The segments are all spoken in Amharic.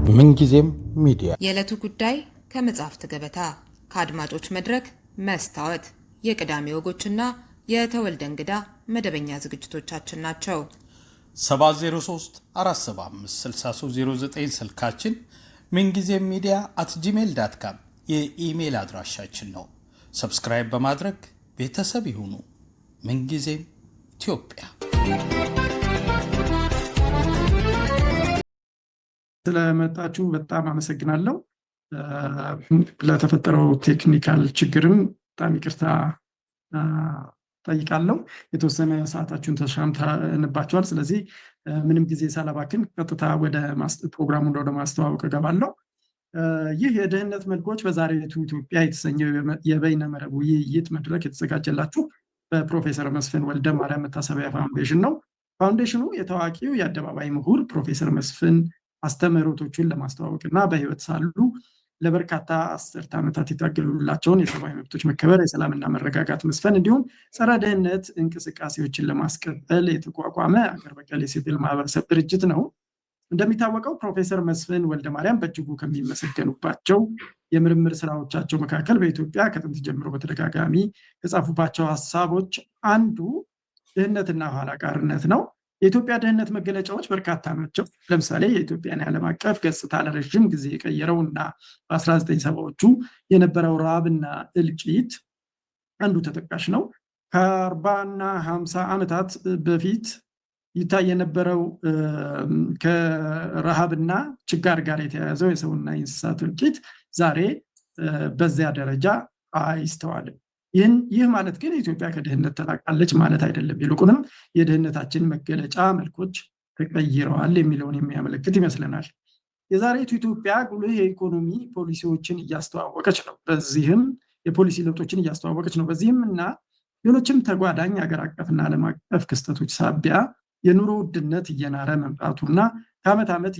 ምንጊዜም ሚዲያ የዕለቱ ጉዳይ ከመጽሐፍት ገበታ ከአድማጮች መድረክ መስታወት የቅዳሜ ወጎችና የተወልደ እንግዳ መደበኛ ዝግጅቶቻችን ናቸው። 703 475 6309 ስልካችን ምንጊዜም ሚዲያ @gmail.com የኢሜል አድራሻችን ነው። ሰብስክራይብ በማድረግ ቤተሰብ ይሁኑ። ምንጊዜም ኢትዮጵያ። ስለመጣችሁ በጣም አመሰግናለሁ። ለተፈጠረው ቴክኒካል ችግርም በጣም ይቅርታ ጠይቃለሁ። የተወሰነ ሰዓታችሁን ተሻምተንባችኋል። ስለዚህ ምንም ጊዜ ሳላባክን ቀጥታ ወደ ፕሮግራሙን ወደ ማስተዋወቅ እገባለሁ። ይህ የድህነት መልኮች በዛሬቱ ኢትዮጵያ የተሰኘው የበይነ መረብ ውይይት መድረክ የተዘጋጀላችሁ በፕሮፌሰር መስፍን ወልደ ማርያም መታሰቢያ ፋውንዴሽን ነው። ፋውንዴሽኑ የታዋቂው የአደባባይ ምሁር ፕሮፌሰር መስፍን አስተምህሮቶቹን ለማስተዋወቅ እና በህይወት ሳሉ ለበርካታ አስርተ ዓመታት የታገሉላቸውን የሰብአዊ መብቶች መከበር፣ የሰላምና መረጋጋት መስፈን እንዲሁም ጸረ ድህነት እንቅስቃሴዎችን ለማስቀጠል የተቋቋመ አገር በቀል የሲቪል ማህበረሰብ ድርጅት ነው። እንደሚታወቀው ፕሮፌሰር መስፍን ወልደ ማርያም በእጅጉ ከሚመሰገኑባቸው የምርምር ስራዎቻቸው መካከል በኢትዮጵያ ከጥንት ጀምሮ በተደጋጋሚ ከጻፉባቸው ሀሳቦች አንዱ ድህነትና ኋላ ቀርነት ነው። የኢትዮጵያ ድህነት መገለጫዎች በርካታ ናቸው። ለምሳሌ የኢትዮጵያን የዓለም አቀፍ ገጽታ ለረዥም ጊዜ የቀየረው እና በ1970ዎቹ የነበረው ረሃብና እልቂት አንዱ ተጠቃሽ ነው። ከ40 እና 50 ዓመታት በፊት ይታይ የነበረው ከረሃብና ችጋር ጋር የተያያዘው የሰውና የእንስሳት እልቂት ዛሬ በዚያ ደረጃ አይስተዋልም። ይህ ማለት ግን ኢትዮጵያ ከድህነት ተላቃለች ማለት አይደለም። ይልቁንም የድህነታችን መገለጫ መልኮች ተቀይረዋል የሚለውን የሚያመለክት ይመስለናል። የዛሬቱ ኢትዮጵያ ጉልህ የኢኮኖሚ ፖሊሲዎችን እያስተዋወቀች ነው። በዚህም የፖሊሲ ለውጦችን እያስተዋወቀች ነው። በዚህም እና ሌሎችም ተጓዳኝ ሀገር አቀፍና ዓለም አቀፍ ክስተቶች ሳቢያ የኑሮ ውድነት እየናረ መምጣቱና ከዓመት ዓመት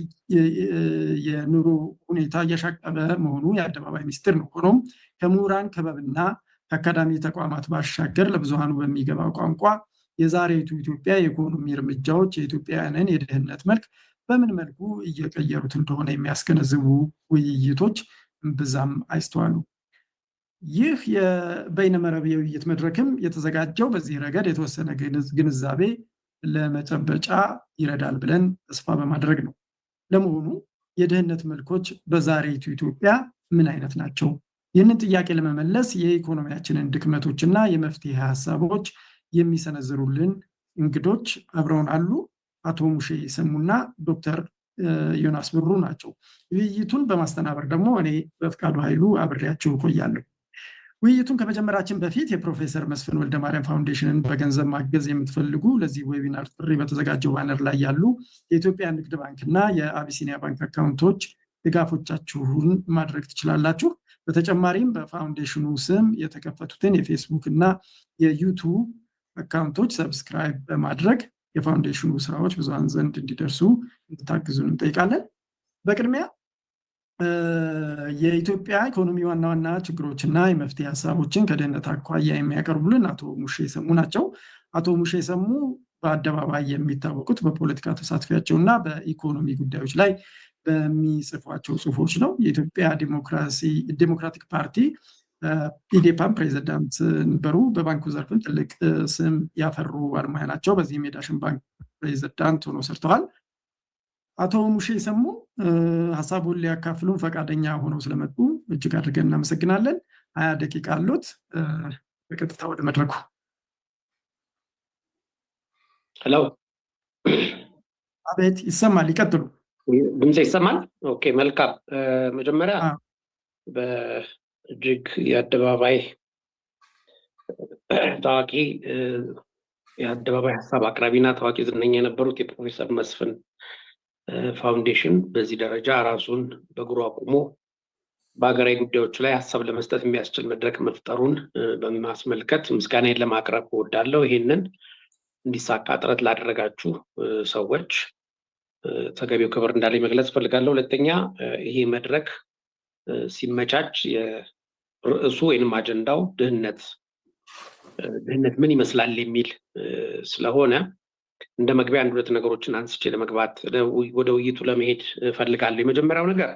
የኑሮ ሁኔታ እያሻቀበ መሆኑ የአደባባይ ሚስጥር ነው። ሆኖም ከምሁራን ክበብና ከአካዳሚ ተቋማት ባሻገር ለብዙሃኑ በሚገባው ቋንቋ የዛሬቱ ኢትዮጵያ የኢኮኖሚ እርምጃዎች የኢትዮጵያውያንን የድህነት መልክ በምን መልኩ እየቀየሩት እንደሆነ የሚያስገነዝቡ ውይይቶች ብዛም አይስተዋሉ። ይህ የበይነመረብ የውይይት መድረክም የተዘጋጀው በዚህ ረገድ የተወሰነ ግንዛቤ ለመጨበጫ ይረዳል ብለን ተስፋ በማድረግ ነው። ለመሆኑ የድህነት መልኮች በዛሬቱ ኢትዮጵያ ምን አይነት ናቸው? ይህንን ጥያቄ ለመመለስ የኢኮኖሚያችንን ድክመቶችና የመፍትሄ ሀሳቦች የሚሰነዝሩልን እንግዶች አብረውን አሉ። አቶ ሙሼ ሰሙና ዶክተር ዮናስ ብሩ ናቸው። ውይይቱን በማስተናበር ደግሞ እኔ በፍቃዱ ኃይሉ አብሬያችሁ እቆያለሁ። ውይይቱን ከመጀመራችን በፊት የፕሮፌሰር መስፍን ወልደ ማርያም ፋውንዴሽንን በገንዘብ ማገዝ የምትፈልጉ ለዚህ ዌቢናር ጥሪ በተዘጋጀው ባነር ላይ ያሉ የኢትዮጵያ ንግድ ባንክና የአቢሲኒያ ባንክ አካውንቶች ድጋፎቻችሁን ማድረግ ትችላላችሁ። በተጨማሪም በፋውንዴሽኑ ስም የተከፈቱትን የፌስቡክ እና የዩቱብ አካውንቶች ሰብስክራይብ በማድረግ የፋውንዴሽኑ ስራዎች ብዙሃን ዘንድ እንዲደርሱ እንድታግዙን እንጠይቃለን። በቅድሚያ የኢትዮጵያ ኢኮኖሚ ዋና ዋና ችግሮችና የመፍትሄ ሀሳቦችን ከድህነት አኳያ የሚያቀርቡልን አቶ ሙሼ ሰሙ ናቸው። አቶ ሙሼ ሰሙ በአደባባይ የሚታወቁት በፖለቲካ ተሳትፏቸውና በኢኮኖሚ ጉዳዮች ላይ በሚጽፏቸው ጽሁፎች ነው። የኢትዮጵያ ዲሞክራቲክ ፓርቲ ኢዴፓም ፕሬዚዳንት ነበሩ። በባንኩ ዘርፍም ትልቅ ስም ያፈሩ ባለሙያ ናቸው። በዚህም የዳሽን ባንክ ፕሬዚዳንት ሆኖ ሰርተዋል። አቶ ሙሼ ሰሙ ሀሳቡን ሊያካፍሉን ፈቃደኛ ሆነው ስለመጡ እጅግ አድርገን እናመሰግናለን። 20 ደቂቃ አሉት። በቀጥታ ወደ መድረኩ። ሄሎ። አቤት፣ ይሰማል። ይቀጥሉ። ድምጼ ይሰማል? ኦኬ፣ መልካም። መጀመሪያ በእጅግ የአደባባይ ታዋቂ የአደባባይ ሀሳብ አቅራቢና ታዋቂ ዝነኛ የነበሩት የፕሮፌሰር መስፍን ፋውንዴሽን በዚህ ደረጃ ራሱን በእግሩ አቁሞ በሀገራዊ ጉዳዮች ላይ ሀሳብ ለመስጠት የሚያስችል መድረክ መፍጠሩን በማስመልከት ምስጋናዬን ለማቅረብ እወዳለሁ። ይህንን እንዲሳካ ጥረት ላደረጋችሁ ሰዎች ተገቢው ክብር እንዳለኝ መግለጽ ፈልጋለሁ። ሁለተኛ፣ ይሄ መድረክ ሲመቻች የርዕሱ ወይንም አጀንዳው ድህነት ምን ይመስላል የሚል ስለሆነ እንደ መግቢያ አንድ ሁለት ነገሮችን አንስቼ ለመግባት ወደ ውይይቱ ለመሄድ እፈልጋለሁ። የመጀመሪያው ነገር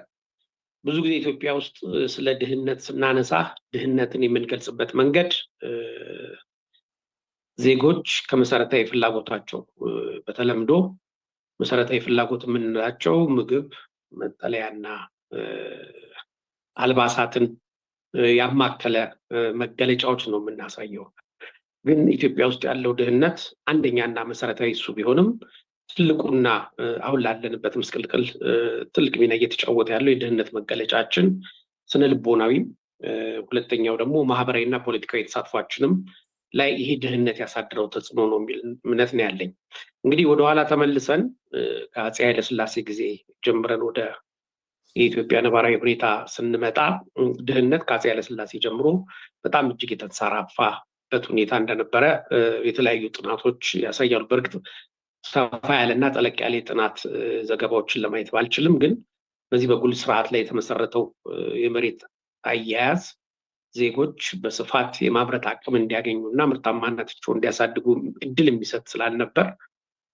ብዙ ጊዜ ኢትዮጵያ ውስጥ ስለ ድህነት ስናነሳ ድህነትን የምንገልጽበት መንገድ ዜጎች ከመሰረታዊ ፍላጎታቸው በተለምዶ መሰረታዊ ፍላጎት የምንላቸው ምግብ፣ መጠለያና አልባሳትን ያማከለ መገለጫዎች ነው የምናሳየው። ግን ኢትዮጵያ ውስጥ ያለው ድህነት አንደኛና መሰረታዊ እሱ ቢሆንም ትልቁና አሁን ላለንበት ምስቅልቅል ትልቅ ሚና እየተጫወተ ያለው የድህነት መገለጫችን ስነልቦናዊም፣ ሁለተኛው ደግሞ ማህበራዊና ፖለቲካዊ ተሳትፏችንም ላይ ይሄ ድህነት ያሳድረው ተጽዕኖ ነው የሚል እምነት ነው ያለኝ። እንግዲህ ወደኋላ ተመልሰን ከአፄ ኃይለሥላሴ ጊዜ ጀምረን ወደ የኢትዮጵያ ነባራዊ ሁኔታ ስንመጣ ድህነት ከአፄ ኃይለሥላሴ ጀምሮ በጣም እጅግ የተንሰራፋበት ሁኔታ እንደነበረ የተለያዩ ጥናቶች ያሳያሉ። በእርግጥ ሰፋ ያለና ጠለቅ ያለ የጥናት ዘገባዎችን ለማየት ባልችልም፣ ግን በዚህ በጉልት ስርዓት ላይ የተመሰረተው የመሬት አያያዝ ዜጎች በስፋት የማምረት አቅም እንዲያገኙ እና ምርታማነታቸውን እንዲያሳድጉ እድል የሚሰጥ ስላልነበር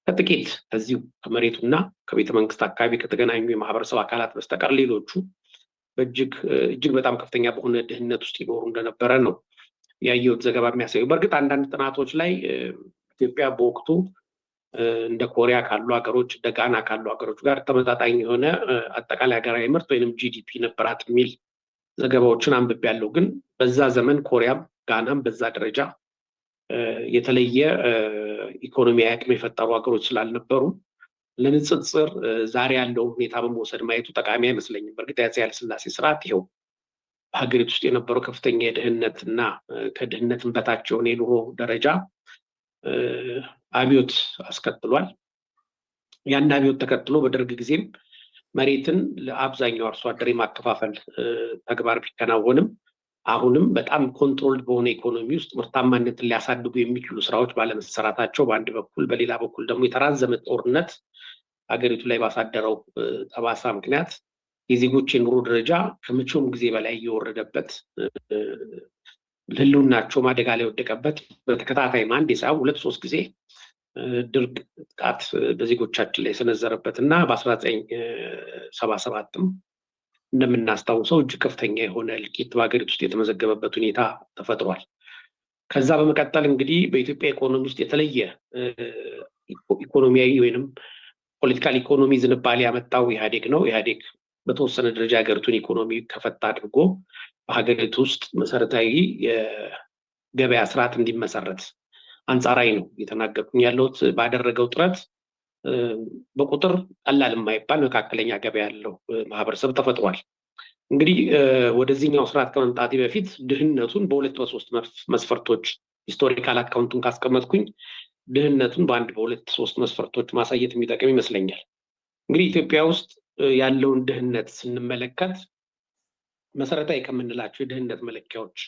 ከጥቂት ከዚሁ ከመሬቱና ከቤተ መንግስት አካባቢ ከተገናኙ የማህበረሰብ አካላት በስተቀር ሌሎቹ እጅግ በጣም ከፍተኛ በሆነ ድህነት ውስጥ ይኖሩ እንደነበረ ነው ያየሁት ዘገባ የሚያሳዩ። በእርግጥ አንዳንድ ጥናቶች ላይ ኢትዮጵያ በወቅቱ እንደ ኮሪያ ካሉ ሀገሮች፣ እንደ ጋና ካሉ ሀገሮች ጋር ተመጣጣኝ የሆነ አጠቃላይ ሀገራዊ ምርት ወይንም ጂዲፒ ነበራት የሚል ዘገባዎችን አንብቤያለሁ። ግን በዛ ዘመን ኮሪያም ጋናም በዛ ደረጃ የተለየ ኢኮኖሚያዊ አቅም የፈጠሩ ሀገሮች ስላልነበሩ ለንጽጽር ዛሬ ያለው ሁኔታ በመውሰድ ማየቱ ጠቃሚ አይመስለኝም። በእርግጥ የአፄ ኃይለሥላሴ ስርዓት ይኸው በሀገሪቱ ውስጥ የነበረው ከፍተኛ የድህነት እና ከድህነትን በታች የሆነ የኑሮ ደረጃ አብዮት አስከትሏል። ያን አብዮት ተከትሎ በደርግ ጊዜም መሬትን ለአብዛኛው አርሶ አደር የማከፋፈል ተግባር ቢከናወንም አሁንም በጣም ኮንትሮልድ በሆነ ኢኮኖሚ ውስጥ ምርታማነትን ሊያሳድጉ የሚችሉ ስራዎች ባለመሰራታቸው በአንድ በኩል፣ በሌላ በኩል ደግሞ የተራዘመ ጦርነት ሀገሪቱ ላይ ባሳደረው ጠባሳ ምክንያት የዜጎች የኑሮ ደረጃ ከመቼውም ጊዜ በላይ እየወረደበት ህልውናቸው አደጋ ላይ ወደቀበት በተከታታይም አንዴ ሳይሆን 2-3 ጊዜ ድርቅ ጥቃት በዜጎቻችን ላይ የሰነዘረበት እና በ1977ም እንደምናስታውሰው እጅግ ከፍተኛ የሆነ እልቂት በሀገሪቱ ውስጥ የተመዘገበበት ሁኔታ ተፈጥሯል። ከዛ በመቀጠል እንግዲህ በኢትዮጵያ ኢኮኖሚ ውስጥ የተለየ ኢኮኖሚያዊ ወይንም ፖለቲካል ኢኮኖሚ ዝንባሌ ያመጣው ኢህአዴግ ነው። ኢህአዴግ በተወሰነ ደረጃ ሀገሪቱን ኢኮኖሚ ከፈታ አድርጎ በሀገሪቱ ውስጥ መሰረታዊ የገበያ ስርዓት እንዲመሰረት አንጻራዊ ነው እየተናገርኩኝ ያለሁት ባደረገው ጥረት በቁጥር ቀላል የማይባል መካከለኛ ገበያ ያለው ማህበረሰብ ተፈጥሯል። እንግዲህ ወደዚህኛው ስርዓት ከመምጣቴ በፊት ድህነቱን በ2-3 መስፈርቶች ሂስቶሪካል አካውንቱን ካስቀመጥኩኝ ድህነቱን በ1-2-3 መስፈርቶች ማሳየት የሚጠቅም ይመስለኛል። እንግዲህ ኢትዮጵያ ውስጥ ያለውን ድህነት ስንመለከት መሰረታዊ ከምንላቸው የድህነት መለኪያዎች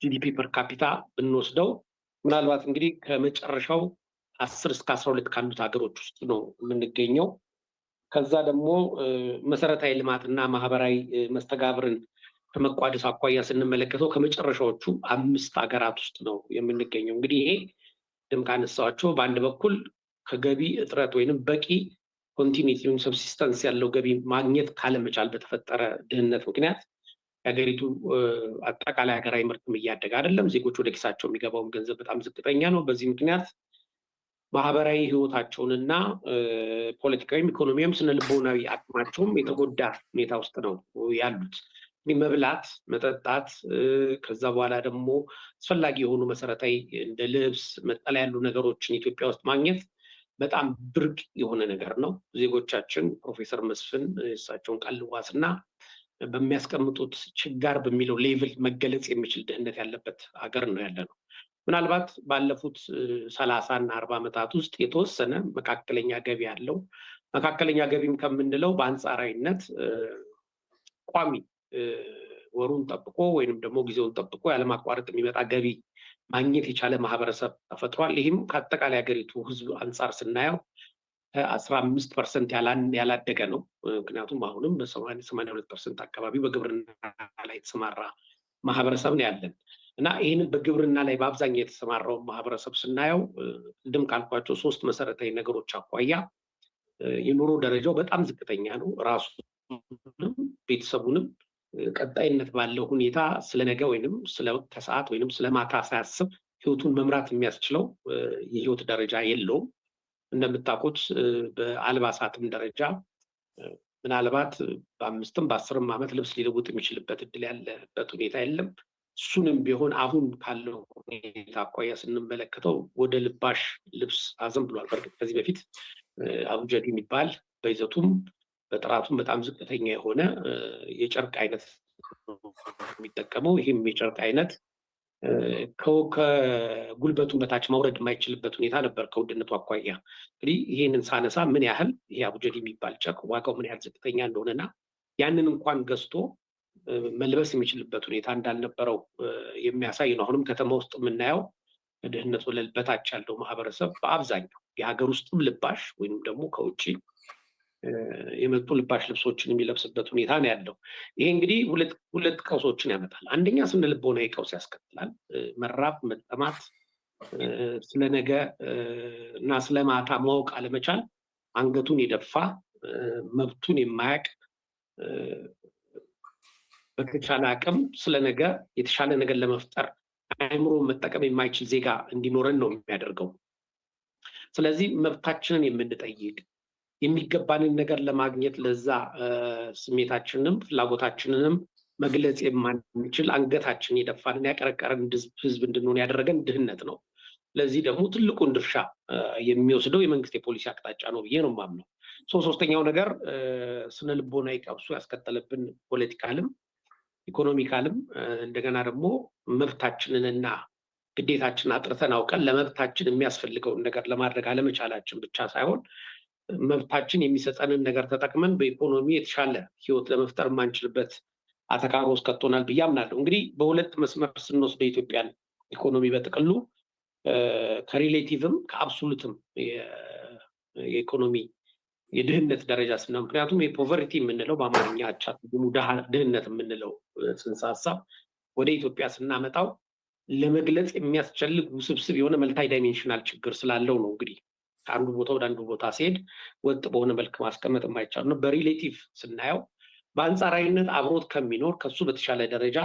ጂዲፒ ፐር ካፒታ ብንወስደው ምናልባት እንግዲህ ከመጨረሻው 10-12 ካሉት ሀገሮች ውስጥ ነው የምንገኘው። ከዛ ደግሞ መሰረታዊ ልማትና ማህበራዊ መስተጋብርን ከመቋደስ አኳያ ስንመለከተው ከመጨረሻዎቹ 5 ሀገራት ውስጥ ነው የምንገኘው። እንግዲህ ይሄ ድም ካነሳቸው በአንድ በኩል ከገቢ እጥረት ወይንም በቂ ኮንቲኒቲ ወይም ሰብሲስተንስ ያለው ገቢ ማግኘት ካለመቻል በተፈጠረ ድህነት ምክንያት የሀገሪቱ አጠቃላይ ሀገራዊ ምርትም እያደገ አይደለም። ዜጎች ወደ ኪሳቸው የሚገባውን ገንዘብ በጣም ዝቅተኛ ነው። በዚህ ምክንያት ማህበራዊ ህይወታቸውንና ፖለቲካዊም ኢኮኖሚያም ስነልቦናዊ አቅማቸውም የተጎዳ ሁኔታ ውስጥ ነው ያሉት። መብላት፣ መጠጣት፣ ከዛ በኋላ ደግሞ አስፈላጊ የሆኑ መሰረታዊ እንደ ልብስ፣ መጠለያ ያሉ ነገሮችን ኢትዮጵያ ውስጥ ማግኘት በጣም ብርቅ የሆነ ነገር ነው። ዜጎቻችን ፕሮፌሰር መስፍን እሳቸውን ቃል ልዋስና በሚያስቀምጡት ችጋር በሚለው ሌቭል መገለጽ የሚችል ድህነት ያለበት ሀገር ነው ያለ ነው። ምናልባት ባለፉት 30 እና 40 ዓመታት ውስጥ የተወሰነ መካከለኛ ገቢ ያለው መካከለኛ ገቢም ከምንለው በአንጻራዊነት ቋሚ ወሩን ጠብቆ ወይንም ደግሞ ጊዜውን ጠብቆ ያለማቋረጥ የሚመጣ ገቢ ማግኘት የቻለ ማህበረሰብ ተፈጥሯል። ይህም ከአጠቃላይ ሀገሪቱ ህዝብ አንጻር ስናየው 15% ያላደገ ነው። ምክንያቱም አሁንም በ82% አካባቢ በግብርና ላይ የተሰማራ ማህበረሰብ ነው ያለን። እና ይህንን በግብርና ላይ በአብዛኛው የተሰማራው ማህበረሰብ ስናየው ቅድም ካልኳቸው 3 መሰረታዊ ነገሮች አኳያ የኑሮ ደረጃው በጣም ዝቅተኛ ነው። ራሱንም ቤተሰቡንም ቀጣይነት ባለው ሁኔታ ስለ ነገ ወይንም ስለ ከሰዓት ወይንም ስለ ማታ ሳያስብ ህይወቱን መምራት የሚያስችለው የህይወት ደረጃ የለውም። እንደምታውቁት በአልባሳትም ደረጃ ምናልባት በ5ም በ10ም ዓመት ልብስ ሊለውጥ የሚችልበት እድል ያለበት ሁኔታ የለም። እሱንም ቢሆን አሁን ካለው ሁኔታ አኳያ ስንመለከተው ወደ ልባሽ ልብስ አዘንብሏል። በእርግጥ ከዚህ በፊት አቡጀዲ የሚባል በይዘቱም በጥራቱም በጣም ዝቅተኛ የሆነ የጨርቅ አይነት የሚጠቀመው። ይህም የጨርቅ አይነት ከጉልበቱ በታች መውረድ የማይችልበት ሁኔታ ነበር ከውድነቱ አኳያ። እንግዲህ ይህንን ሳነሳ ምን ያህል ይሄ አቡጀዲ የሚባል ጨርቅ ዋጋው ምን ያህል ዝቅተኛ እንደሆነና ያንን እንኳን ገዝቶ መልበስ የሚችልበት ሁኔታ እንዳልነበረው የሚያሳይ ነው። አሁንም ከተማ ውስጥ የምናየው ከድህነት ወለል በታች ያለው ማህበረሰብ በአብዛኛው የሀገር ውስጥም ልባሽ ወይም ደግሞ ከውጭ የመጡ ልባሽ ልብሶችን የሚለብስበት ሁኔታ ነው ያለው። ይሄ እንግዲህ ሁለት ቀውሶችን ያመጣል። አንደኛ ስነ ልቦናዊ ቀውስ ያስከትላል። መራብ፣ መጠማት፣ ስለ ነገ እና ስለ ማታ ማወቅ አለመቻል፣ አንገቱን የደፋ መብቱን የማያውቅ በተቻለ አቅም ስለ ነገ የተሻለ ነገር ለመፍጠር አእምሮ መጠቀም የማይችል ዜጋ እንዲኖረን ነው የሚያደርገው። ስለዚህ መብታችንን የምንጠይቅ የሚገባንን ነገር ለማግኘት ለዛ ስሜታችንንም ፍላጎታችንንም መግለጽ የማንችል አንገታችን የደፋንን ያቀረቀረን ህዝብ እንድንሆን ያደረገን ድህነት ነው። ለዚህ ደግሞ ትልቁን ድርሻ የሚወስደው የመንግስት የፖሊሲ አቅጣጫ ነው ብዬ ነው የማምነው። ሶስተኛው ነገር ስነ ልቦናዊ ቀውሱ ያስከተለብን ፖለቲካልም ኢኮኖሚካልም እንደገና ደግሞ መብታችንንና ግዴታችንን አጥርተን አውቀን ለመብታችን የሚያስፈልገውን ነገር ለማድረግ አለመቻላችን ብቻ ሳይሆን መብታችን የሚሰጠንን ነገር ተጠቅመን በኢኮኖሚ የተሻለ ህይወት ለመፍጠር የማንችልበት አተካሮ ውስጥ ከቶናል ብዬ አምናለሁ። እንግዲህ በሁለት መስመር ስንወስድ የኢትዮጵያን ኢኮኖሚ በጥቅሉ ከሪሌቲቭም ከአብሶሉትም የኢኮኖሚ የድህነት ደረጃ ስናየው፣ ምክንያቱም የፖቨርቲ የምንለው በአማርኛ አቻ ትርጉሙ ድህነት የምንለው ጽንሰ ሀሳብ ወደ ኢትዮጵያ ስናመጣው ለመግለጽ የሚያስቸልግ ውስብስብ የሆነ መልታይ ዳይሜንሽናል ችግር ስላለው ነው። እንግዲህ ከአንዱ ቦታ ወደ አንዱ ቦታ ሲሄድ ወጥ በሆነ መልክ ማስቀመጥ የማይቻል ነው። በሪሌቲቭ ስናየው በአንጻራዊነት አብሮት ከሚኖር ከሱ በተሻለ ደረጃ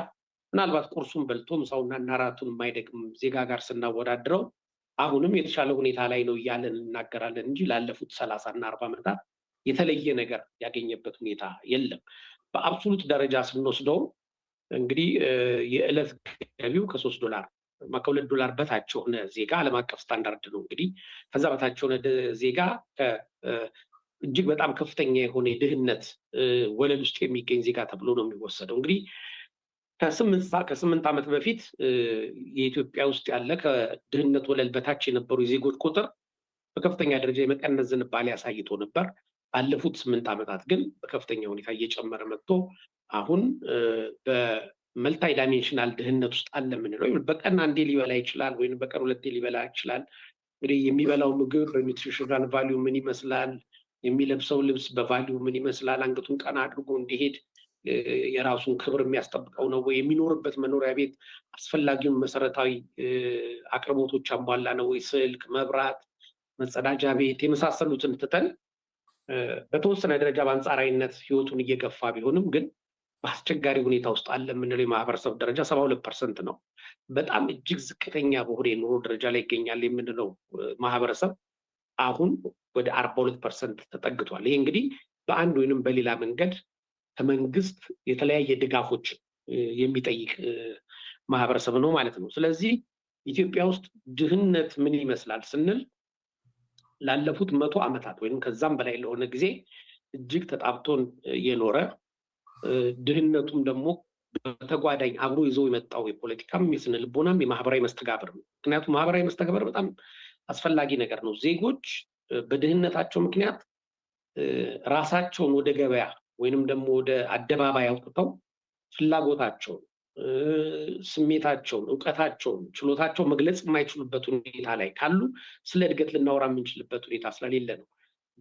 ምናልባት ቁርሱን በልቶ ምሳውና እራቱን የማይደግም ዜጋ ጋር ስናወዳድረው አሁንም የተሻለ ሁኔታ ላይ ነው እያለን እናገራለን እንጂ ላለፉት 30 እና 40 ዓመታት የተለየ ነገር ያገኘበት ሁኔታ የለም። በአብሶሉት ደረጃ ስንወስደው እንግዲህ የዕለት ገቢው $3 $2 በታች የሆነ ዜጋ ዓለም አቀፍ ስታንዳርድ ነው። እንግዲህ ከዛ በታች የሆነ ዜጋ እጅግ በጣም ከፍተኛ የሆነ የድህነት ወለል ውስጥ የሚገኝ ዜጋ ተብሎ ነው የሚወሰደው። እንግዲህ ከ8 ዓመት በፊት የኢትዮጵያ ውስጥ ያለ ከድህነት ወለል በታች የነበሩ የዜጎች ቁጥር በከፍተኛ ደረጃ የመቀነስ ዝንባሌ አሳይቶ ነበር። ባለፉት 8 ዓመታት ግን በከፍተኛ ሁኔታ እየጨመረ መጥቶ አሁን በመልታይ ዳይሜንሽናል ድህነት ውስጥ አለ የምንለው በቀን አንዴ ሊበላ ይችላል ወይም በቀን 2 ሊበላ ይችላል። እንግዲህ የሚበላው ምግብ በኒውትሪሽናል ቫሊዩ ምን ይመስላል፣ የሚለብሰው ልብስ በቫሊዩ ምን ይመስላል፣ አንገቱን ቀና አድርጎ እንዲሄድ የራሱን ክብር የሚያስጠብቀው ነው ወይ፣ የሚኖርበት መኖሪያ ቤት አስፈላጊውን መሰረታዊ አቅርቦቶች አሟላ ነው ወይ፣ ስልክ፣ መብራት፣ መጸዳጃ ቤት የመሳሰሉትን ትተን በተወሰነ ደረጃ በአንጻራዊነት ህይወቱን እየገፋ ቢሆንም ግን በአስቸጋሪ ሁኔታ ውስጥ አለ የምንለው የማህበረሰብ ደረጃ 72% ነው። በጣም እጅግ ዝቅተኛ በሆነ የኑሮ ደረጃ ላይ ይገኛል የምንለው ማህበረሰብ አሁን ወደ 42% ተጠግቷል። ይሄ እንግዲህ በአንድ ወይንም በሌላ መንገድ ከመንግስት የተለያየ ድጋፎች የሚጠይቅ ማህበረሰብ ነው ማለት ነው። ስለዚህ ኢትዮጵያ ውስጥ ድህነት ምን ይመስላል ስንል ላለፉት 100 ዓመታት ወይም ከዛም በላይ ለሆነ ጊዜ እጅግ ተጣብቶን የኖረ ድህነቱም ደግሞ በተጓዳኝ አብሮ ይዞ የመጣው የፖለቲካም የስነ ልቦናም የማህበራዊ መስተጋብር ነው። ምክንያቱም ማህበራዊ መስተጋብር በጣም አስፈላጊ ነገር ነው። ዜጎች በድህነታቸው ምክንያት ራሳቸውን ወደ ገበያ ወይንም ደግሞ ወደ አደባባይ አውጥተው ፍላጎታቸውን፣ ስሜታቸውን፣ እውቀታቸውን፣ ችሎታቸውን መግለጽ የማይችሉበት ሁኔታ ላይ ካሉ ስለ እድገት ልናወራ የምንችልበት ሁኔታ ስለሌለ ነው።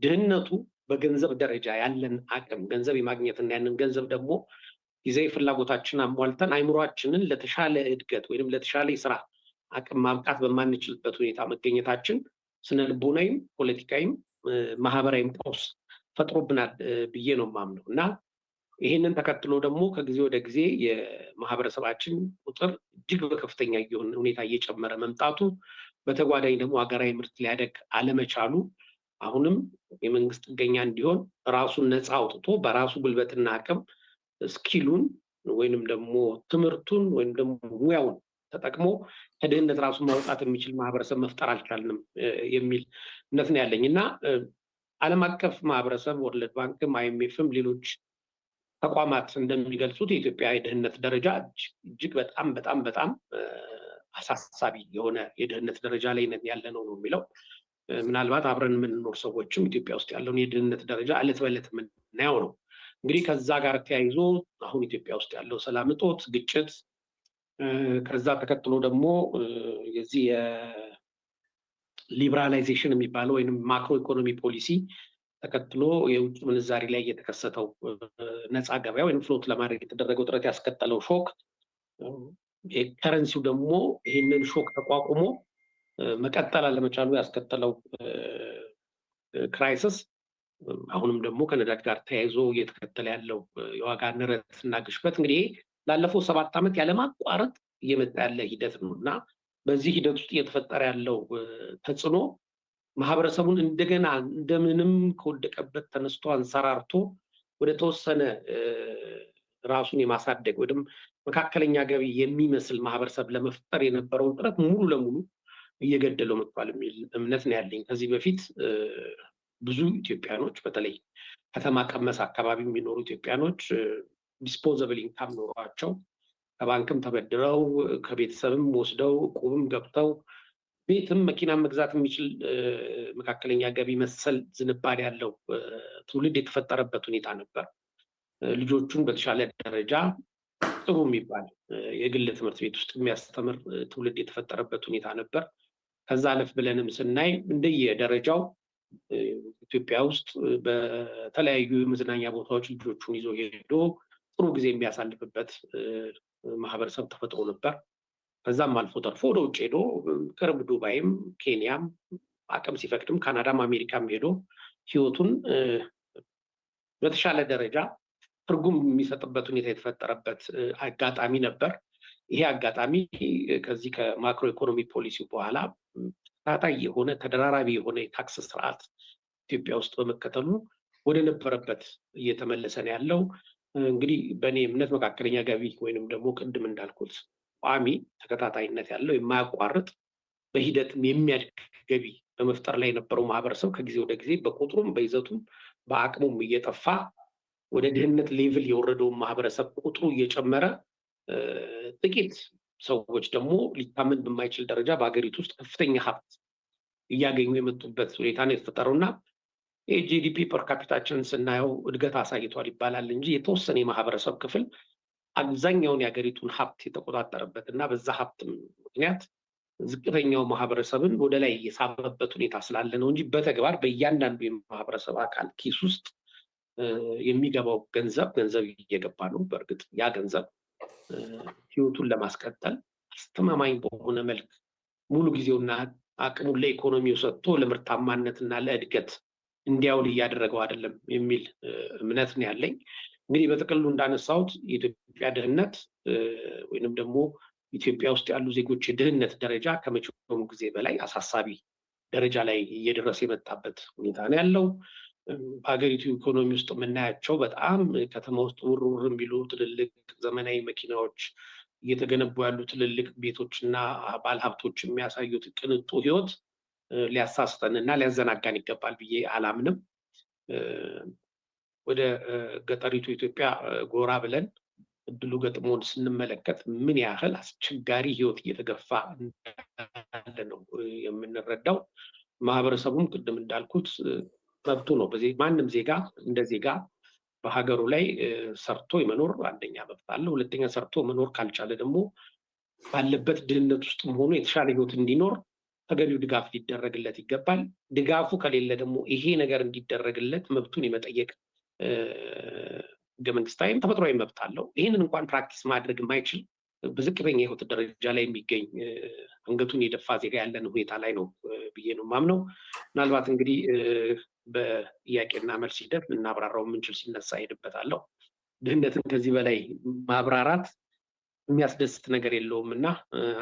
ድህነቱ በገንዘብ ደረጃ ያለን አቅም ገንዘብ የማግኘትና ያንን ገንዘብ ደግሞ ጊዜያዊ ፍላጎታችንን አሟልተን አይምሯችንን ለተሻለ እድገት ወይም ለተሻለ የስራ አቅም ማብቃት በማንችልበት ሁኔታ መገኘታችን ስነ ልቦናዊም ፖለቲካዊም ማህበራዊም ቀውስ ፈጥሮብናል ብዬ ነው የማምነው እና ይህንን ተከትሎ ደግሞ ከጊዜ ወደ ጊዜ የማህበረሰባችን ቁጥር እጅግ በከፍተኛ ሁኔታ እየጨመረ መምጣቱ በተጓዳኝ ደግሞ ሀገራዊ ምርት ሊያደግ አለመቻሉ አሁንም የመንግስት ጥገኛ እንዲሆን ራሱን ነፃ አውጥቶ በራሱ ጉልበትና አቅም ስኪሉን ወይንም ደግሞ ትምህርቱን ወይንም ደግሞ ሙያውን ተጠቅሞ ከድህነት ራሱን ማውጣት የሚችል ማህበረሰብ መፍጠር አልቻልንም የሚል እምነት ነው ያለኝ እና ዓለም አቀፍ ማህበረሰብ ወርልድ ባንክም አይኤምኤፍም ሌሎች ተቋማት እንደሚገልጹት የኢትዮጵያ የድህነት ደረጃ እጅግ በጣም አሳሳቢ የሆነ የድህነት ደረጃ ላይ ያለ ነው የሚለው። ምናልባት አብረን የምንኖር ሰዎችም ኢትዮጵያ ውስጥ ያለውን የድህነት ደረጃ ዕለት በዕለት የምናየው ነው። እንግዲህ ከዛ ጋር ተያይዞ አሁን ኢትዮጵያ ውስጥ ያለው ሰላም እጦት፣ ግጭት ከዛ ተከትሎ ደግሞ የዚህ የሊበራላይዜሽን የሚባለው ወይም ማክሮ ኢኮኖሚ ፖሊሲ ተከትሎ የውጭ ምንዛሪ ላይ የተከሰተው ነፃ ገበያ ወይም ፍሎት ለማድረግ የተደረገው ጥረት ያስከተለው ሾክ፣ ከረንሲው ደግሞ ይህንን ሾክ ተቋቁሞ መቀጠል አለመቻሉ ያስከተለው ክራይሲስ፣ አሁንም ደግሞ ከነዳጅ ጋር ተያይዞ እየተከተለ ያለው የዋጋ ንረት እና ግሽበት እንግዲህ ላለፈው 7 ዓመት ያለማቋረጥ እየመጣ ያለ ሂደት ነው እና በዚህ ሂደት ውስጥ እየተፈጠረ ያለው ተጽዕኖ ማህበረሰቡን እንደገና እንደምንም ከወደቀበት ተነስቶ አንሰራርቶ ወደ ተወሰነ ራሱን የማሳደግ ወይም መካከለኛ ገቢ የሚመስል ማህበረሰብ ለመፍጠር የነበረውን ጥረት ሙሉ ለሙሉ እየገደለው መጥቷል የሚል እምነት ነው ያለኝ። ከዚህ በፊት ብዙ ኢትዮጵያኖች በተለይ ከተማ ቀመስ አካባቢ የሚኖሩ ኢትዮጵያኖች ዲስፖዘብል ኢንካም ኖሯቸው ከባንክም ተበድረው ከቤተሰብም ወስደው ቁብም ገብተው ቤትም መኪና መግዛት የሚችል መካከለኛ ገቢ መሰል ዝንባሌ ያለው ትውልድ የተፈጠረበት ሁኔታ ነበር። ልጆቹን በተሻለ ደረጃ ጥሩ የሚባል የግል ትምህርት ቤት ውስጥ የሚያስተምር ትውልድ የተፈጠረበት ሁኔታ ነበር። ከዛ አለፍ ብለንም ስናይ እንደየደረጃው ኢትዮጵያ ውስጥ በተለያዩ የመዝናኛ ቦታዎች ልጆቹን ይዞ ሄዶ ጥሩ ጊዜ የሚያሳልፍበት ማህበረሰብ ተፈጥሮ ነበር። ከዛም አልፎ ተርፎ ወደ ውጭ ሄዶ ቅርብ ዱባይም ኬንያም አቅም ሲፈቅድም ካናዳም አሜሪካም ሄዶ ህይወቱን በተሻለ ደረጃ ትርጉም የሚሰጥበት ሁኔታ የተፈጠረበት አጋጣሚ ነበር። ይሄ አጋጣሚ ከዚህ ከማክሮ ኢኮኖሚ ፖሊሲ በኋላ ተከታታይ የሆነ ተደራራቢ የሆነ የታክስ ስርዓት ኢትዮጵያ ውስጥ በመከተሉ ወደ ነበረበት እየተመለሰ ነው ያለው። እንግዲህ በእኔ እምነት መካከለኛ ገቢ ወይንም ደግሞ ቅድም እንዳልኩት ቋሚ ተከታታይነት ያለው የማያቋርጥ በሂደትም የሚያድግ ገቢ በመፍጠር ላይ የነበረው ማህበረሰብ ከጊዜ ወደ ጊዜ በቁጥሩም በይዘቱም በአቅሙም እየጠፋ ወደ ድህነት ሌቭል የወረደውን ማህበረሰብ ቁጥሩ እየጨመረ ጥቂት ሰዎች ደግሞ ሊታመን በማይችል ደረጃ በሀገሪቱ ውስጥ ከፍተኛ ሀብት እያገኙ የመጡበት ሁኔታ ነው የተፈጠረው እና የጂዲፒ ፐር ካፒታችንን ስናየው እድገት አሳይቷል ይባላል እንጂ የተወሰነ የማህበረሰብ ክፍል አብዛኛውን የሀገሪቱን ሀብት የተቆጣጠረበት እና በዛ ሀብት ምክንያት ዝቅተኛው ማህበረሰብን ወደ ላይ የሳበበት ሁኔታ ስላለ ነው እንጂ በተግባር በእያንዳንዱ የማህበረሰብ አካል ኪስ ውስጥ የሚገባው ገንዘብ እየገባ ነው። በእርግጥ ያ ገንዘብ ህይወቱን ለማስቀጠል አስተማማኝ በሆነ መልክ ሙሉ ጊዜውና አቅሙን ለኢኮኖሚው ሰጥቶ ለምርታማነትና ለእድገት እንዲያውል እያደረገው አይደለም የሚል እምነት ነው ያለኝ። እንግዲህ በጥቅሉ እንዳነሳሁት የኢትዮጵያ ድህነት ወይንም ደግሞ ኢትዮጵያ ውስጥ ያሉ ዜጎች የድህነት ደረጃ ከመቼውም ጊዜ በላይ አሳሳቢ ደረጃ ላይ እየደረሰ የመጣበት ሁኔታ ነው ያለው። በሀገሪቱ ኢኮኖሚ ውስጥ የምናያቸው በጣም ከተማ ውስጥ ውርውር የሚሉ ትልልቅ ዘመናዊ መኪናዎች እየተገነቡ ያሉ ትልልቅ ቤቶችና ባለሀብቶች የሚያሳዩት ቅንጡ ህይወት ሊያሳስተን እና ሊያዘናጋን ይገባል ብዬ አላምንም። ወደ ገጠሪቱ ኢትዮጵያ ጎራ ብለን እድሉ ገጥሞን ስንመለከት ምን ያህል አስቸጋሪ ህይወት እየተገፋ እንዳለ ነው የምንረዳው። ማህበረሰቡም ቅድም እንዳልኩት መብቱ ነው። ማንም ዜጋ እንደ ዜጋ በሀገሩ ላይ ሰርቶ የመኖር አንደኛ መብት አለ። ሁለተኛ ሰርቶ መኖር ካልቻለ ደግሞ ባለበት ድህነት ውስጥ መሆኑ የተሻለ ህይወት እንዲኖር ተገቢው ድጋፍ ሊደረግለት ይገባል። ድጋፉ ከሌለ ደግሞ ይሄ ነገር እንዲደረግለት መብቱን የመጠየቅ ህገ መንግስታዊም ተፈጥሯዊ መብት አለው። ይህንን እንኳን ፕራክቲስ ማድረግ የማይችል በዝቅተኛ የህይወት ደረጃ ላይ የሚገኝ አንገቱን የደፋ ዜጋ ያለን ሁኔታ ላይ ነው ብዬ ነው ማምነው። ምናልባት እንግዲህ በጥያቄና መልስ ሂደት ልናብራራው የምንችል ሲነሳ ሄድበታለሁ። ድህነትን ከዚህ በላይ ማብራራት የሚያስደስት ነገር የለውም እና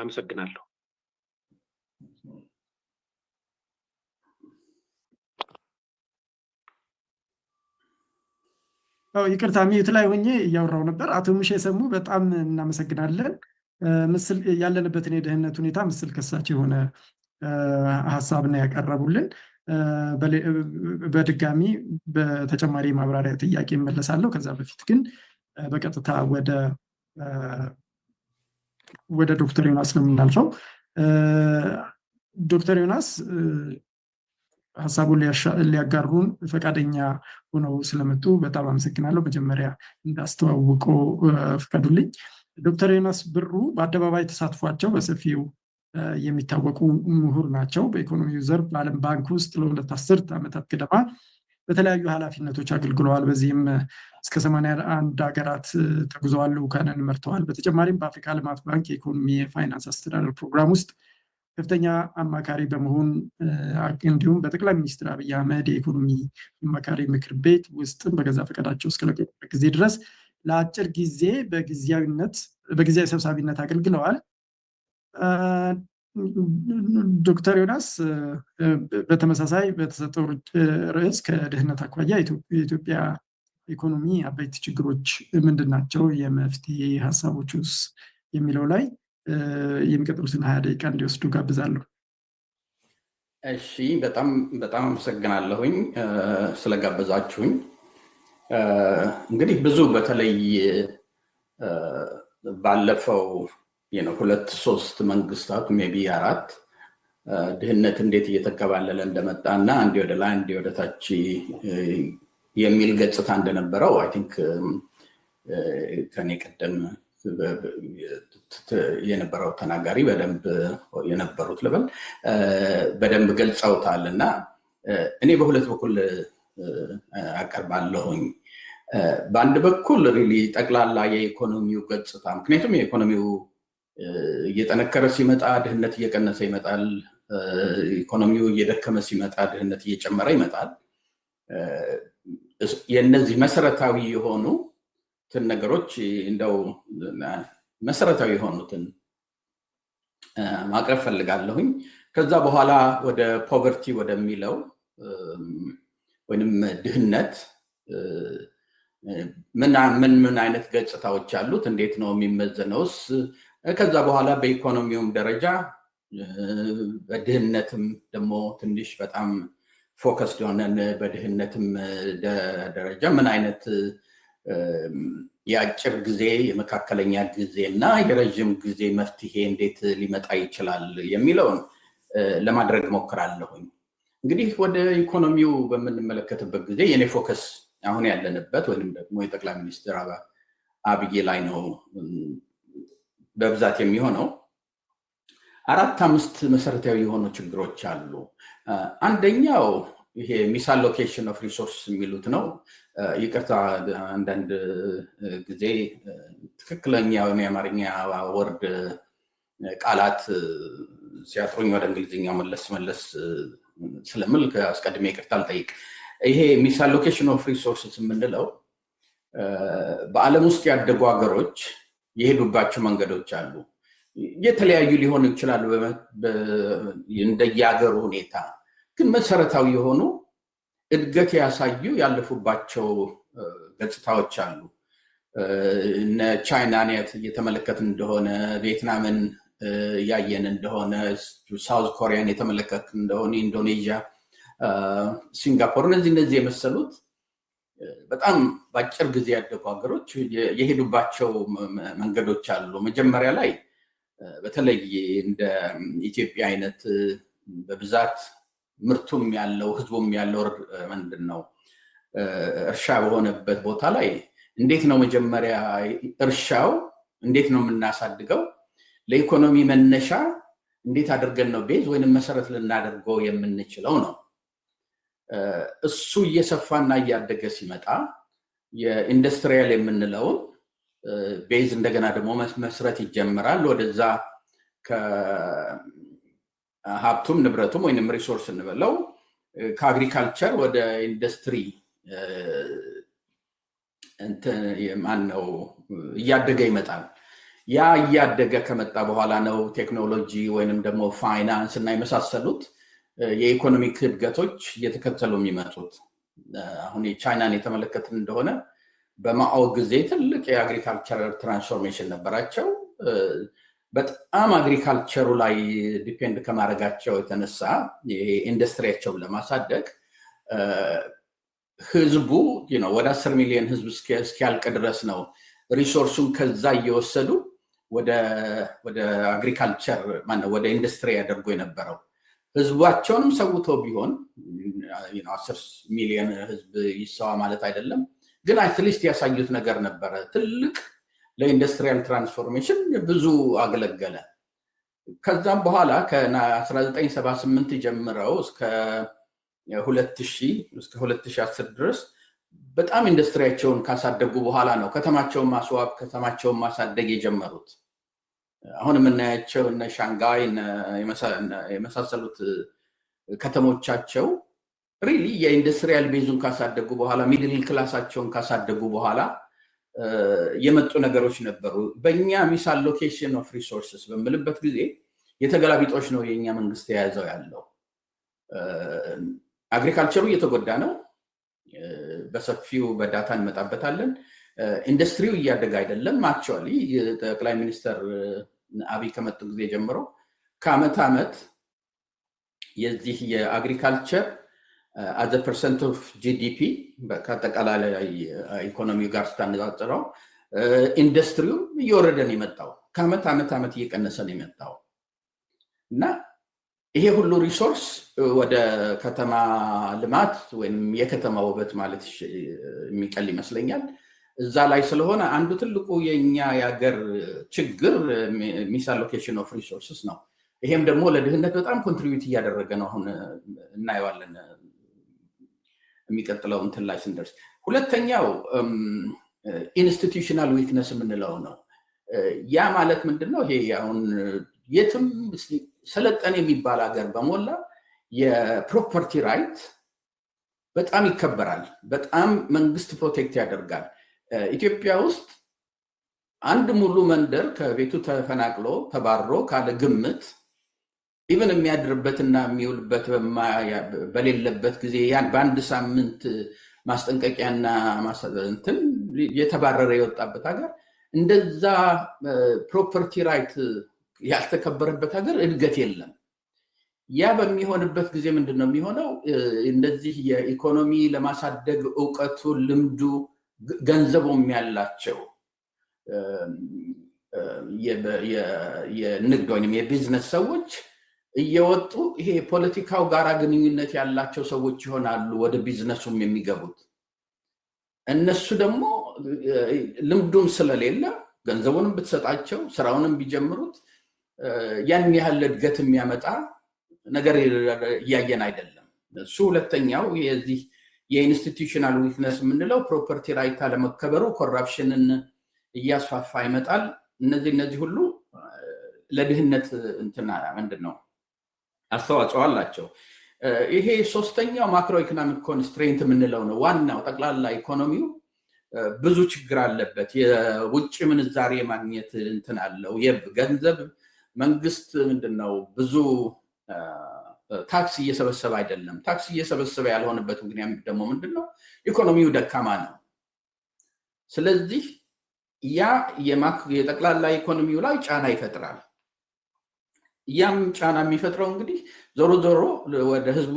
አመሰግናለሁ። ይቅርታ ሚዩት ላይ ሆኜ እያወራው ነበር። አቶ ሙሼ ሰሙ በጣም እናመሰግናለን። ምስል ያለንበትን የድህነት ሁኔታ ምስል ከሳቸው የሆነ ሀሳብና ያቀረቡልን። በድጋሚ በተጨማሪ ማብራሪያ ጥያቄ እመለሳለሁ። ከዛ በፊት ግን በቀጥታ ወደ ዶክተር ዮናስ ነው የምናልፈው። ዶክተር ዮናስ ሀሳቡን ሊያጋሩን ፈቃደኛ ሆነው ስለመጡ በጣም አመሰግናለሁ። መጀመሪያ እንዳስተዋውቆ ፍቀዱልኝ። ዶክተር ዮናስ ብሩ በአደባባይ ተሳትፏቸው በሰፊው የሚታወቁ ምሁር ናቸው። በኢኮኖሚው ዘርፍ በዓለም ባንክ ውስጥ ለ2 አስርት ዓመታት ገደማ በተለያዩ ኃላፊነቶች አገልግለዋል። በዚህም እስከ 81 ሀገራት ተጉዘዋል፣ ልዑካንን መርተዋል። በተጨማሪም በአፍሪካ ልማት ባንክ የኢኮኖሚ የፋይናንስ አስተዳደር ፕሮግራም ውስጥ ከፍተኛ አማካሪ በመሆን እንዲሁም በጠቅላይ ሚኒስትር አብይ አህመድ የኢኮኖሚ አማካሪ ምክር ቤት ውስጥም በገዛ ፈቃዳቸው እስከለቀቁበት ጊዜ ድረስ ለአጭር ጊዜ በጊዜያዊ ሰብሳቢነት አገልግለዋል። ዶክተር ዮናስ በተመሳሳይ በተሰጠው ርዕስ ከድህነት አኳያ የኢትዮጵያ ኢኮኖሚ አበይት ችግሮች ምንድን ናቸው፣ የመፍትሄ ሀሳቦች ውስጥ የሚለው ላይ የሚቀጥሉትን 20 ደቂቃ እንዲወስዱ ጋብዛለሁ። እሺ፣ በጣም አመሰግናለሁኝ ስለጋበዛችሁኝ። እንግዲህ ብዙ በተለይ ባለፈው 2-3 መንግስታት ሜቢ 4 ድህነት እንዴት እየተከባለለ እንደመጣ እና አንዴ ወደ ላይ አንዴ ወደ ታች የሚል ገጽታ እንደነበረው አይ ቲንክ ከኔ ቀደም የነበረው ተናጋሪ በደንብ የነበሩት ልበል በደንብ ገልጸውታል እና እኔ በሁለት በኩል አቀርባለሁኝ። በአንድ በኩል ሪሊ ጠቅላላ የኢኮኖሚው ገጽታ፣ ምክንያቱም የኢኮኖሚው እየጠነከረ ሲመጣ ድህነት እየቀነሰ ይመጣል፣ ኢኮኖሚው እየደከመ ሲመጣ ድህነት እየጨመረ ይመጣል። የነዚህ መሰረታዊ የሆኑትን ነገሮች እንደው መሰረታዊ የሆኑትን ማቅረብ ፈልጋለሁኝ። ከዛ በኋላ ወደ ፖቨርቲ ወደሚለው ወይንም ድህነት ምን አይነት ገጽታዎች አሉት፣ እንዴት ነው የሚመዘነውስ? ከዛ በኋላ በኢኮኖሚውም ደረጃ በድህነትም ደግሞ ትንሽ በጣም ፎከስ የሆነን በድህነትም ደረጃ ምን አይነት የአጭር ጊዜ የመካከለኛ ጊዜ እና የረዥም ጊዜ መፍትሄ እንዴት ሊመጣ ይችላል የሚለውን ለማድረግ ሞክራለሁኝ። እንግዲህ ወደ ኢኮኖሚው በምንመለከትበት ጊዜ የኔ ፎከስ አሁን ያለንበት ወይም ደግሞ የጠቅላይ ሚኒስትር አብይ ላይ ነው በብዛት የሚሆነው። 4-5 መሰረታዊ የሆኑ ችግሮች አሉ። አንደኛው ይሄ ሚስአሎኬሽን ኦፍ ሪሶርስ የሚሉት ነው። ይቅርታ አንዳንድ ጊዜ ትክክለኛውን የአማርኛ ወርድ ቃላት ሲያጥሩኝ ወደ እንግሊዝኛው መለስ ስለምል አስቀድሜ ይቅርታ ልጠይቅ። ይሄ ሚስአሎኬሽን ኦፍ ሪሶርስስ የምንለው በዓለም ውስጥ ያደጉ ሀገሮች የሄዱባቸው መንገዶች አሉ። የተለያዩ ሊሆኑ ይችላሉ እንደየሀገሩ ሁኔታ፣ ግን መሰረታዊ የሆኑ እድገት ያሳዩ ያለፉባቸው ገጽታዎች አሉ። እነ ቻይናን እየተመለከትን እንደሆነ፣ ቪየትናምን ያየን እንደሆነ፣ ሳውዝ ኮሪያን የተመለከትን እንደሆነ፣ ኢንዶኔዥያ፣ ሲንጋፖር፣ እነዚህ የመሰሉት በጣም በአጭር ጊዜ ያደጉ ሀገሮች የሄዱባቸው መንገዶች አሉ። መጀመሪያ ላይ በተለይ እንደ ኢትዮጵያ አይነት በብዛት ምርቱም ያለው ህዝቡም ያለው ምንድን ነው እርሻ በሆነበት ቦታ ላይ እንዴት ነው መጀመሪያ እርሻው እንዴት ነው የምናሳድገው፣ ለኢኮኖሚ መነሻ እንዴት አድርገን ነው ቤዝ ወይንም መሰረት ልናደርገው የምንችለው ነው። እሱ እየሰፋና እያደገ ሲመጣ የኢንዱስትሪያል የምንለውን ቤዝ እንደገና ደግሞ መስረት ይጀምራል። ወደዛ ከሀብቱም ንብረቱም ወይንም ሪሶርስ እንበለው ከአግሪካልቸር ወደ ኢንዱስትሪ ማነው እያደገ ይመጣል። ያ እያደገ ከመጣ በኋላ ነው ቴክኖሎጂ ወይንም ደግሞ ፋይናንስ እና የመሳሰሉት የኢኮኖሚክ እድገቶች እየተከተሉ የሚመጡት። አሁን የቻይናን የተመለከትን እንደሆነ በማኦ ጊዜ ትልቅ የአግሪካልቸር ትራንስፎርሜሽን ነበራቸው። በጣም አግሪካልቸሩ ላይ ዲፔንድ ከማድረጋቸው የተነሳ ኢንዱስትሪያቸውን ለማሳደግ ህዝቡ ወደ 10 ሚሊዮን ህዝብ እስኪያልቅ ድረስ ነው ሪሶርሱን ከዛ እየወሰዱ ወደ አግሪካልቸር ወደ ኢንዱስትሪ ያደርጉ የነበረው። ህዝባቸውንም ሰውተው ቢሆን 10 ሚሊዮን ህዝብ ይሰዋ ማለት አይደለም፣ ግን አትሊስት ያሳዩት ነገር ነበረ። ትልቅ ለኢንዱስትሪያል ትራንስፎርሜሽን ብዙ አገለገለ። ከዛም በኋላ ከ1978 ጀምረው እስከ 2010 ድረስ በጣም ኢንዱስትሪያቸውን ካሳደጉ በኋላ ነው ከተማቸውን ማስዋብ ከተማቸውን ማሳደግ የጀመሩት። አሁን የምናያቸው እነ ሻንጋይ የመሳሰሉት ከተሞቻቸው ሪሊ የኢንዱስትሪያል ቤዙን ካሳደጉ በኋላ ሚድል ክላሳቸውን ካሳደጉ በኋላ የመጡ ነገሮች ነበሩ። በእኛ ሚስ አሎኬሽን ኦፍ ሪሶርስስ በምልበት ጊዜ የተገላቢጦች ነው የእኛ መንግስት የያዘው ያለው። አግሪካልቸሩ እየተጎዳ ነው። በሰፊው በዳታ እንመጣበታለን። ኢንዱስትሪው እያደገ አይደለም። አክቹዋሊ ጠቅላይ ሚኒስትር አብይ ከመጡ ጊዜ ጀምሮ ከአመት ዓመት የዚህ የአግሪካልቸር as a percent of GDP ከአጠቃላይ ኢኮኖሚው ጋር ስታነጻጽረው ኢንዱስትሪው እየወረደ ነው የመጣው። ከአመት ዓመት እየቀነሰ ነው የመጣው እና ይሄ ሁሉ ሪሶርስ ወደ ከተማ ልማት ወይም የከተማ ውበት ማለት የሚቀል ይመስለኛል እዛ ላይ ስለሆነ አንዱ ትልቁ የኛ የሀገር ችግር ሚስ አሎኬሽን ኦፍ ሪሶርስስ ነው። ይሄም ደግሞ ለድህነት በጣም ኮንትሪቢዩት እያደረገ ነው። አሁን እናየዋለን የሚቀጥለው እንትን ላይ ስንደርስ። ሁለተኛው ኢንስቲትዩሽናል ዊክነስ የምንለው ነው። ያ ማለት ምንድነው? ይሄ አሁን የትም ሰለጠነ የሚባል ሀገር በሞላ የፕሮፐርቲ ራይት በጣም ይከበራል። በጣም መንግስት ፕሮቴክት ያደርጋል። ኢትዮጵያ ውስጥ አንድ ሙሉ መንደር ከቤቱ ተፈናቅሎ ተባሮ ካለ ግምት ኢቨን የሚያድርበትና የሚውልበት በሌለበት ጊዜ ያን በአንድ ሳምንት ማስጠንቀቂያና እንትን የተባረረ የወጣበት ሀገር እንደዛ ፕሮፐርቲ ራይት ያልተከበረበት ሀገር እድገት የለም። ያ በሚሆንበት ጊዜ ምንድነው የሚሆነው? እንደዚህ የኢኮኖሚ ለማሳደግ እውቀቱ፣ ልምዱ፣ ገንዘቡም ያላቸው የንግድ ወይም የቢዝነስ ሰዎች እየወጡ ይሄ ፖለቲካው ጋራ ግንኙነት ያላቸው ሰዎች ይሆናሉ ወደ ቢዝነሱም የሚገቡት። እነሱ ደግሞ ልምዱም ስለሌለ ገንዘቡንም ብትሰጣቸው ስራውንም ቢጀምሩት ያን ያህል እድገት የሚያመጣ ነገር እያየን አይደለም። እሱ ሁለተኛው የዚህ የኢንስቲትዩሽናል ዊክነስ የምንለው ፕሮፐርቲ ራይት አለመከበሩ ኮራፕሽንን እያስፋፋ ይመጣል። እነዚህ ሁሉ ለድህነት እንትና ምንድነው አስተዋጽኦ አላቸው። ይሄ ሶስተኛው ማክሮ ኢኮኖሚክ ኮንስትሬንት የምንለው ነው። ዋናው ጠቅላላ ኢኮኖሚው ብዙ ችግር አለበት። የውጭ ምንዛሬ ማግኘት እንትን አለው። የገንዘብ መንግስት ምንድነው ብዙ ታክስ እየሰበሰበ አይደለም። ታክስ እየሰበሰበ ያልሆነበት ምክንያት ደግሞ ምንድነው? ኢኮኖሚው ደካማ ነው። ስለዚህ ያ የጠቅላላ ኢኮኖሚው ላይ ጫና ይፈጥራል። ያም ጫና የሚፈጥረው እንግዲህ ዞሮ ዞሮ ወደ ህዝቡ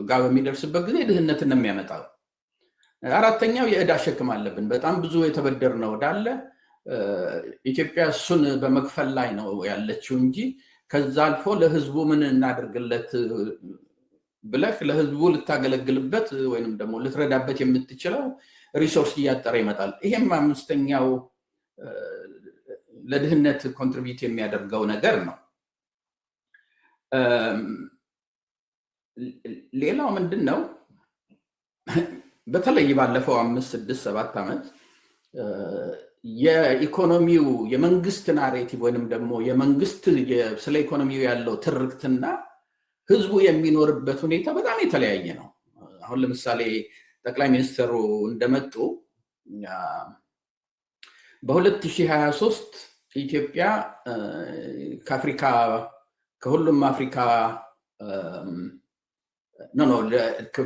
ጋር በሚደርስበት ጊዜ ድህነትን ነው የሚያመጣው። አራተኛው የዕዳ ሸክም አለብን። በጣም ብዙ የተበደርነው ዕዳ አለ። ኢትዮጵያ እሱን በመክፈል ላይ ነው ያለችው እንጂ ከዛ አልፎ ለህዝቡ ምን እናደርግለት ብለህ ለህዝቡ ልታገለግልበት ወይንም ደግሞ ልትረዳበት የምትችለው ሪሶርስ እያጠረ ይመጣል። ይሄም አምስተኛው ለድህነት ኮንትሪቢዩት የሚያደርገው ነገር ነው። ሌላው ምንድን ነው? በተለይ ባለፈው 5 6 7 ዓመት የኢኮኖሚው የመንግስት ናሬቲቭ ወይንም ደግሞ የመንግስት ስለ ኢኮኖሚው ያለው ትርክትና ህዝቡ የሚኖርበት ሁኔታ በጣም የተለያየ ነው። አሁን ለምሳሌ ጠቅላይ ሚኒስትሩ እንደመጡ በ2023 ኢትዮጵያ ከአፍሪካ ከሁሉም አፍሪካ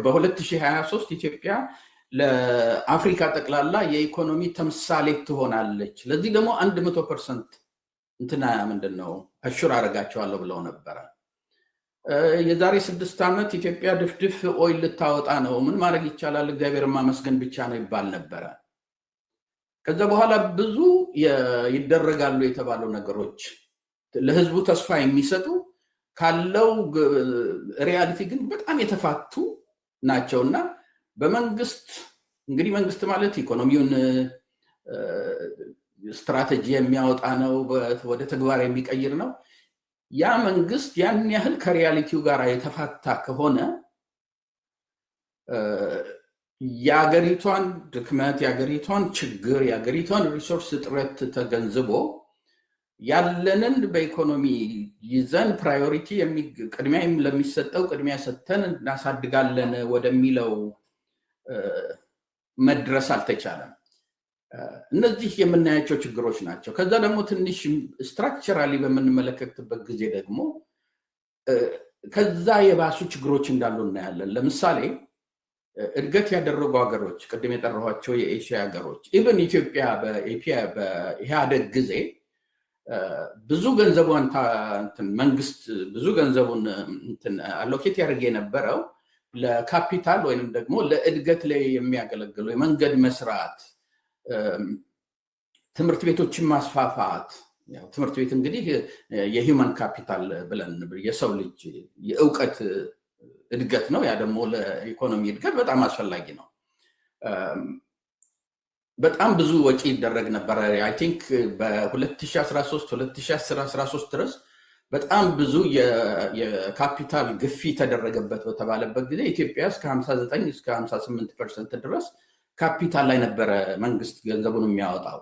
በ2023 ኢትዮጵያ ለአፍሪካ ጠቅላላ የኢኮኖሚ ተምሳሌት ትሆናለች። ለዚህ ደግሞ 100% እንትና ምንድነው አሹር አደርጋቸዋለሁ ብለው ነበረ። የዛሬ 6 ዓመት ኢትዮጵያ ድፍድፍ ኦይል ልታወጣ ነው፣ ምን ማድረግ ይቻላል፣ እግዚአብሔርን ማመስገን ብቻ ነው ይባል ነበረ። ከዛ በኋላ ብዙ ይደረጋሉ የተባሉ ነገሮች ለህዝቡ ተስፋ የሚሰጡ ካለው ሪያሊቲ ግን በጣም የተፋቱ ናቸውና በመንግስት እንግዲህ መንግስት ማለት ኢኮኖሚውን ስትራቴጂ የሚያወጣ ነው፣ ወደ ተግባር የሚቀይር ነው። ያ መንግስት ያን ያህል ከሪያሊቲው ጋር የተፋታ ከሆነ የአገሪቷን ድክመት፣ የአገሪቷን ችግር፣ የአገሪቷን ሪሶርስ እጥረት ተገንዝቦ ያለንን በኢኮኖሚ ይዘን ፕራዮሪቲ ቅድሚያ ለሚሰጠው ቅድሚያ ሰጥተን እናሳድጋለን ወደሚለው መድረስ አልተቻለም። እነዚህ የምናያቸው ችግሮች ናቸው። ከዛ ደግሞ ትንሽ ስትራክቸራሊ በምንመለከትበት ጊዜ ደግሞ ከዛ የባሱ ችግሮች እንዳሉ እናያለን። ለምሳሌ እድገት ያደረጉ ሀገሮች ቅድም የጠራኋቸው የኤሽያ ሀገሮች ኢቨን ኢትዮጵያ በኢህአደግ ጊዜ ብዙ ገንዘቡን መንግስት ብዙ ገንዘቡን አሎኬት ያደርግ የነበረው ለካፒታል ወይንም ደግሞ ለእድገት ላይ የሚያገለግሉ የመንገድ መስራት፣ ትምህርት ቤቶችን ማስፋፋት። ትምህርት ቤት እንግዲህ የሂውመን ካፒታል ብለን የሰው ልጅ የእውቀት እድገት ነው። ያ ደግሞ ለኢኮኖሚ እድገት በጣም አስፈላጊ ነው። በጣም ብዙ ወጪ ይደረግ ነበረ። አይ ቲንክ በ2013 2010 13 ድረስ በጣም ብዙ የካፒታል ግፊ ተደረገበት በተባለበት ጊዜ ኢትዮጵያ እስከ 59 እስከ 58% ድረስ ካፒታል ላይ ነበረ መንግስት ገንዘቡን የሚያወጣው።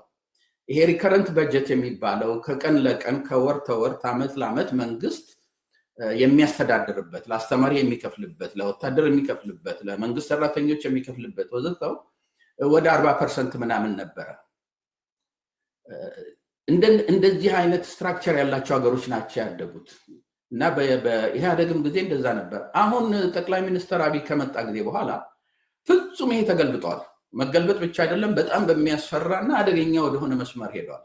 ይሄ ሪከረንት በጀት የሚባለው ከቀን ለቀን ከወር ተወር ዓመት ለዓመት መንግስት የሚያስተዳድርበት፣ ለአስተማሪ የሚከፍልበት፣ ለወታደር የሚከፍልበት፣ ለመንግስት ሰራተኞች የሚከፍልበት ወዘተው ወደ 40% ምናምን ነበረ። እንደዚህ አይነት ስትራክቸር ያላቸው ሀገሮች ናቸው ያደጉት እና በኢህአደግም ጊዜ እንደዛ ነበር። አሁን ጠቅላይ ሚኒስትር አብይ ከመጣ ጊዜ በኋላ ፍጹም ይሄ ተገልብጧል። መገልበጥ ብቻ አይደለም፣ በጣም በሚያስፈራ እና አደገኛ ወደሆነ መስመር ሄዷል።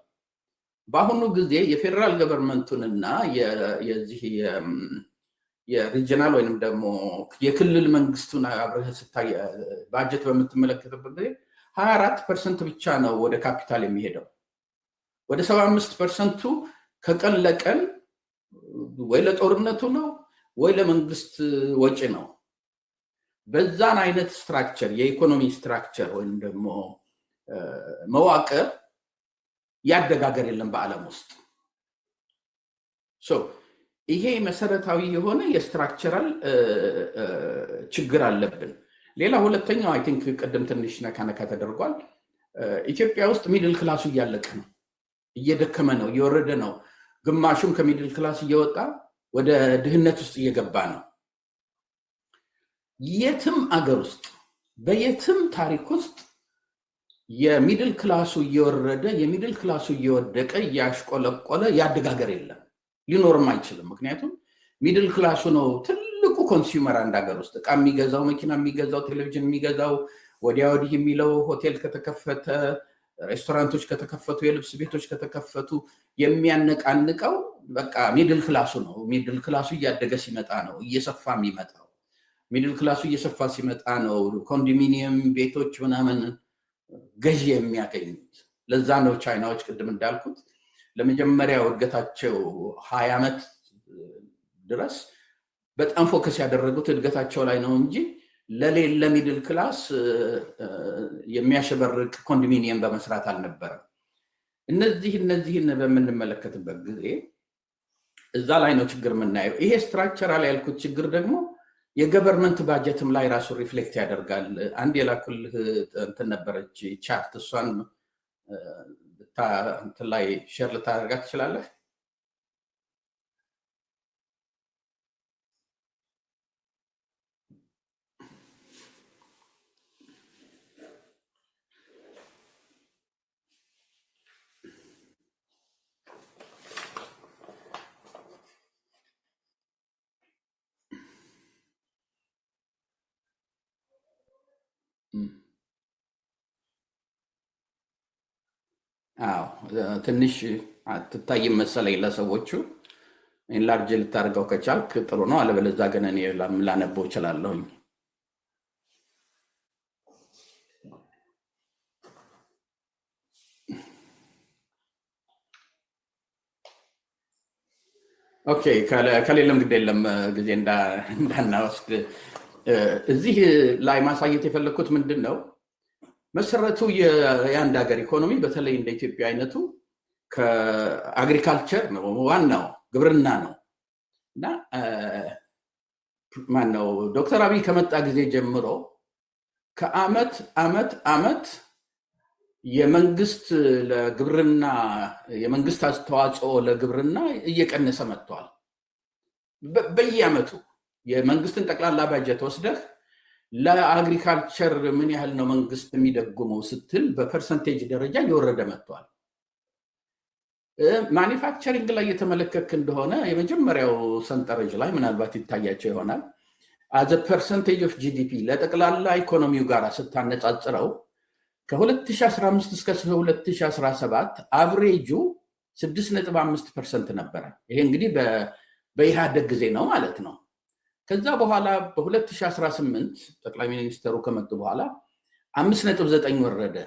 በአሁኑ ጊዜ የፌደራል ገቨርንመንቱንና የዚህ የሪጂናል ወይንም ደግሞ የክልል መንግስቱን አብረህ ስታይ ባጀት በምትመለከትበት ጊዜ 24% ብቻ ነው ወደ ካፒታል የሚሄደው። ወደ 75% ከቀን ለቀን ወይ ለጦርነቱ ነው ወይ ለመንግስት ወጪ ነው። በዛን አይነት ስትራክቸር የኢኮኖሚ ስትራክቸር ወይም ደግሞ መዋቅር ያደጋገር የለም በዓለም ውስጥ። ይሄ መሰረታዊ የሆነ የስትራክቸራል ችግር አለብን። ሌላ ሁለተኛው አይ ቲንክ ቅድም ትንሽ ነካ ተደርጓል። ኢትዮጵያ ውስጥ ሚድል ክላሱ እያለቀ ነው፣ እየደከመ ነው፣ እየወረደ ነው። ግማሹም ከሚድል ክላስ እየወጣ ወደ ድህነት ውስጥ እየገባ ነው። የትም አገር ውስጥ በየትም ታሪክ ውስጥ የሚድል ክላሱ እየወረደ የሚድል ክላሱ እየወደቀ እያሽቆለቆለ ያደጋገር የለም፣ ሊኖርም አይችልም። ምክንያቱም ሚድል ክላሱ ነው ትልቁ ኮንሱመር አንድ ሀገር ውስጥ። እቃ የሚገዛው፣ መኪና የሚገዛው፣ ቴሌቪዥን የሚገዛው፣ ወዲያ ወዲህ የሚለው፣ ሆቴል ከተከፈተ፣ ሬስቶራንቶች ከተከፈቱ፣ የልብስ ቤቶች ከተከፈቱ የሚያነቃንቀው በቃ ሚድል ክላሱ ነው። ሚድል ክላሱ እያደገ ሲመጣ ነው እየሰፋ የሚመጣው። ሚድል ክላሱ እየሰፋ ሲመጣ ነው ኮንዶሚኒየም ቤቶች ምናምን ገዢ የሚያገኙት። ለዛ ነው ቻይናዎች ቅድም እንዳልኩት ለመጀመሪያው እድገታቸው 20 ዓመት ድረስ በጣም ፎከስ ያደረጉት እድገታቸው ላይ ነው እንጂ ለሌለ ሚድል ክላስ የሚያሸበርቅ ኮንዶሚኒየም በመስራት አልነበረም። እነዚህን በምንመለከትበት ጊዜ እዛ ላይ ነው ችግር የምናየው። ይሄ ስትራክቸራል ያልኩት ችግር ደግሞ የገቨርንመንት ባጀትም ላይ ራሱ ሪፍሌክት ያደርጋል። አንድ የላኩልህ እንትን ነበረች ቻርት፣ እሷን እንትን ላይ ሼር ልታደርጋት ትችላለህ? አዎ ትንሽ አትታይም መሰለኝ ለሰዎቹ። ኢንላርጅ ልታደርገው ከቻልክ ጥሩ ነው፣ አለበለዚያ ግን እኔ ላነበው እችላለሁኝ። ኦኬ ከሌለም ግድ የለም ጊዜ እንዳናወስድ። እዚህ ላይ ማሳየት የፈለግኩት ምንድን ነው መሰረቱ የአንድ ሀገር ኢኮኖሚ በተለይ እንደ ኢትዮጵያ አይነቱ ከአግሪካልቸር ነው፣ ዋናው ግብርና ነው። እና ማነው ዶክተር አብይ ከመጣ ጊዜ ጀምሮ ከአመት አመት የመንግስት ለግብርና የመንግስት አስተዋጽኦ ለግብርና እየቀነሰ መጥቷል። በየአመቱ የመንግስትን ጠቅላላ ባጀት ወስደህ ለአግሪካልቸር ምን ያህል ነው መንግስት የሚደጉመው ስትል በፐርሰንቴጅ ደረጃ እየወረደ መጥቷል። ማኒፋክቸሪንግ ላይ የተመለከክ እንደሆነ የመጀመሪያው ሰንጠረዥ ላይ ምናልባት ይታያቸው ይሆናል። አዘ ፐርሰንቴጅ ኦፍ ጂዲፒ ለጠቅላላ ኢኮኖሚው ጋር ስታነጻጽረው ከ2015 እስከ 2017 አቭሬጁ 6.5% ነበረ። ይሄ እንግዲህ በኢህአደግ ጊዜ ነው ማለት ነው። ከዛ በኋላ በ2018 ጠቅላይ ሚኒስትሩ ከመጡ በኋላ 5.9 ወረደ።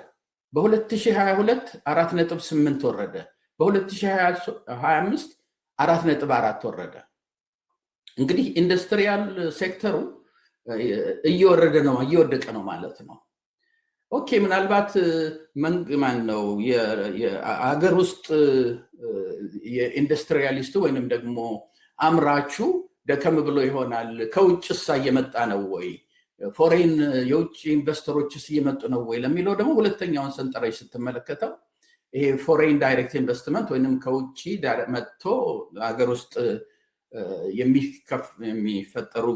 በ2022 4.8 ወረደ። በ2025 4.4 ወረደ። እንግዲህ ኢንዱስትሪያል ሴክተሩ እየወረደ ነው፣ እየወደቀ ነው ማለት ነው። ኦኬ ምናልባት ማን ነው የአገር ውስጥ የኢንዱስትሪያሊስቱ ወይንም ደግሞ አምራቹ ደከም ብሎ ይሆናል። ከውጭስ እየመጣ ነው ወይ? ፎሬን የውጭ ኢንቨስተሮችስ እየመጡ ነው ወይ ለሚለው ደግሞ ሁለተኛውን ሰንጠረዥ ስትመለከተው ይሄ ፎሬን ዳይሬክት ኢንቨስትመንት ወይንም ከውጭ መጥቶ ሀገር ውስጥ የሚፈጠሩ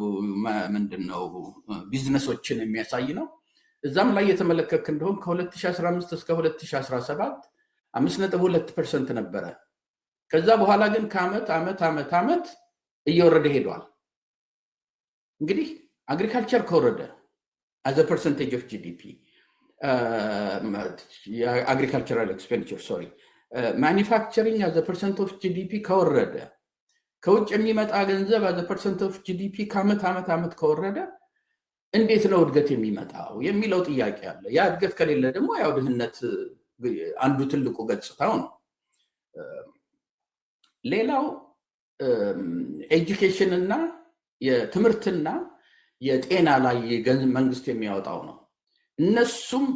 ምንድነው ቢዝነሶችን የሚያሳይ ነው። እዛም ላይ የተመለከክ እንደሆን ከ2015 እስከ 2017 5.2% ነበረ። ከዛ በኋላ ግን ከአመት እየወረደ ሄዷል። እንግዲህ አግሪካልቸር ከወረደ as a percentage of GDP agricultural expenditure sorry manufacturing as a percent of GDP ከወረደ ከውጭ የሚመጣ ገንዘብ as a percent of GDP ከአመት ከወረደ እንዴት ነው እድገት የሚመጣው የሚለው ጥያቄ አለ። ያ እድገት ከሌለ ደግሞ ያው ድህነት አንዱ ትልቁ ገጽታው ነው። ሌላው ኤጁኬሽን እና የትምህርትና የጤና ላይ መንግስት የሚያወጣው ነው። እነሱም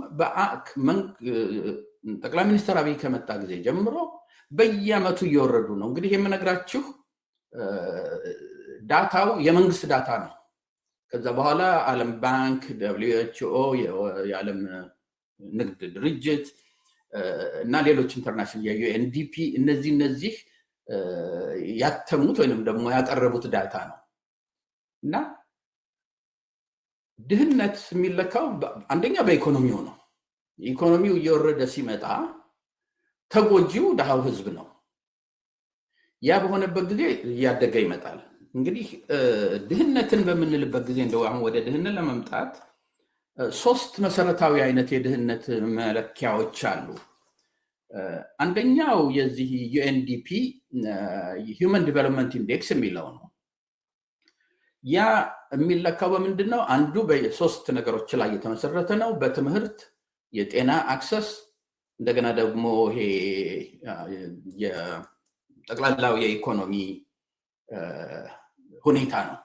ጠቅላይ ሚኒስትር አብይ ከመጣ ጊዜ ጀምሮ በየአመቱ እየወረዱ ነው። እንግዲህ የምነግራችሁ ዳታው የመንግስት ዳታ ነው። ከዛ በኋላ ዓለም ባንክ፣ WHO፣ የዓለም ንግድ ድርጅት እና ሌሎች ኢንተርናሽናል የዩኤንዲፒ እነዚህ ያተሙት ወይንም ደግሞ ያቀረቡት ዳታ ነው። እና ድህነት የሚለካው አንደኛ በኢኮኖሚው ነው። ኢኮኖሚው እየወረደ ሲመጣ ተጎጂው ድሃው ህዝብ ነው። ያ በሆነበት ጊዜ እያደገ ይመጣል። እንግዲህ ድህነትን በምንልበት ጊዜ እንደው አሁን ወደ ድህነት ለመምጣት 3 መሰረታዊ አይነት የድህነት መለኪያዎች አሉ። አንደኛው የዚህ ዩኤንዲፒ ሂውመን ዲቨሎፕመንት ኢንዴክስ የሚለው ነው። ያ የሚለካው በምንድን ነው? አንዱ በ3 ነገሮች ላይ የተመሰረተ ነው። በትምህርት፣ የጤና አክሰስ፣ እንደገና ደግሞ ይሄ የጠቅላላው የኢኮኖሚ ሁኔታ ነው።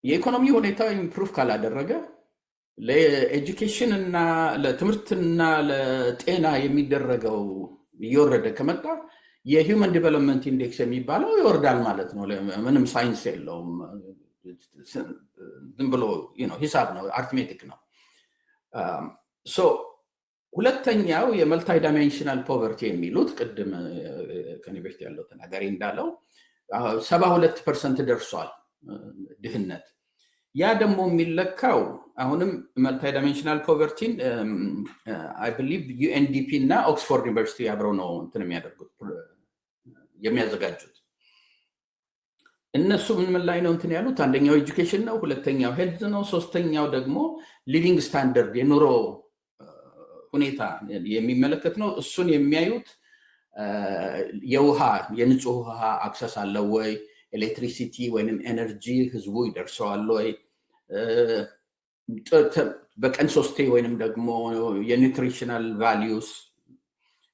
የኢኮኖሚ ሁኔታ ኢምፕሩቭ ካላደረገ ለኤጁኬሽን እና ለትምህርትና ለጤና የሚደረገው እየወረደ ከመጣ የሂውመን ዲቨሎፕመንት ኢንዴክስ የሚባለው ይወርዳል ማለት ነው። ምንም ሳይንስ የለውም። ዝም ብሎ ሂሳብ ነው፣ አርትሜቲክ ነው። ሁለተኛው የመልታይ ዳይሜንሽናል ፖቨርቲ የሚሉት ቅድም ከኔ በፊት ያለው ተናጋሪ እንዳለው 72% ደርሷል ድህነት። ያ ደግሞ የሚለካው አሁንም መልታይ ዳይሜንሽናል ፖቨርቲን አይ ቢሊቭ ዩኤንዲፒ እና ኦክስፎርድ ዩኒቨርሲቲ አብረው ነው እንትን የሚያደርጉት የሚያዘጋጁት። እነሱ ምን ላይ ነው እንትን ያሉት? አንደኛው ኤጁኬሽን ነው፣ ሁለተኛው ሄልዝ ነው፣ ሶስተኛው ደግሞ ሊቪንግ ስታንዳርድ የኑሮ ሁኔታ የሚመለከት ነው። እሱን የሚያዩት የውሃ የንጹህ ውሃ አክሰስ አለው ወይ፣ ኤሌክትሪሲቲ ወይንም ኤነርጂ ህዝቡ ይደርሰዋል ወይ፣ በቀን 3 ወይንም ደግሞ የኒውትሪሽናል ቫሊዩስ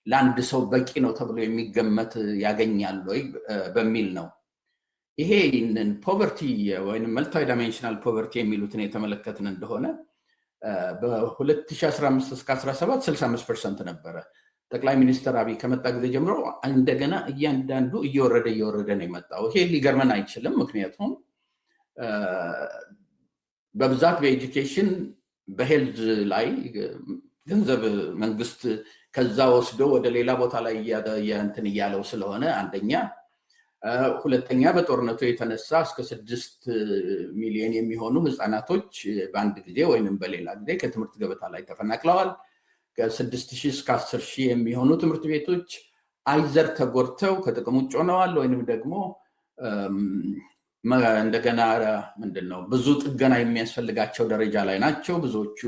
ለአንድ ሰው በቂ ነው ተብሎ የሚገመት ያገኛል ወይ በሚል ነው። ይሄ ፖቨርቲ ወይም መልታይ ዳይሜንሽናል ፖቨርቲ የሚሉትን የተመለከትን እንደሆነ በ2015 እስከ 17 65% ነበረ። ጠቅላይ ሚኒስትር አብይ ከመጣ ጊዜ ጀምሮ እንደገና እያንዳንዱ እየወረደ ነው የመጣው። ይሄ ሊገርመን አይችልም። ምክንያቱም በብዛት በኤጁኬሽን በሄልዝ ላይ ገንዘብ መንግስት ከዛ ወስዶ ወደ ሌላ ቦታ ላይ እንትን እያለው ስለሆነ አንደኛ፣ ሁለተኛ በጦርነቱ የተነሳ እስከ 6 ሚሊዮን የሚሆኑ ህፃናቶች በአንድ ጊዜ ወይንም በሌላ ጊዜ ከትምህርት ገበታ ላይ ተፈናቅለዋል። ከ6,000 እስከ 10,000 የሚሆኑ ትምህርት ቤቶች አይዘር ተጎድተው ከጥቅም ውጭ ሆነዋል ወይንም ደግሞ እንደገና ምንድነው ብዙ ጥገና የሚያስፈልጋቸው ደረጃ ላይ ናቸው። ብዙዎቹ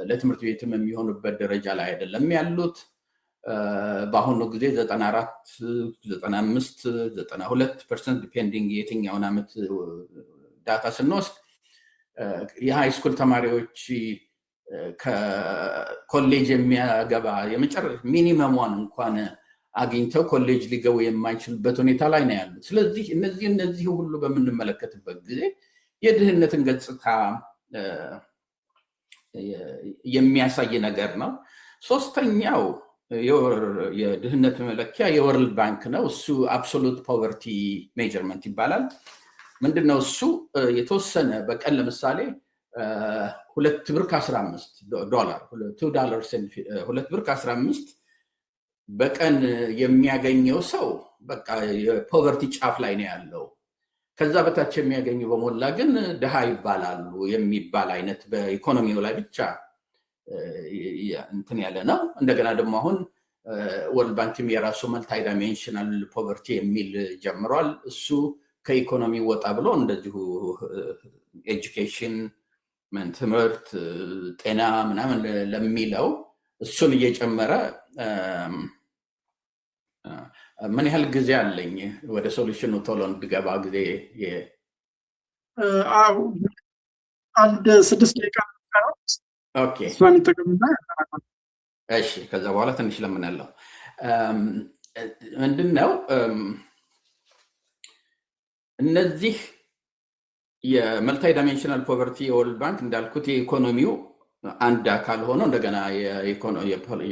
ለትምህርት ቤትም የሚሆኑበት ደረጃ ላይ አይደለም ያሉት። በአሁኑ ጊዜ 94፣ 95፣ 92% ዲፔንዲንግ የትኛውን ዓመት ዳታ ስንወስድ የሃይ ስኩል ተማሪዎች ከኮሌጅ የሚያገባ የመጨረሻ ሚኒመሟን እንኳን አግኝተው ኮሌጅ ሊገቡ የማይችሉበት ሁኔታ ላይ ነው ያሉት። ስለዚህ እነዚህ ሁሉ በምንመለከትበት ጊዜ የድህነትን ገጽታ የሚያሳይ ነገር ነው። ሶስተኛው የድህነት መለኪያ የወርልድ ባንክ ነው። እሱ አብሶሉት ፖቨርቲ ሜጀርመንት ይባላል። ምንድነው እሱ? የተወሰነ በቀን ለምሳሌ $2.15 $2.15 በቀን የሚያገኘው ሰው በቃ የፖቨርቲ ጫፍ ላይ ነው ያለው። ከዛ በታች የሚያገኙ በሞላ ግን ድሃ ይባላሉ የሚባል አይነት በኢኮኖሚው ላይ ብቻ እንትን ያለ ነው። እንደገና ደግሞ አሁን ወርልድ ባንክም የራሱ መልታይ ዳይሜንሽናል ፖቨርቲ የሚል ጀምሯል። እሱ ከኢኮኖሚ ወጣ ብሎ እንደዚሁ ኤጁኬሽን፣ ትምህርት፣ ጤና ምናምን ለሚለው እሱን እየጨመረ ምን ያህል ጊዜ አለኝ ወደ ሶሉሽኑ ቶሎ እንድገባ ጊዜ? አንድ 6 ደቂቃ ነው። ኦኬ እሷን ይጠቀምና እሺ። ከዛ በኋላ ትንሽ ለምን ያለው ምንድነው እነዚህ የመልታይ ዳይሜንሽናል ፖቨርቲ የወርልድ ባንክ እንዳልኩት የኢኮኖሚው አንድ አካል ሆኖ እንደገና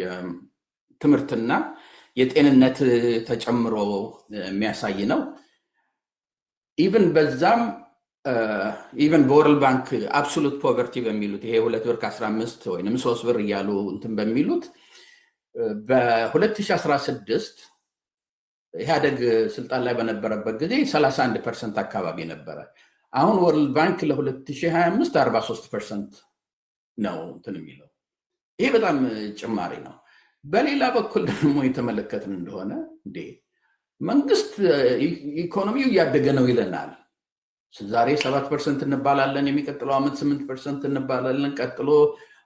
የትምህርትና የጤንነት ተጨምሮ የሚያሳይ ነው። ኢቭን በዛም ኢቨን በወርልድ ባንክ አብሶሉት ፖቨርቲ በሚሉት ይሄ $2.15 ወይንም 3 ብር እያሉ እንትን በሚሉት በ2016 ኢህአደግ ስልጣን ላይ በነበረበት ጊዜ 31% አካባቢ ነበረ። አሁን ወርልድ ባንክ ለ2025 43% ነው እንትን የሚለው። ይሄ በጣም ጭማሪ ነው። በሌላ በኩል ደግሞ የተመለከትን እንደሆነ መንግስት ኢኮኖሚው እያደገ ነው ይለናል። ዛሬ 7% እንባላለን፣ የሚቀጥለው ዓመት 8% እንባላለን፣ ቀጥሎ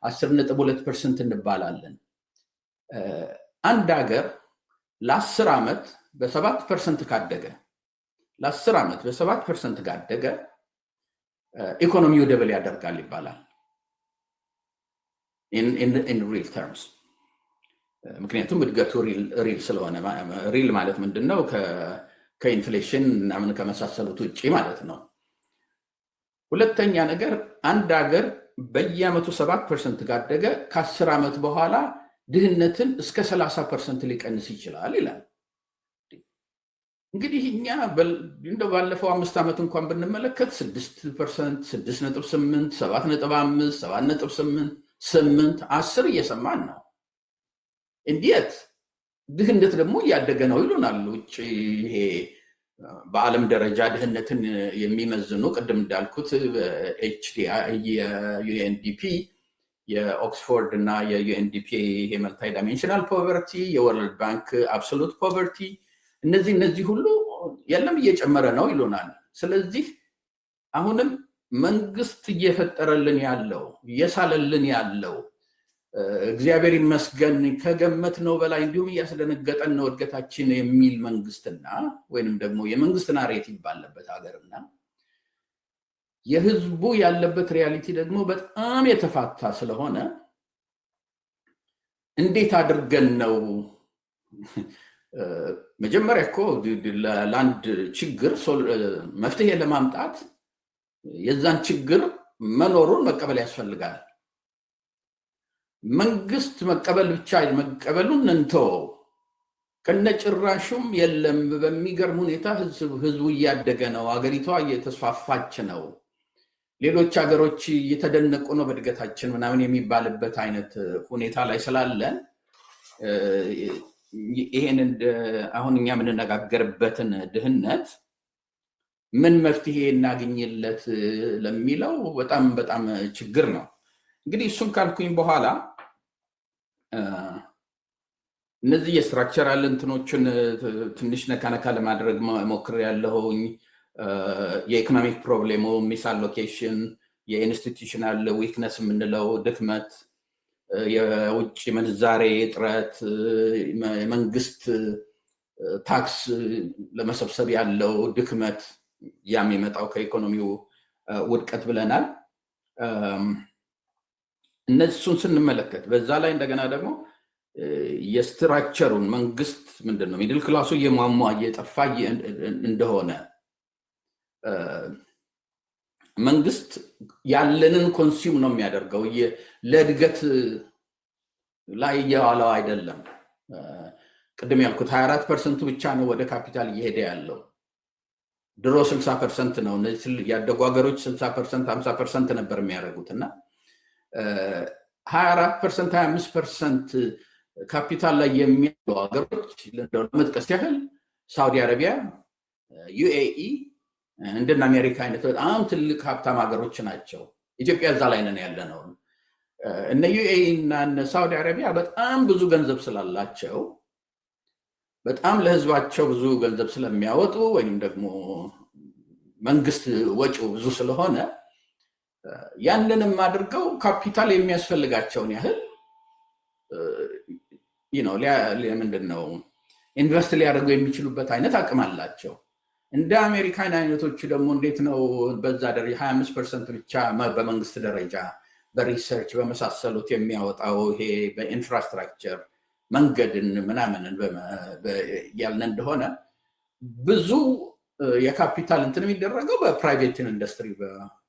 10.2% እንባላለን። አንድ ሀገር ለ10 ዓመት በ7% ካደገ ለ10 ዓመት በ7% ካደገ ኢኮኖሚው ደብል ያደርጋል ይባላል in real terms። ምክንያቱም እድገቱ ሪል ስለሆነ። ሪል ማለት ምንድነው? ከኢንፍሌሽን እና ምን ከመሳሰሉት ውጪ ማለት ነው። ሁለተኛ ነገር አንድ ሀገር በየዓመቱ 7% ካደገ ከ10 ዓመት በኋላ ድህነትን እስከ 30% ሊቀንስ ይችላል ይላል። እንግዲህ እኛ እንደው ባለፈው 5 ዓመት እንኳን ብንመለከት 6%፣ 6.8%፣ 7.5%፣ 7.8%፣ 8%፣ 10% እየሰማን ነው። እንዴት ድህነት ደግሞ እያደገ ነው ይሉናል ውጭ። ይሄ በዓለም ደረጃ ድህነትን የሚመዝኑ ቅድም እንዳልኩት HDI የዩኤንዲፒ የኦክስፎርድ እና የዩኤንዲፒ ይሄ መልታይ ዳይሜንሽናል ፖቨርቲ፣ የወርልድ ባንክ አብሶሉት ፖቨርቲ፣ እነዚህ ሁሉ የለም እየጨመረ ነው ይሉናል። ስለዚህ አሁንም መንግስት እየፈጠረልን ያለው እየሳለልን ያለው እግዚአብሔር ይመስገን ከገመት ነው በላይ እንዲሁም እያስደነገጠን ነው እድገታችን የሚል መንግስትና ወይንም ደግሞ የመንግስት ናሬቲቭ ባለበት ሀገርና የህዝቡ ያለበት ሪያሊቲ ደግሞ በጣም የተፋታ ስለሆነ እንዴት አድርገን ነው መጀመሪያ እኮ ለአንድ ችግር መፍትሄ ለማምጣት የዛን ችግር መኖሩን መቀበል ያስፈልጋል። መንግስት መቀበል ብቻ መቀበሉን እንተወው፣ ከነጭራሹም የለም። በሚገርም ሁኔታ ህዝቡ እያደገ ነው፣ አገሪቷ እየተስፋፋች ነው፣ ሌሎች ሀገሮች እየተደነቁ ነው በእድገታችን ምናምን የሚባልበት አይነት ሁኔታ ላይ ስላለን ይሄን አሁን እኛ የምንነጋገርበትን ድህነት ምን መፍትሄ እናገኝለት ለሚለው በጣም በጣም ችግር ነው። እንግዲህ እሱን ካልኩኝ በኋላ እነዚህ የስትራክቸራል እንትኖችን ትንሽ ነካነካ ለማድረግ ሞክር ያለሁኝ። የኢኮኖሚክ ፕሮብሌሙ ሚስ አሎኬሽን፣ የኢንስቲቱሽናል ዊክነስ የምንለው ድክመት፣ የውጭ ምንዛሬ እጥረት፣ የመንግስት ታክስ ለመሰብሰብ ያለው ድክመት፣ ያም የመጣው ከኢኮኖሚው ውድቀት ብለናል። እነሱን ስንመለከት በዛ ላይ እንደገና ደግሞ የስትራክቸሩን መንግስት ምንድን ነው ሚድል ክላሱ እየሟሟ እየጠፋ እንደሆነ መንግስት ያለንን ኮንሱም ነው የሚያደርገው፣ ለእድገት ላይ እየዋለው አይደለም። ቅድም ያልኩት 24% ብቻ ነው ወደ ካፒታል እየሄደ ያለው። ድሮ 60% ነው። እነዚህ ያደጉ ሀገሮች 60%፣ 50% ነበር የሚያደርጉት እና 24%፣ 25% ካፒታል ላይ የሚያሉ ሀገሮች ለመጥቀስ ያህል ሳውዲ አረቢያ፣ ዩኤኢ እንደና አሜሪካ አይነት በጣም ትልቅ ሀብታም ሀገሮች ናቸው። ኢትዮጵያ እዛ ላይ ነን ያለ ነው። እነ ዩኤኢ እና እነ ሳውዲ አረቢያ በጣም ብዙ ገንዘብ ስላላቸው በጣም ለህዝባቸው ብዙ ገንዘብ ስለሚያወጡ ወይም ደግሞ መንግስት ወጪው ብዙ ስለሆነ ያንንም አድርገው ካፒታል የሚያስፈልጋቸውን ያህል ምንድነው ኢንቨስት ሊያደርጉ የሚችሉበት አይነት አቅም አላቸው። እንደ አሜሪካን አይነቶቹ ደግሞ እንዴት ነው በዛ ደረጃ 25% ብቻ በመንግስት ደረጃ በሪሰርች በመሳሰሉት የሚያወጣው ይሄ በኢንፍራስትራክቸር መንገድን ምናምንን ያልን እንደሆነ ብዙ የካፒታል እንትን የሚደረገው በፕራይቬት ኢንዱስትሪ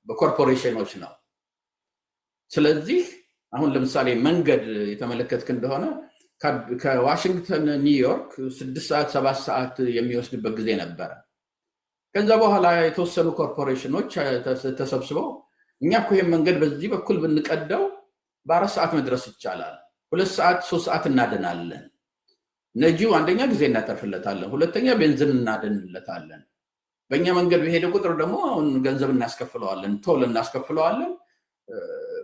በኮርፖሬሽኖች ነው። ስለዚህ አሁን ለምሳሌ መንገድ የተመለከትክ እንደሆነ ከዋሽንግተን ኒውዮርክ 6 ሰዓት 7 ሰዓት የሚወስድበት ጊዜ ነበረ። ከዛ በኋላ የተወሰኑ ኮርፖሬሽኖች ተሰብስበው እኛ እኮ ይሄን መንገድ በዚህ በኩል ብንቀደው በ4 ሰዓት መድረስ ይቻላል፣ 2 ሰዓት 3 ሰዓት እናድናለን። ነጂው አንደኛ ጊዜ እናተርፍለታለን፣ ሁለተኛ ቤንዚን እናድንለታለን። በእኛ መንገድ በሄደ ቁጥር ደግሞ አሁን ገንዘብ እናስከፍለዋለን፣ ቶል እናስከፍለዋለን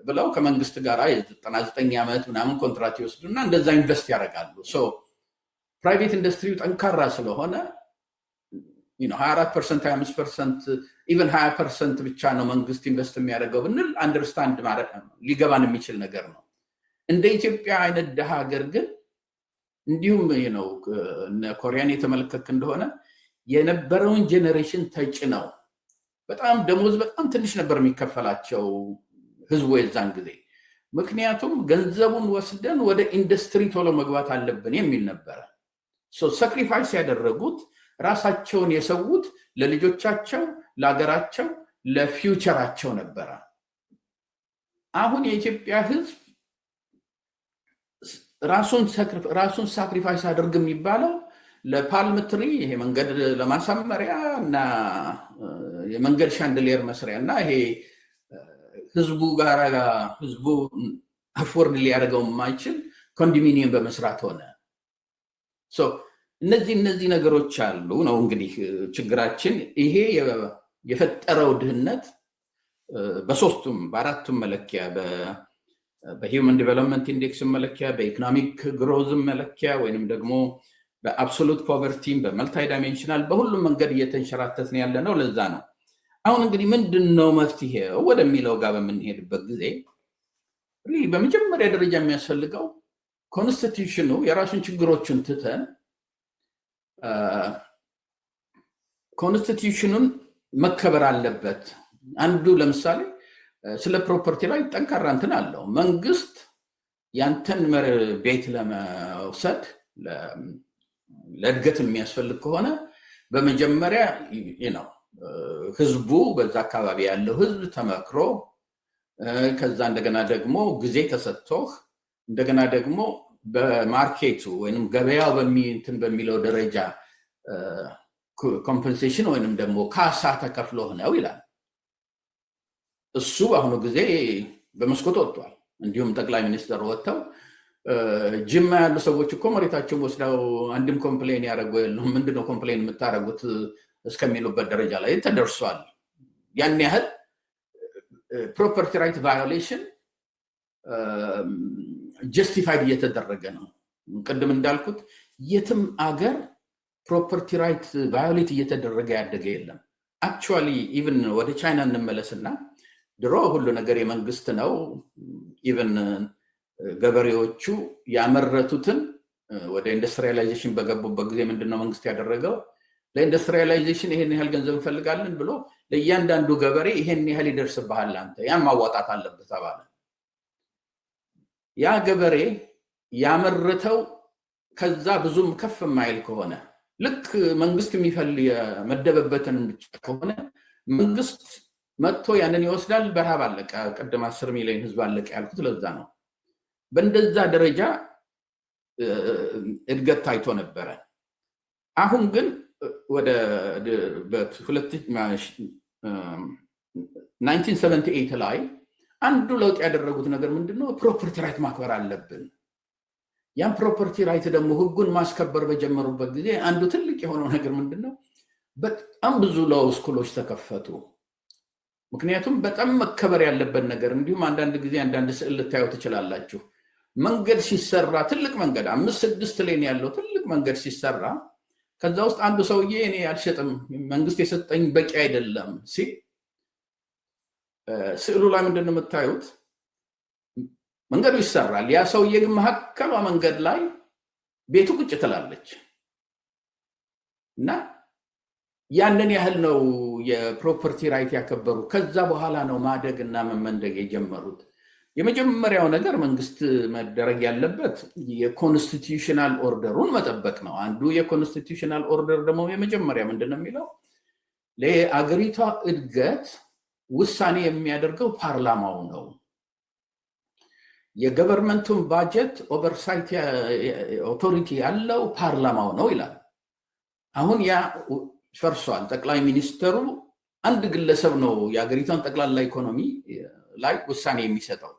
ብለው ከመንግስት ጋር የ99 ዓመት ምናምን ኮንትራት ይወስዱና እንደዛ ኢንቨስት ያደርጋሉ። ፕራይቬት ኢንዱስትሪው ጠንካራ ስለሆነ 24%፣ 25%፣ ኢቨን 20% ብቻ ነው መንግስት ኢንቨስት የሚያደርገው ብንል አንደርስታንድ ማለት ነው፣ ሊገባን የሚችል ነገር ነው። እንደ ኢትዮጵያ አይነት ደሃ ሀገር ግን እንዲሁም ኮሪያን የተመለከትክ እንደሆነ የነበረውን ጄኔሬሽን ተጭነው በጣም ደሞዝ በጣም ትንሽ ነበር የሚከፈላቸው ህዝቡ የዛን ጊዜ። ምክንያቱም ገንዘቡን ወስደን ወደ ኢንዱስትሪ ቶሎ መግባት አለብን የሚል ነበረ። ሳክሪፋይስ ያደረጉት ራሳቸውን የሰዉት ለልጆቻቸው፣ ለሀገራቸው፣ ለፊውቸራቸው ነበረ። አሁን የኢትዮጵያ ህዝብ ራሱን ሳክሪፋይስ አድርግ የሚባለው ለፓልም ትሪ ይሄ መንገድ ለማሳመሪያ እና የመንገድ ሻንድሊየር መስሪያ እና ይሄ ህዝቡ አፎርድ ሊያደርገው የማይችል ኮንዶሚኒየም በመስራት ሆነ። እነዚህ ነገሮች አሉ ነው እንግዲህ ችግራችን። ይሄ የፈጠረው ድህነት በሶስቱም በአራቱም መለኪያ በሂውመን ዲቨሎፕመንት ኢንዴክስ መለኪያ፣ በኢኮኖሚክ ግሮዝ መለኪያ ወይንም ደግሞ በአብሶሉት ፖቨርቲም በመልታይ ዳይሜንሽናል በሁሉም መንገድ እየተንሸራተትን ያለ ነው። ለዛ ነው አሁን እንግዲህ ምንድን ነው መፍትሄው ወደሚለው ጋር በምንሄድበት ጊዜ በመጀመሪያ ደረጃ የሚያስፈልገው ኮንስቲትዩሽኑ የራሱን ችግሮችን ትተን ኮንስቲትዩሽኑን መከበር አለበት። አንዱ ለምሳሌ ስለ ፕሮፐርቲ ላይ ጠንካራ እንትን አለው። መንግስት ያንተን ቤት ለመውሰድ ለእድገት የሚያስፈልግ ከሆነ በመጀመሪያ ነው ህዝቡ በዛ አካባቢ ያለው ህዝብ ተመክሮ ከዛ እንደገና ደግሞ ጊዜ ተሰጥቶህ እንደገና ደግሞ በማርኬቱ ወይንም ገበያው በሚለው ደረጃ ኮምፐንሴሽን ወይንም ደግሞ ካሳ ተከፍሎህ ነው ይላል። እሱ በአሁኑ ጊዜ በመስኮት ወጥቷል። እንዲሁም ጠቅላይ ሚኒስትር ወጥተው ጅማ ያሉ ሰዎች እኮ መሬታቸውን ወስደው አንድም ኮምፕሌን ያደረጉ የለም፣ ምንድነው ኮምፕሌን የምታደርጉት እስከሚሉበት ደረጃ ላይ ተደርሷል። ያን ያህል ፕሮፐርቲ ራይት ቫዮሌሽን ጀስቲፋይድ እየተደረገ ነው። ቅድም እንዳልኩት የትም አገር ፕሮፐርቲ ራይት ቫዮሌት እየተደረገ ያደገ የለም። አክቹዋሊ ኢቭን ወደ ቻይና እንመለስና ድሮ ሁሉ ነገር የመንግስት ነው። ኢቭን ገበሬዎቹ ያመረቱትን ወደ ኢንዱስትሪያላይዜሽን በገቡበት ጊዜ ምንድነው መንግስት ያደረገው? ለኢንዱስትሪያላይዜሽን ይሄን ያህል ገንዘብ እንፈልጋለን ብሎ ለእያንዳንዱ ገበሬ ይሄን ያህል ይደርስብሃል አንተ ያን ማዋጣት አለብህ ተባለ። ያ ገበሬ ያመረተው ከዛ ብዙም ከፍ የማይል ከሆነ ልክ መንግስት የመደበበትን ብቻ ከሆነ መንግስት መጥቶ ያንን ይወስዳል። በረሃብ አለቀ። ቅድም 10 ሚሊዮን ህዝብ አለቀ ያልኩት ለዛ ነው። በእንደዛ ደረጃ እድገት ታይቶ ነበረ። አሁን ግን ወደ 1978 ላይ አንዱ ለውጥ ያደረጉት ነገር ምንድነው? ፕሮፐርቲ ራይት ማክበር አለብን። ያን ፕሮፐርቲ ራይት ደግሞ ህጉን ማስከበር በጀመሩበት ጊዜ አንዱ ትልቅ የሆነው ነገር ምንድነው? በጣም ብዙ ሎው ስኩሎች ተከፈቱ። ምክንያቱም በጣም መከበር ያለበት ነገር እንዲሁም አንዳንድ ጊዜ አንዳንድ ስዕል ልታዩ ትችላላችሁ። መንገድ ሲሰራ ትልቅ መንገድ 5-6 ሌን ያለው ትልቅ መንገድ ሲሰራ ከዛ ውስጥ አንዱ ሰውዬ እኔ አልሸጥም መንግስት የሰጠኝ በቂ አይደለም ሲል ስዕሉ ላይ ምንድነው የምታዩት? መንገዱ ይሰራል። ያ ሰውዬ ግን መሀከሏ መንገድ ላይ ቤቱ ቁጭ ትላለች እና ያንን ያህል ነው የፕሮፐርቲ ራይት ያከበሩ። ከዛ በኋላ ነው ማደግ እና መመንደግ የጀመሩት። የመጀመሪያው ነገር መንግስት መደረግ ያለበት የኮንስቲትዩሽናል ኦርደሩን መጠበቅ ነው። አንዱ የኮንስቲትዩሽናል ኦርደር ደግሞ የመጀመሪያ ምንድነው የሚለው? ለአገሪቷ እድገት ውሳኔ የሚያደርገው ፓርላማው ነው። የገቨርንመንቱን ባጀት ኦቨርሳይት ኦቶሪቲ ያለው ፓርላማው ነው ይላል። አሁን ያ ፈርሷል። ጠቅላይ ሚኒስትሩ አንድ ግለሰብ ነው የአገሪቷን ጠቅላላ ኢኮኖሚ ላይ ውሳኔ የሚሰጠው።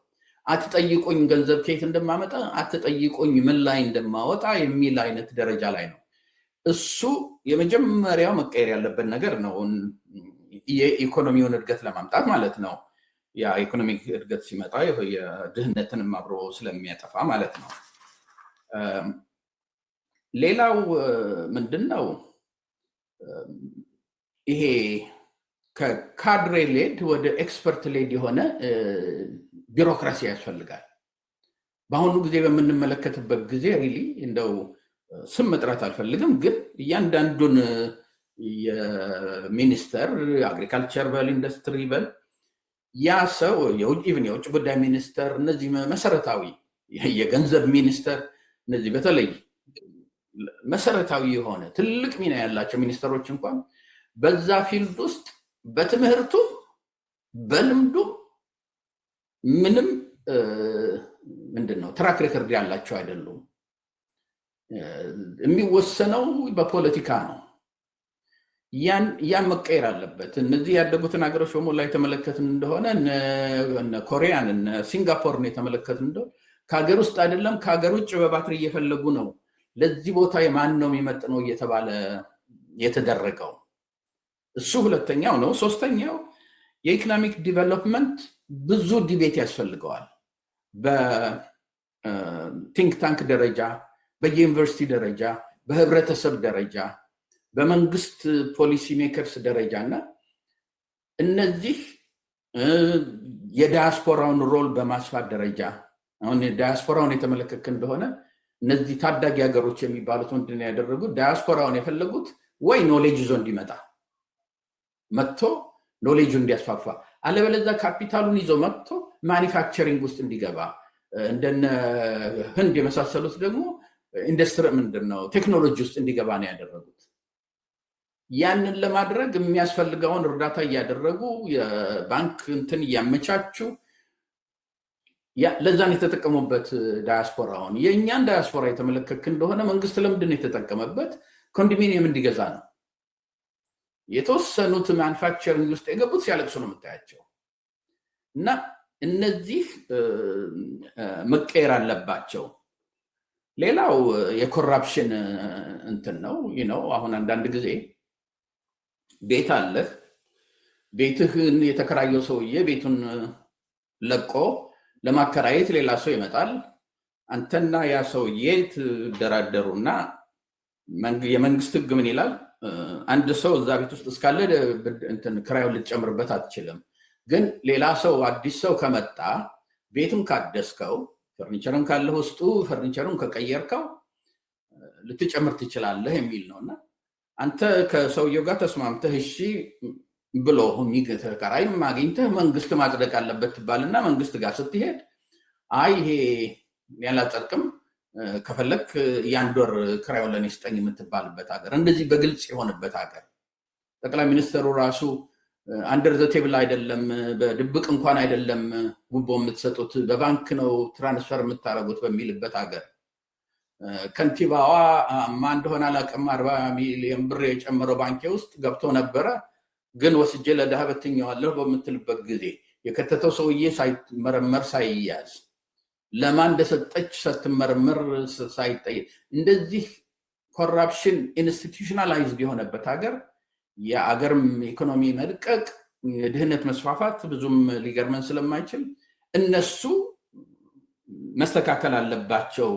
አትጠይቁኝ ገንዘብ ከየት እንደማመጣ፣ አትጠይቁኝ ምን ላይ እንደማወጣ የሚል አይነት ደረጃ ላይ ነው። እሱ የመጀመሪያው መቀየር ያለበት ነገር ነው። የኢኮኖሚውን እድገት ለማምጣት ማለት ነው። ያ ኢኮኖሚክ እድገት ሲመጣ የድህነትንም አብሮ ስለሚያጠፋ ማለት ነው። ሌላው ምንድነው? ይሄ ከካድሬ ሌድ ወደ ኤክስፐርት ሌድ የሆነ ቢሮክራሲ ያስፈልጋል። በአሁኑ ጊዜ በምንመለከትበት ጊዜ ሪሊ እንደው ስም መጥራት አልፈልግም፣ ግን እያንዳንዱን የሚኒስተር አግሪካልቸር በል ኢንዱስትሪ በል ያ ሰው ኢቭን የውጭ ጉዳይ ሚኒስተር፣ እነዚህ መሰረታዊ የገንዘብ ሚኒስተር፣ እነዚህ በተለይ መሰረታዊ የሆነ ትልቅ ሚና ያላቸው ሚኒስተሮች እንኳን በዛ ፊልድ ውስጥ በትምህርቱ በልምዱ ምንም ምንድነው ትራክ ሬከርድ ያላቸው አይደሉም። የሚወሰነው በፖለቲካ ነው። ያን መቀየር አለበት። እነዚህ ያደጉትን ሀገሮች በሞላ የተመለከትን እንደሆነ እነ ኮሪያን እነ ሲንጋፖርን የተመለከትን እንደሆነ ከሀገር ውስጥ አይደለም ከሀገር ውጭ በባትሪ እየፈለጉ ነው ለዚህ ቦታ የማን ነው የሚመጥነው እየተባለ የተደረገው። እሱ ሁለተኛው ነው። ሶስተኛው የኢኮኖሚክ ዲቨሎፕመንት ብዙ ዲቤት ያስፈልገዋል። በቲንክ ታንክ ደረጃ፣ በዩኒቨርሲቲ ደረጃ፣ በህብረተሰብ ደረጃ፣ በመንግስት ፖሊሲ ሜከርስ ደረጃ እና እነዚህ የዳያስፖራውን ሮል በማስፋት ደረጃ አሁን ዳያስፖራውን የተመለከክ እንደሆነ እነዚህ ታዳጊ ሀገሮች የሚባሉት ምንድን ነው ያደረጉት? ዳያስፖራውን የፈለጉት ወይ ኖሌጅ ይዞ እንዲመጣ መጥቶ ኖሌጁ እንዲያስፋፋ፣ አለበለዚያ ካፒታሉን ይዞ መጥቶ ማኒፋክቸሪንግ ውስጥ እንዲገባ፣ እንደነ ህንድ የመሳሰሉት ደግሞ ኢንዱስትሪ ምንድነው ቴክኖሎጂ ውስጥ እንዲገባ ነው ያደረጉት። ያንን ለማድረግ የሚያስፈልገውን እርዳታ እያደረጉ የባንክ እንትን እያመቻቹ ለዛን የተጠቀሙበት ዳያስፖራውን። የእኛን ዳያስፖራ የተመለከክ እንደሆነ መንግስት ለምንድን የተጠቀመበት? ኮንዶሚኒየም እንዲገዛ ነው። የተወሰኑት ማኑፋክቸሪንግ ውስጥ የገቡት ሲያለቅሱ ነው የምታያቸው። እና እነዚህ መቀየር አለባቸው። ሌላው የኮራፕሽን እንትን ነው። አሁን አንዳንድ ጊዜ ቤት አለህ፣ ቤትህን የተከራየው ሰውዬ ቤቱን ለቆ ለማከራየት ሌላ ሰው ይመጣል። አንተና ያ ሰውዬ ትደራደሩና የመንግስት ህግ ምን ይላል? አንድ ሰው እዛ ቤት ውስጥ እስካለ እንትን ክራዩን ልትጨምርበት አትችልም። ግን ሌላ ሰው አዲስ ሰው ከመጣ ቤቱን ካደስከው፣ ፈርኒቸርም ካለ ውስጡ ፈርኒቸሩን ከቀየርከው ልትጨምር ትችላለህ የሚል ነውና አንተ ከሰውየው ጋር ተስማምተህ እሺ ብሎ ተከራይም አግኝተህ መንግስት ማጽደቅ አለበት ትባልና መንግስት ጋር ስትሄድ አይ ይሄ ያላጸድቅም ከፈለክ የአንድ ወር ክራዩን ለኔ ስጠኝ የምትባልበት ሀገር፣ እንደዚህ በግልጽ የሆነበት ሀገር፣ ጠቅላይ ሚኒስትሩ ራሱ አንደር ዘ ቴብል አይደለም በድብቅ እንኳን አይደለም ጉቦ የምትሰጡት በባንክ ነው ትራንስፈር የምታደርጉት በሚልበት ሀገር፣ ከንቲባዋ ማን እንደሆነ አላውቅም 40 ሚሊዮን ብር የጨመረው ባንኬ ውስጥ ገብቶ ነበረ ግን ወስጄ ለድሃ በትኜዋለሁ በምትልበት ጊዜ የከተተው ሰውዬ ሳይመረመር ሳይያዝ ለማን እንደሰጠች ሳትመረመር ሳይጠየቅ እንደዚህ ኮራፕሽን ኢንስቲትዩሽናላይዝድ የሆነበት ሀገር የአገርም ኢኮኖሚ መድቀቅ፣ የድህነት መስፋፋት ብዙም ሊገርመን ስለማይችል እነሱ መስተካከል አለባቸው።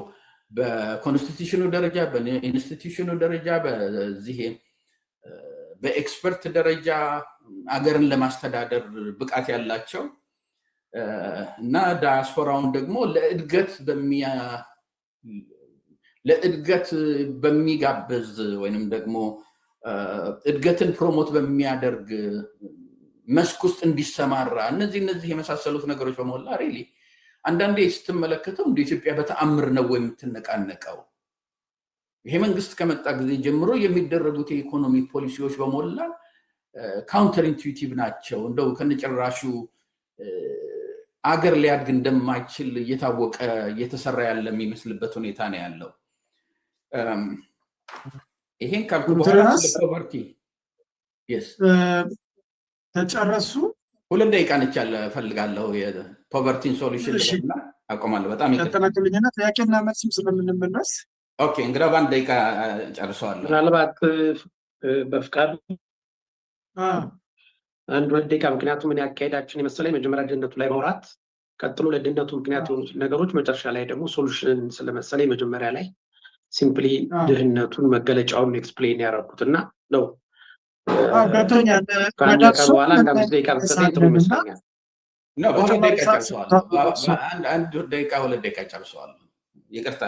በኮንስቲቱሽኑ ደረጃ፣ በኢንስቲትዩሽኑ ደረጃ፣ በዚህ በኤክስፐርት ደረጃ አገርን ለማስተዳደር ብቃት ያላቸው እና ዳያስፖራውን ደግሞ ለእድገት በሚጋብዝ ወይንም ደግሞ እድገትን ፕሮሞት በሚያደርግ መስክ ውስጥ እንዲሰማራ እነዚህ የመሳሰሉት ነገሮች በሞላ ሪሊ አንዳንዴ ስትመለከተው እንደ ኢትዮጵያ በተአምር ነው የምትነቃነቀው። ይሄ መንግስት ከመጣ ጊዜ ጀምሮ የሚደረጉት የኢኮኖሚ ፖሊሲዎች በሞላ ካውንተር ኢንቱዊቲቭ ናቸው። እንደው ከነጭራሹ አገር ሊያድግ እንደማይችል እየታወቀ እየተሰራ ያለ የሚመስልበት ሁኔታ ነው ያለው። ይሄን ካልኩ በኋላ ፖቨርቲ ተጨረሱ። 2 ደቂቃ ነች ያለ ፈልጋለሁ የፖቨርቲን ሶሉሽን እና አቆማለሁ። በጣም ይተናከልኝና ጥያቄና መልስም ስለምንመለስ ኦኬ፣ እንግዲህ በ1 ደቂቃ ጨርሰዋለሁ። ምናልባት በፍቃዱ 1-2 ደቂቃ፣ ምክንያቱም ምን ያካሄዳችን የመሰለኝ መጀመሪያ ድህነቱ ላይ ማውራት፣ ቀጥሎ ለድህነቱ ምክንያት የሆኑት ነገሮች፣ መጨረሻ ላይ ደግሞ ሶሉሽን ስለመሰለኝ መጀመሪያ ላይ ሲምፕሊ ድህነቱን መገለጫውን ኤክስፕሌን ያደረኩት እና ነው። በኋላ አንድ 5 ደቂቃ ብትሰጠኝ ጥሩ ይመስለኛል። በ2 ደቂቃ ጨርሰዋለሁ። 1 ደቂቃ 2 ደቂቃ ጨርሰዋለሁ። ይቅርታ።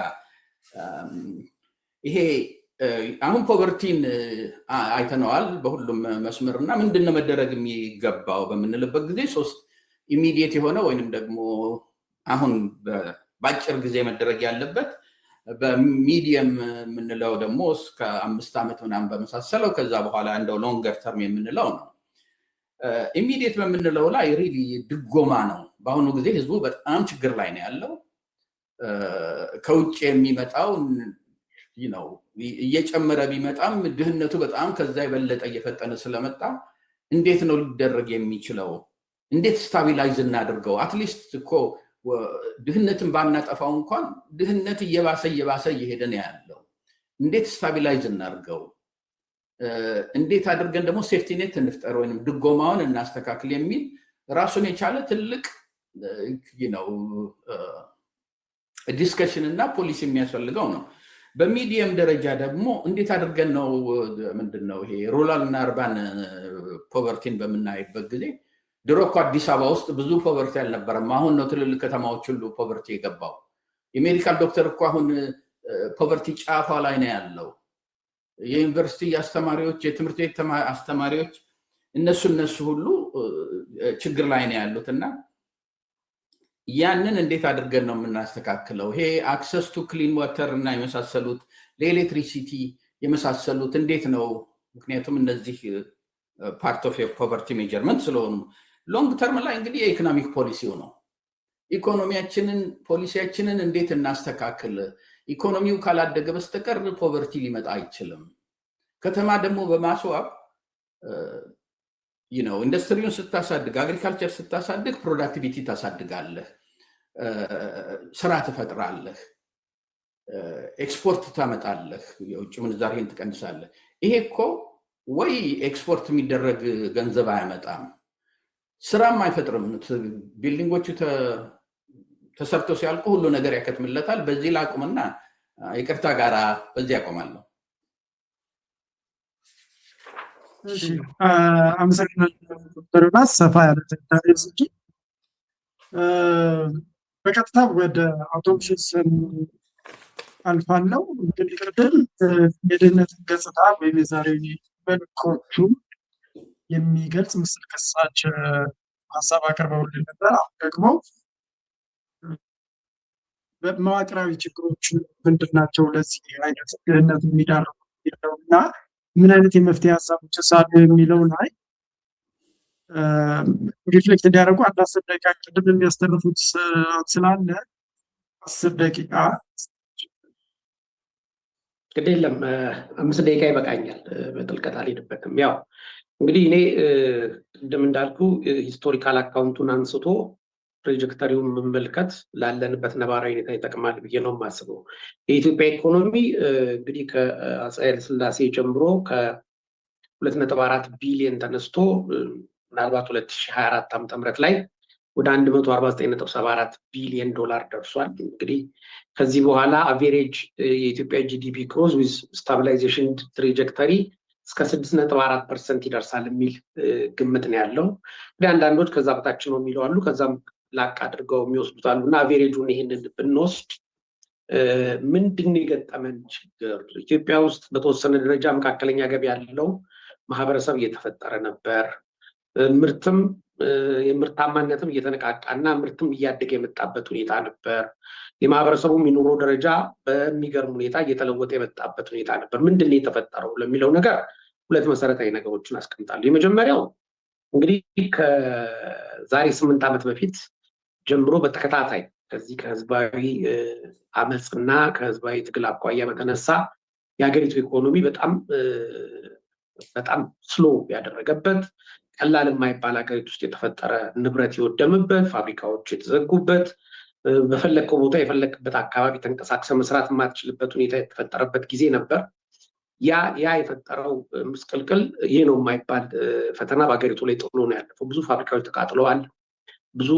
ይሄ አሁን ፖቨርቲን አይተነዋል በሁሉም መስመር እና ምንድነው መደረግ የሚገባው በምንልበት ጊዜ 3 ኢሚዲየት የሆነ ወይንም ደግሞ አሁን በአጭር ጊዜ መደረግ ያለበት፣ በሚዲየም የምንለው ደግሞ እስከ 5 ዓመት ምናምን በመሳሰለው፣ ከዛ በኋላ እንደው ሎንገር ተርም የምንለው ነው። ኢሚዲየት በምንለው ላይ ሪሊ ድጎማ ነው። በአሁኑ ጊዜ ህዝቡ በጣም ችግር ላይ ነው ያለው። ከውጭ የሚመጣው ነው እየጨመረ ቢመጣም ድህነቱ በጣም ከዛ የበለጠ እየፈጠነ ስለመጣ እንዴት ነው ሊደረግ የሚችለው? እንዴት ስታቢላይዝ እናድርገው? አትሊስት እኮ ድህነትን ባናጠፋው እንኳን ድህነት እየባሰ እየሄደ ነው ያለው። እንዴት ስታቢላይዝ እናድርገው? እንዴት አድርገን ደግሞ ሴፍቲኔት እንፍጠር ወይም ድጎማውን እናስተካክል የሚል ራሱን የቻለ ትልቅ ዲስከሽን እና ፖሊሲ የሚያስፈልገው ነው። በሚዲየም ደረጃ ደግሞ እንዴት አድርገን ነው ምንድነው ይሄ ሩራል እና አርባን ፖቨርቲን በምናይበት ጊዜ ድሮ እኮ አዲስ አበባ ውስጥ ብዙ ፖቨርቲ አልነበረም። አሁን ነው ትልልቅ ከተማዎች ሁሉ ፖቨርቲ የገባው። የሜዲካል ዶክተር እኮ አሁን ፖቨርቲ ጫፏ ላይ ነው ያለው። የዩኒቨርሲቲ አስተማሪዎች፣ የትምህርት ቤት አስተማሪዎች እነሱ ሁሉ ችግር ላይ ነው ያሉት እና ያንን እንዴት አድርገን ነው የምናስተካክለው? ይሄ አክሰስ ቱ ክሊን ዋተር እና የመሳሰሉት ለኤሌክትሪሲቲ የመሳሰሉት እንዴት ነው? ምክንያቱም እነዚህ ፓርት ኦፍ የፖቨርቲ ሜጀርመንት ስለሆኑ ሎንግ ተርም ላይ እንግዲህ የኢኮኖሚክ ፖሊሲው ነው። ኢኮኖሚያችንን ፖሊሲያችንን እንዴት እናስተካክል? ኢኮኖሚው ካላደገ በስተቀር ፖቨርቲ ሊመጣ አይችልም። ከተማ ደግሞ በማስዋብ ኢንዱስትሪውን ስታሳድግ፣ አግሪካልቸር ስታሳድግ ፕሮዳክቲቪቲ ታሳድጋለህ፣ ስራ ትፈጥራለህ፣ ኤክስፖርት ታመጣለህ፣ የውጭ ምንዛሬን ትቀንሳለህ። ይሄ እኮ ወይ ኤክስፖርት የሚደረግ ገንዘብ አያመጣም፣ ስራም አይፈጥርም። ቢልዲንጎቹ ተሰርተው ሲያልቁ ሁሉ ነገር ያከትምለታል። በዚህ ላቁምና ይቅርታ ጋራ በዚህ ያቆማለሁ። አመሰግናለሁ ዶክተር ዮናስ ሰፋ ያለ ተንታኔ ስጪ። በቀጥታ ወደ አውቶሜሽን አልፋለሁ። እንግዲህ ቅድም የድህነትን ገጽታ ወይም የዛሬ መልኮቹ የሚገልጽ ምስል ከሳች ሀሳብ አቅርበውልን ነበር። አሁን ደግሞ መዋቅራዊ ችግሮች ምንድን ናቸው ለዚህ አይነት ድህነት የሚዳርጉ እና ምን አይነት የመፍትሄ ሀሳቦች ሳሉ የሚለው ላይ ሪፍሌክት እንዲያደርጉ አንድ 10 ደቂቃ ቅድም የሚያስተርፉት ስላለ 10 ደቂቃ ግድ የለም 5 ደቂቃ ይበቃኛል። በጥልቀት አልሄድበትም። ያው እንግዲህ እኔ ቅድም እንዳልኩ ሂስቶሪካል አካውንቱን አንስቶ ትራጀክተሪውን መመልከት ላለንበት ነባራዊ ሁኔታ ይጠቅማል ብዬ ነው የማስበው። የኢትዮጵያ ኢኮኖሚ እንግዲህ ከአፄ ኃይለ ሥላሴ ጀምሮ ከ2.4 ቢሊዮን ተነስቶ ምናልባት 2024 ዓ.ም ላይ ወደ 149.74 ቢሊዮን ዶላር ደርሷል። እንግዲህ ከዚህ በኋላ አቬሬጅ የኢትዮጵያ ጂዲፒ ግሮዝ ዊዝ ስታቢላይዜሽን ትራጀክተሪ እስከ 6.4% ይደርሳል የሚል ግምት ነው ያለው። እንግዲህ አንዳንዶች ከዛ በታች ነው የሚለው አሉ፣ ከዛም ላቅ አድርገው የሚወስዱት አሉ እና አቬሬጁን ይህንን ብንወስድ ምንድን ነው የገጠመን ችግር? ኢትዮጵያ ውስጥ በተወሰነ ደረጃ መካከለኛ ገቢ ያለው ማህበረሰብ እየተፈጠረ ነበር። ምርትም የምርታማነትም እየተነቃቃና ምርትም እያደገ የመጣበት ሁኔታ ነበር። የማህበረሰቡም የኑሮ ደረጃ በሚገርም ሁኔታ እየተለወጠ የመጣበት ሁኔታ ነበር። ምንድን ነው የተፈጠረው ለሚለው ነገር ሁለት መሰረታዊ ነገሮችን አስቀምጣለሁ። የመጀመሪያው እንግዲህ ከዛሬ 8 ዓመት በፊት ጀምሮ በተከታታይ ከዚህ ከህዝባዊ አመፅና ከህዝባዊ ትግል አኳያ በተነሳ የሀገሪቱ ኢኮኖሚ በጣም ስሎ ያደረገበት፣ ቀላል የማይባል ሀገሪቱ ውስጥ የተፈጠረ ንብረት የወደመበት፣ ፋብሪካዎች የተዘጉበት፣ በፈለግከው ቦታ የፈለግበት አካባቢ ተንቀሳቅሰ መስራት የማትችልበት ሁኔታ የተፈጠረበት ጊዜ ነበር። ያ የፈጠረው ምስቅልቅል ይህ ነው የማይባል ፈተና በሀገሪቱ ላይ ጥሎ ነው ያለፈው። ብዙ ፋብሪካዎች ተቃጥለዋል። ብዙ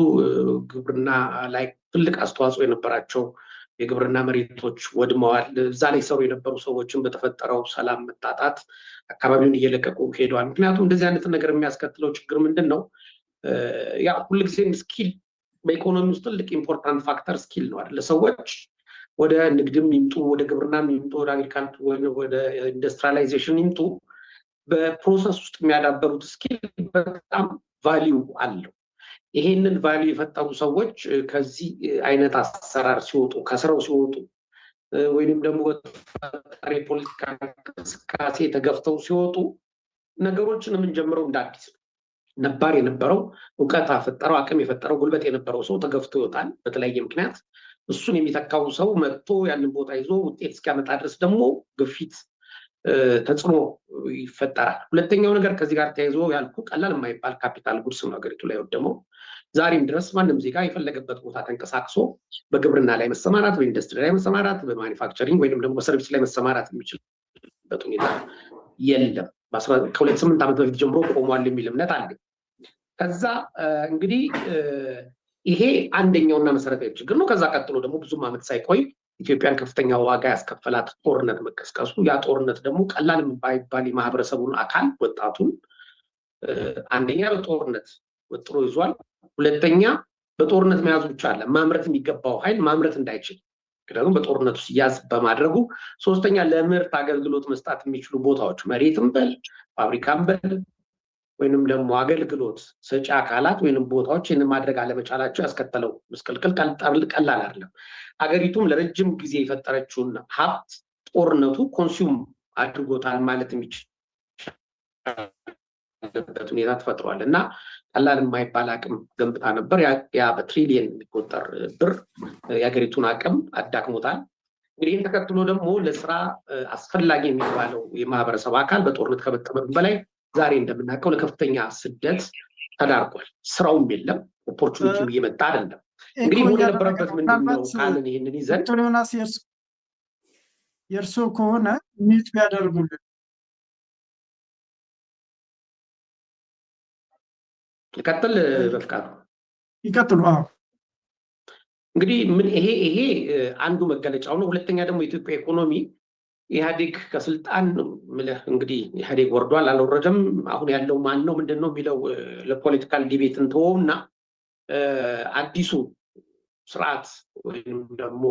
ግብርና ላይ ትልቅ አስተዋጽኦ የነበራቸው የግብርና መሬቶች ወድመዋል። እዛ ላይ ሰሩ የነበሩ ሰዎችን በተፈጠረው ሰላም መጣጣት አካባቢውን እየለቀቁ ሄደዋል። ምክንያቱም እንደዚህ አይነት ነገር የሚያስከትለው ችግር ምንድን ነው? ያ ሁልጊዜም ስኪል በኢኮኖሚ ውስጥ ትልቅ ኢምፖርታንት ፋክተር ስኪል ነው አይደለ? ሰዎች ወደ ንግድም ይምጡ፣ ወደ ግብርናም ይምጡ፣ ወደ አግሪካልቸር ወደ ኢንዱስትሪያላይዜሽን ይምጡ፣ በፕሮሰስ ውስጥ የሚያዳበሩት ስኪል በጣም ቫሊዩ አለው። ይሄንን ቫሊዩ የፈጠሩ ሰዎች ከዚህ አይነት አሰራር ሲወጡ፣ ከስራው ሲወጡ ወይንም ደግሞ በተፈጠረ የፖለቲካ እንቅስቃሴ ተገፍተው ሲወጡ ነገሮችን የምንጀምረው እንደ አዲስ ነው። ነባር የነበረው እውቀት የፈጠረው አቅም የፈጠረው ጉልበት የነበረው ሰው ተገፍቶ ይወጣል በተለያየ ምክንያት። እሱን የሚተካው ሰው መጥቶ ያንን ቦታ ይዞ ውጤት እስኪያመጣ ድረስ ደግሞ ግፊት ተጽዕኖ ይፈጠራል። ሁለተኛው ነገር ከዚህ ጋር ተያይዞ ያልኩ ቀላል የማይባል ካፒታል ጉድስ ነው ሀገሪቱ ላይ ወደመው ዛሬም ድረስ ማንም ዜጋ የፈለገበት ቦታ ተንቀሳቅሶ በግብርና ላይ መሰማራት፣ በኢንዱስትሪ ላይ መሰማራት፣ በማኒፋክቸሪንግ ወይም ደግሞ በሰርቪስ ላይ መሰማራት የሚችልበት ሁኔታ የለም። ከ28 ዓመት በፊት ጀምሮ ቆሟል የሚል እምነት አለ። ከዛ እንግዲህ ይሄ አንደኛውና መሰረታዊ ችግር ነው። ከዛ ቀጥሎ ደግሞ ብዙም ዓመት ሳይቆይ ኢትዮጵያን ከፍተኛ ዋጋ ያስከፈላት ጦርነት መቀስቀሱ፣ ያ ጦርነት ደግሞ ቀላል የማይባል የማህበረሰቡን አካል ወጣቱን አንደኛ በጦርነት ወጥሮ ይዟል። ሁለተኛ በጦርነት መያዙ ብቻ አለ ማምረት የሚገባው ኃይል ማምረት እንዳይችል ምክንያቱም በጦርነቱ ሲያዝ በማድረጉ። ሶስተኛ ለምርት አገልግሎት መስጣት የሚችሉ ቦታዎች መሬትም በል ፋብሪካም በል ወይንም ደግሞ አገልግሎት ሰጪ አካላት ወይንም ቦታዎች ይህንን ማድረግ አለመቻላቸው ያስከተለው ምስቅልቅል ቀላል አይደለም። አገሪቱም ለረጅም ጊዜ የፈጠረችውን ሀብት ጦርነቱ ኮንሱም አድርጎታል ማለት የሚችልበት ሁኔታ ተፈጥሯል እና ቀላል የማይባል አቅም ገንብታ ነበር። ያ በትሪሊየን የሚቆጠር ብር የሀገሪቱን አቅም አዳክሞታል። እንግዲህ ይህን ተከትሎ ደግሞ ለስራ አስፈላጊ የሚባለው የማህበረሰብ አካል በጦርነት ከመጠመዱ በላይ ዛሬ እንደምናውቀው ለከፍተኛ ስደት ተዳርጓል። ስራውም የለም፣ ኦፖርቹኒቲም እየመጣ አይደለም። እንግዲህ መሆን የነበረበት ምንድነው ካልን ይህንን ይዘን ዮናስ የእርሶ ከሆነ ሚት ቢያደርጉልን ይቀጥል። በፍቃዱ ይቀጥሉ። እንግዲህ ይሄ አንዱ መገለጫው ነው። ሁለተኛ ደግሞ የኢትዮጵያ ኢኮኖሚ ኢህአዴግ ከስልጣን እንግዲህ ኢህአዴግ ወርዷል አልወረደም፣ አሁን ያለው ማን ነው ምንድን ነው የሚለው ለፖለቲካል ዲቤት እንተወውና አዲሱ ስርዓት ወይም ደግሞ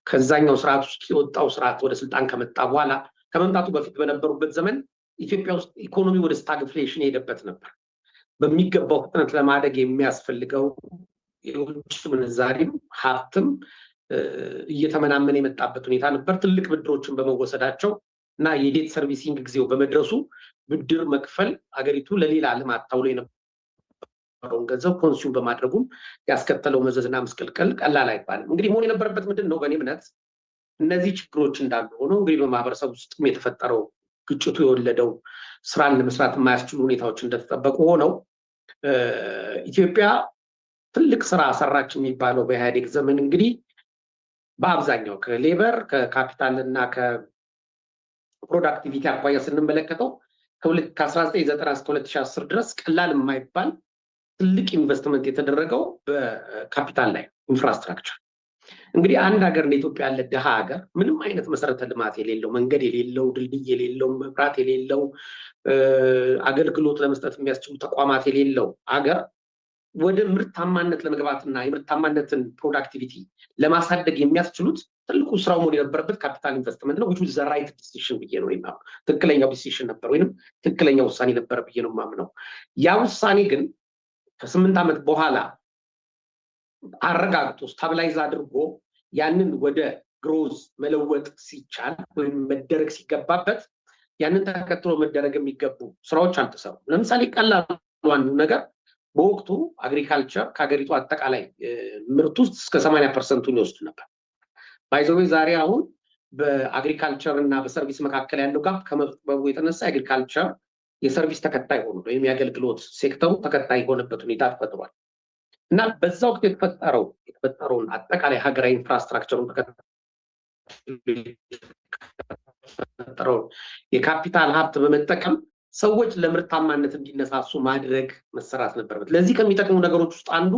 ከዛኛው ስርዓት ውስጥ የወጣው ስርዓት ወደ ስልጣን ከመጣ በኋላ ከመምጣቱ በፊት በነበሩበት ዘመን ኢትዮጵያ ውስጥ ኢኮኖሚ ወደ ስታግፍሌሽን የሄደበት ነበር። በሚገባው ፍጥነት ለማደግ የሚያስፈልገው የውጭ ምንዛሪም ሀብትም እየተመናመነ የመጣበት ሁኔታ ነበር። ትልቅ ብድሮችን በመወሰዳቸው እና የዴት ሰርቪሲንግ ጊዜው በመድረሱ ብድር መክፈል አገሪቱ ለሌላ ልማት ታውሎ የነበረውን ገንዘብ ኮንሱም በማድረጉም ያስከተለው መዘዝና ምስቅልቅል ቀላል አይባልም። እንግዲህ መሆን የነበረበት ምንድን ነው? በእኔ እምነት እነዚህ ችግሮች እንዳሉ ሆነው እንግዲህ በማህበረሰብ ውስጥም የተፈጠረው ግጭቱ የወለደው ስራን ለመስራት የማያስችሉ ሁኔታዎች እንደተጠበቁ ሆነው ኢትዮጵያ ትልቅ ስራ ሰራች የሚባለው በኢህአዴግ ዘመን እንግዲህ በአብዛኛው ከሌበር ከካፒታል እና ከፕሮዳክቲቪቲ አኳያ ስንመለከተው ከ1990 እስከ 2010 ድረስ ቀላል የማይባል ትልቅ ኢንቨስትመንት የተደረገው በካፒታል ላይ ኢንፍራስትራክቸር። እንግዲህ አንድ ሀገር እንደ ኢትዮጵያ ያለ ድሃ ሀገር ምንም አይነት መሰረተ ልማት የሌለው፣ መንገድ የሌለው፣ ድልድይ የሌለው፣ መብራት የሌለው፣ አገልግሎት ለመስጠት የሚያስችሉ ተቋማት የሌለው ሀገር ወደ ምርታማነት ለመግባትና የምርታማነትን ፕሮዳክቲቪቲ ለማሳደግ የሚያስችሉት ትልቁ ስራው መሆን የነበረበት ካፒታል ኢንቨስትመንት ነው። which was the right decision ብዬ ነው የማምነው። ትክክለኛው ዲሲሽን ነበር ወይም ትክክለኛ ውሳኔ ነበር ብዬ ነው የማምነው። ያ ውሳኔ ግን ከ8 ዓመት በኋላ አረጋግጦ ስታብላይዝ አድርጎ ያንን ወደ ግሮዝ መለወጥ ሲቻል ወይም መደረግ ሲገባበት ያንን ተከትሎ መደረግ የሚገቡ ስራዎች አልተሰሩም። ለምሳሌ ቀላሉ አንዱ ነገር በወቅቱ አግሪካልቸር ከሀገሪቱ አጠቃላይ ምርት ውስጥ እስከ 80% ይወስድ ነበር። ባይዘዌ ዛሬ አሁን በአግሪካልቸር እና በሰርቪስ መካከል ያለው ጋፕ ከመጥበቡ የተነሳ አግሪካልቸር የሰርቪስ ተከታይ ሆኖ ወይም የአገልግሎት ሴክተሩ ተከታይ የሆነበት ሁኔታ ተፈጥሯል እና በዛ ወቅት የተፈጠረውን አጠቃላይ ሀገራዊ ኢንፍራስትራክቸሩን የተፈጠረውን የካፒታል ሀብት በመጠቀም ሰዎች ለምርታማነት እንዲነሳሱ ማድረግ መሰራት ነበረበት። ለዚህ ከሚጠቅሙ ነገሮች ውስጥ አንዱ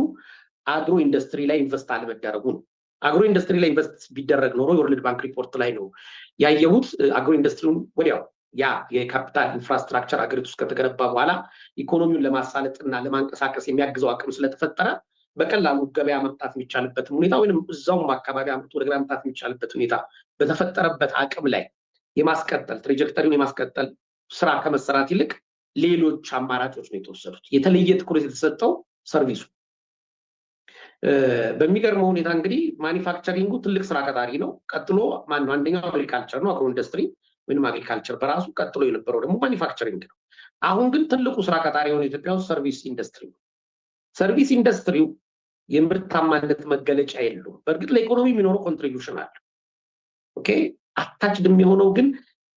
አግሮ ኢንዱስትሪ ላይ ኢንቨስት አለመደረጉ ነው። አግሮ ኢንዱስትሪ ላይ ኢንቨስት ቢደረግ ኖሮ የወርልድ ባንክ ሪፖርት ላይ ነው ያየሁት። አግሮ ኢንዱስትሪውን ወዲያው ያ የካፒታል ኢንፍራስትራክቸር አገሪቱ ውስጥ ከተገነባ በኋላ ኢኮኖሚውን ለማሳለጥና ለማንቀሳቀስ የሚያግዘው አቅም ስለተፈጠረ በቀላሉ ገበያ መምጣት የሚቻልበት ሁኔታ ወይም እዛውም አካባቢ አምርቶ ወደ ገበያ መምጣት የሚቻልበት ሁኔታ በተፈጠረበት አቅም ላይ የማስቀጠል ትራጀክተሪውን የማስቀጠል ስራ ከመሰራት ይልቅ ሌሎች አማራጮች ነው የተወሰዱት። የተለየ ትኩረት የተሰጠው ሰርቪሱ። በሚገርመው ሁኔታ እንግዲህ ማኒፋክቸሪንጉ ትልቅ ስራ ቀጣሪ ነው። ቀጥሎ ማነው? አንደኛው አግሪካልቸር ነው፣ አግሮ ኢንዱስትሪ ወይም አግሪካልቸር በራሱ። ቀጥሎ የነበረው ደግሞ ማኒፋክቸሪንግ ነው። አሁን ግን ትልቁ ስራ ቀጣሪ የሆነ ኢትዮጵያ ውስጥ ሰርቪስ ኢንዱስትሪ ነው። ሰርቪስ ኢንዱስትሪው የምርታማነት መገለጫ የለውም። በእርግጥ ለኢኮኖሚ የሚኖረው ኮንትሪቢዩሽን አለ። ኦኬ አታችድ የሚሆነው ግን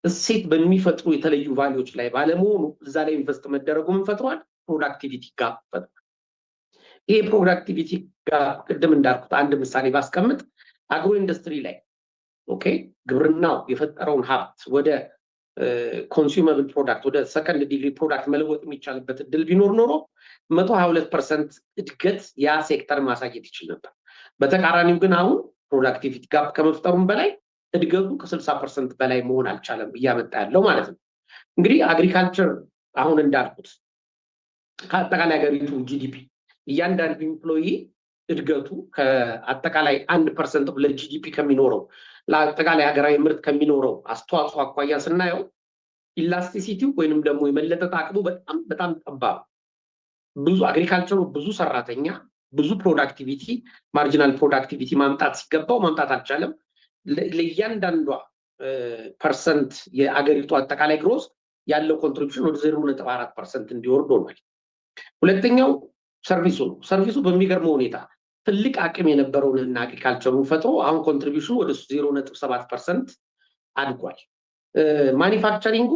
እሴት በሚፈጥሩ የተለዩ ቫልዩዎች ላይ ባለመሆኑ እዛ ላይ ኢንቨስት መደረጉ ምን ፈጥሯል? ፕሮዳክቲቪቲ ጋፕ ፈጥሯል። ይሄ ፕሮዳክቲቪቲ ጋፕ ቅድም እንዳልኩት አንድ ምሳሌ ባስቀምጥ አግሮ ኢንዱስትሪ ላይ ኦኬ ግብርናው የፈጠረውን ሀብት ወደ ኮንሱመብል ፕሮዳክት ወደ ሰከንድ ዲግሪ ፕሮዳክት መለወጥ የሚቻልበት እድል ቢኖር ኖሮ 122% እድገት ያ ሴክተር ማሳየት ይችል ነበር። በተቃራኒው ግን አሁን ፕሮዳክቲቪቲ ጋፕ ከመፍጠሩም በላይ እድገቱ ከ60% በላይ መሆን አልቻለም እያመጣ ያለው ማለት ነው። እንግዲህ አግሪካልቸር አሁን እንዳልኩት ከአጠቃላይ ሀገሪቱ ጂዲፒ እያንዳንዱ ኢምፕሎይ እድገቱ ከአጠቃላይ 1% ለጂዲፒ ከሚኖረው ለአጠቃላይ ሀገራዊ ምርት ከሚኖረው አስተዋጽኦ አኳያ ስናየው ኢላስቲሲቲው ወይንም ደግሞ የመለጠጥ አቅሙ በጣም ጠባብ፣ ብዙ አግሪካልቸሩ ብዙ ሰራተኛ ብዙ ፕሮዳክቲቪቲ ማርጂናል ፕሮዳክቲቪቲ ማምጣት ሲገባው ማምጣት አልቻለም። ለእያንዳንዷ ፐርሰንት የአገሪቱ አጠቃላይ ግሮስ ያለው ኮንትሪቢዩሽን ወደ 0.4% እንዲወርድ ሆኗል። ሁለተኛው ሰርቪሱ ነው። ሰርቪሱ በሚገርመው ሁኔታ ትልቅ አቅም የነበረውንና አግሪካልቸሩን ፈጥሮ አሁን ኮንትሪቢዩሽኑ ወደ 0.7% አድጓል። ማኒፋክቸሪንጉ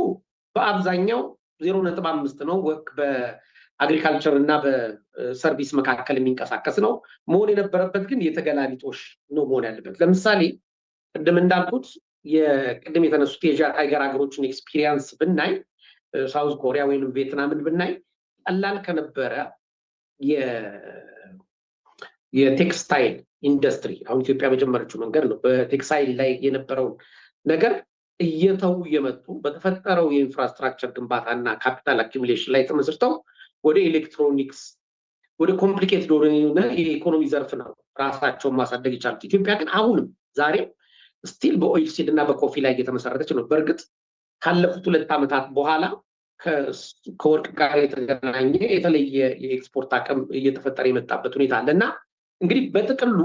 በአብዛኛው 0.5 ነው። በአግሪካልቸር እና በሰርቪስ መካከል የሚንቀሳቀስ ነው። መሆን የነበረበት ግን የተገላቢጦሽ ነው መሆን ያለበት። ለምሳሌ ቅድም እንዳልኩት የቅድም የተነሱት የኤዥያ ታይገር ሀገሮችን ኤክስፒሪየንስ ብናይ ሳውዝ ኮሪያ ወይም ቪየትናምን ብናይ ቀላል ከነበረ የቴክስታይል ኢንዱስትሪ አሁን ኢትዮጵያ በጀመረችው መንገድ ነው። በቴክስታይል ላይ የነበረውን ነገር እየተው የመጡ በተፈጠረው የኢንፍራስትራክቸር ግንባታና ካፒታል አኪሙሌሽን ላይ ተመስርተው ወደ ኤሌክትሮኒክስ ወደ ኮምፕሊኬትድ የሆነ የኢኮኖሚ ዘርፍ ነው ራሳቸውን ማሳደግ ይቻሉት። ኢትዮጵያ ግን አሁንም ዛሬም ስቲል በኦይል ሲድ እና በኮፊ ላይ እየተመሰረተች ነው። በእርግጥ ካለፉት 2 ዓመታት በኋላ ከወርቅ ጋር የተገናኘ የተለየ የኤክስፖርት አቅም እየተፈጠረ የመጣበት ሁኔታ አለ እና እንግዲህ በጥቅሉ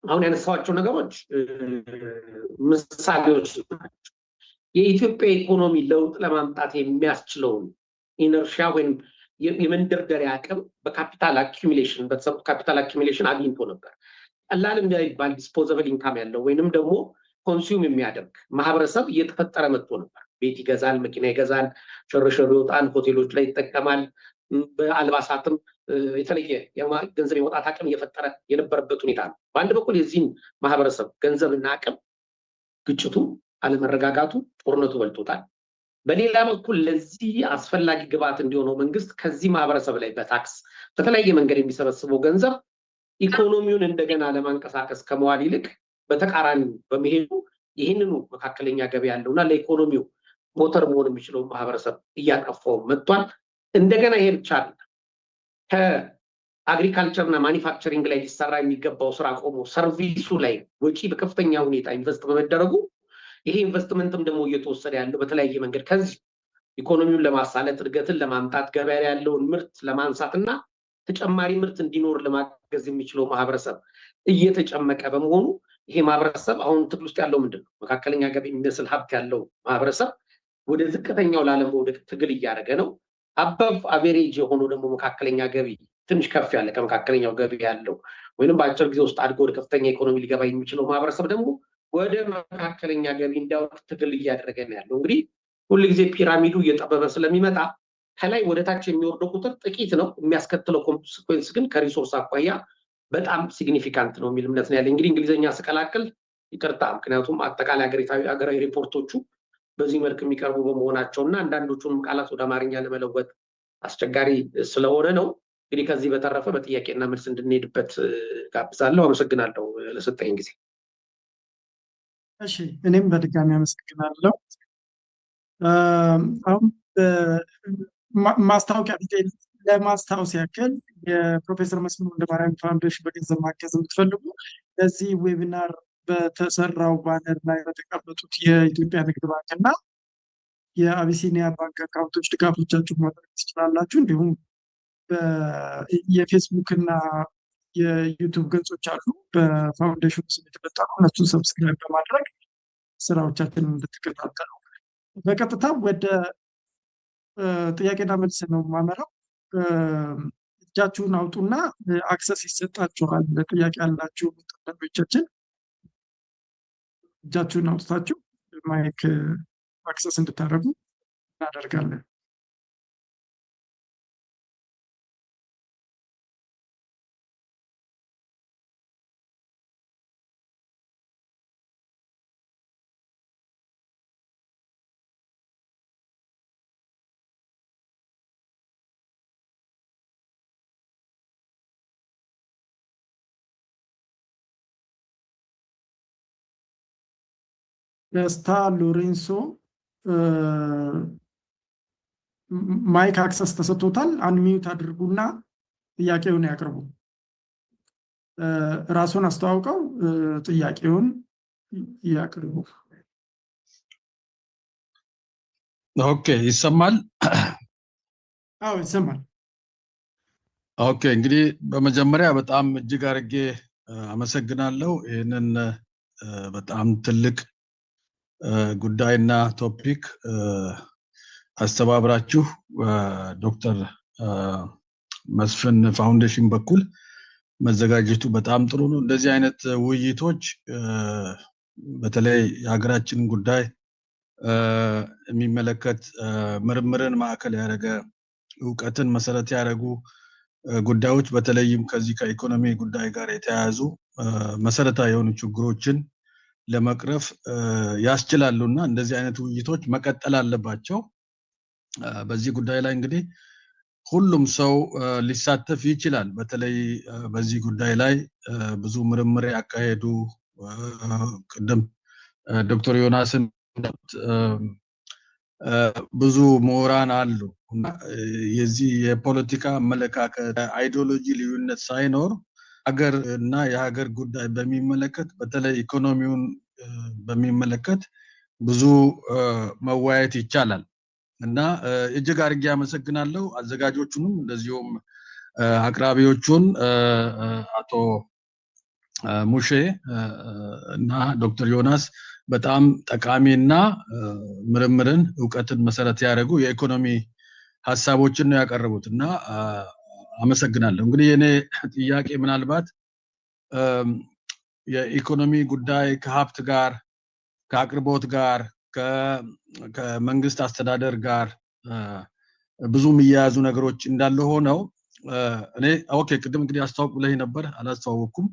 አሁን ያነሳዋቸው ነገሮች ምሳሌዎች ናቸው። የኢትዮጵያ ኢኮኖሚ ለውጥ ለማምጣት የሚያስችለውን ኢነርሺያ ወይም የመንደርደሪያ አቅም በካፒታል አኪሙሌሽን በተሰሩት ካፒታል አኪሙሌሽን አግኝቶ ነበር። ቀላል የሚባል ዲስፖዘብል ኢንካም ያለው ወይንም ደግሞ ኮንሱም የሚያደርግ ማህበረሰብ እየተፈጠረ መጥቶ ነበር። ቤት ይገዛል፣ መኪና ይገዛል፣ ሸርሸር ይወጣል፣ ሆቴሎች ላይ ይጠቀማል። በአልባሳትም የተለየ ገንዘብ የመውጣት አቅም እየፈጠረ የነበረበት ሁኔታ ነው። በአንድ በኩል የዚህን ማህበረሰብ ገንዘብና አቅም ግጭቱ፣ አለመረጋጋቱ፣ ጦርነቱ በልቶታል። በሌላ በኩል ለዚህ አስፈላጊ ግብዓት እንዲሆነው መንግስት ከዚህ ማህበረሰብ ላይ በታክስ በተለያየ መንገድ የሚሰበስበው ገንዘብ ኢኮኖሚውን እንደገና ለማንቀሳቀስ ከመዋል ይልቅ በተቃራኒ በመሄዱ ይህንኑ መካከለኛ ገቢ ያለውና ለኢኮኖሚው ሞተር መሆን የሚችለው ማህበረሰብ እያጠፋው መጥቷል። እንደገና ይሄ ብቻ አይደለም። ከአግሪካልቸርና ማኒፋክቸሪንግ ላይ ሊሰራ የሚገባው ስራ ቆሞ ሰርቪሱ ላይ ወጪ በከፍተኛ ሁኔታ ኢንቨስት በመደረጉ ይሄ ኢንቨስትመንትም ደግሞ እየተወሰደ ያለው በተለያየ መንገድ ከዚህ ኢኮኖሚውን ለማሳለጥ እድገትን ለማምጣት ገበያ ያለውን ምርት ለማንሳትና ተጨማሪ ምርት እንዲኖር ለማገዝ የሚችለው ማህበረሰብ እየተጨመቀ በመሆኑ ይሄ ማህበረሰብ አሁን ትግል ውስጥ ያለው ምንድነው? መካከለኛ ገቢ የሚመስል ሀብት ያለው ማህበረሰብ ወደ ዝቅተኛው ላለመውደቅ ትግል እያደረገ ነው። አበቭ አቬሬጅ የሆነው ደግሞ መካከለኛ ገቢ ትንሽ ከፍ ያለ ከመካከለኛው ገቢ ያለው ወይንም በአጭር ጊዜ ውስጥ አድጎ ወደ ከፍተኛ ኢኮኖሚ ሊገባ የሚችለው ማህበረሰብ ደግሞ ወደ መካከለኛ ገቢ እንዲያወርድ ትግል እያደረገ ነው ያለው። እንግዲህ ሁልጊዜ ፒራሚዱ እየጠበበ ስለሚመጣ ከላይ ወደ ታች የሚወርደው ቁጥር ጥቂት ነው፣ የሚያስከትለው ኮንሲኩዌንስ ግን ከሪሶርስ አኳያ በጣም ሲግኒፊካንት ነው የሚል እምነት ነው ያለኝ። እንግዲህ እንግሊዝኛ ስቀላቅል ይቅርታ፣ ምክንያቱም አጠቃላይ ሀገራዊ ሪፖርቶቹ በዚህ መልክ የሚቀርቡ በመሆናቸው እና አንዳንዶቹንም ቃላት ወደ አማርኛ ለመለወጥ አስቸጋሪ ስለሆነ ነው። እንግዲህ ከዚህ በተረፈ በጥያቄና መልስ እንድንሄድበት ጋብዛለሁ። አመሰግናለሁ ለሰጠኝ ጊዜ። እሺ፣ እኔም በድጋሚ አመሰግናለሁ። አሁን ማስታወቂያ ዲቴል ለማስታወስ ያክል የፕሮፌሰር መስፍን ወልደማርያም ፋውንዴሽን በገንዘብ ማገዝ የምትፈልጉ ለዚህ ዌቢናር በተሰራው ባነር ላይ በተቀመጡት የኢትዮጵያ ንግድ ባንክ እና የአቢሲኒያ ባንክ አካውንቶች ድጋፎቻችሁ ማድረግ ትችላላችሁ። እንዲሁም የፌስቡክ እና የዩቱብ ገጾች አሉ በፋውንዴሽኑ ስም የተፈጠሩ፣ እነሱን ሰብስክራይብ በማድረግ ስራዎቻችንን እንድትከታተሉ። በቀጥታ ወደ ጥያቄና መልስ ነው የማመራው። እጃችሁን አውጡና አክሰስ ይሰጣችኋል። ጥያቄ ያላችሁ ተጠቃሚዎቻችን እጃችሁን አውጥታችሁ ማይክ አክሰስ እንድታደርጉ እናደርጋለን። ደስታ ሎሬንሶ ማይክ አክሰስ ተሰጥቶታል። አንሚዩት አድርጉና ጥያቄውን ያቅርቡ። ራሱን አስተዋውቀው ጥያቄውን ያቅርቡ። ኦኬ፣ ይሰማል? አዎ ይሰማል። ኦኬ፣ እንግዲህ በመጀመሪያ በጣም እጅግ አድርጌ አመሰግናለሁ። ይህንን በጣም ትልቅ ጉዳይና ቶፒክ አስተባብራችሁ ዶክተር መስፍን ፋውንዴሽን በኩል መዘጋጀቱ በጣም ጥሩ ነው። እንደዚህ አይነት ውይይቶች በተለይ የሀገራችንን ጉዳይ የሚመለከት ምርምርን ማዕከል ያደረገ እውቀትን መሰረት ያደረጉ ጉዳዮች በተለይም ከዚህ ከኢኮኖሚ ጉዳይ ጋር የተያያዙ መሰረታዊ የሆኑ ችግሮችን ለመቅረፍ ያስችላሉና እንደዚህ አይነት ውይይቶች መቀጠል አለባቸው። በዚህ ጉዳይ ላይ እንግዲህ ሁሉም ሰው ሊሳተፍ ይችላል። በተለይ በዚህ ጉዳይ ላይ ብዙ ምርምር ያካሄዱ ቅድም ዶክተር ዮናስን ብዙ ምሁራን አሉ እና የዚህ የፖለቲካ አመለካከት አይዲዮሎጂ ልዩነት ሳይኖር ሀገር እና የሀገር ጉዳይ በሚመለከት በተለይ ኢኮኖሚውን በሚመለከት ብዙ መወያየት ይቻላል እና እጅግ አድርጌ አመሰግናለሁ አዘጋጆቹንም እንደዚሁም አቅራቢዎቹን አቶ ሙሼ እና ዶክተር ዮናስ በጣም ጠቃሚና ምርምርን እውቀትን መሰረት ያደረጉ የኢኮኖሚ ሐሳቦችን ነው ያቀርቡት እና አመሰግናለሁ። እንግዲህ የኔ ጥያቄ ምናልባት የኢኮኖሚ ጉዳይ ከሀብት ጋር ከአቅርቦት ጋር ከመንግስት አስተዳደር ጋር ብዙ የሚያያዙ ነገሮች እንዳለ ሆነው እኔ ኦኬ ቅድም እንግዲህ አስተዋውቅ ብለህ ነበር አላስተዋወቅኩም።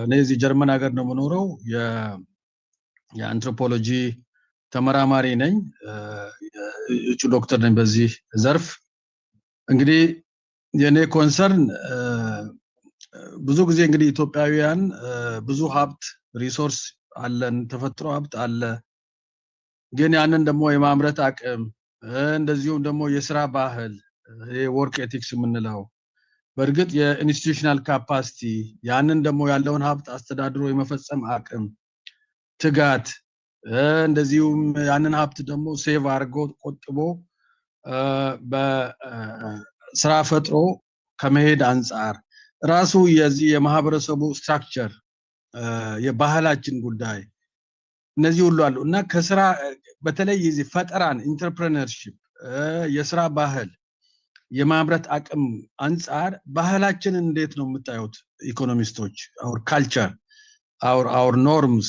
እኔ እዚህ ጀርመን ሀገር ነው የምኖረው። የአንትሮፖሎጂ ተመራማሪ ነኝ። እጩ ዶክተር ነኝ በዚህ ዘርፍ። እንግዲህ የኔ ኮንሰርን ብዙ ጊዜ እንግዲህ ኢትዮጵያውያን ብዙ ሀብት ሪሶርስ አለን፣ ተፈጥሮ ሀብት አለ። ግን ያንን ደግሞ የማምረት አቅም እንደዚሁም ደግሞ የስራ ባህል ወርክ ኤቲክስ የምንለው በእርግጥ የኢንስቲትዩሽናል ካፓሲቲ ያንን ደግሞ ያለውን ሀብት አስተዳድሮ የመፈጸም አቅም ትጋት እንደዚሁም ያንን ሀብት ደግሞ ሴቭ አድርጎ ቆጥቦ በስራ ፈጥሮ ከመሄድ አንጻር ራሱ የዚህ የማህበረሰቡ ስትራክቸር የባህላችን ጉዳይ እነዚህ ሁሉ አሉ እና ከስራ በተለይ የዚህ ፈጠራን ኢንተርፕረነርሺፕ የስራ ባህል የማምረት አቅም አንጻር ባህላችንን እንዴት ነው የምታዩት ኢኮኖሚስቶች? our culture our norms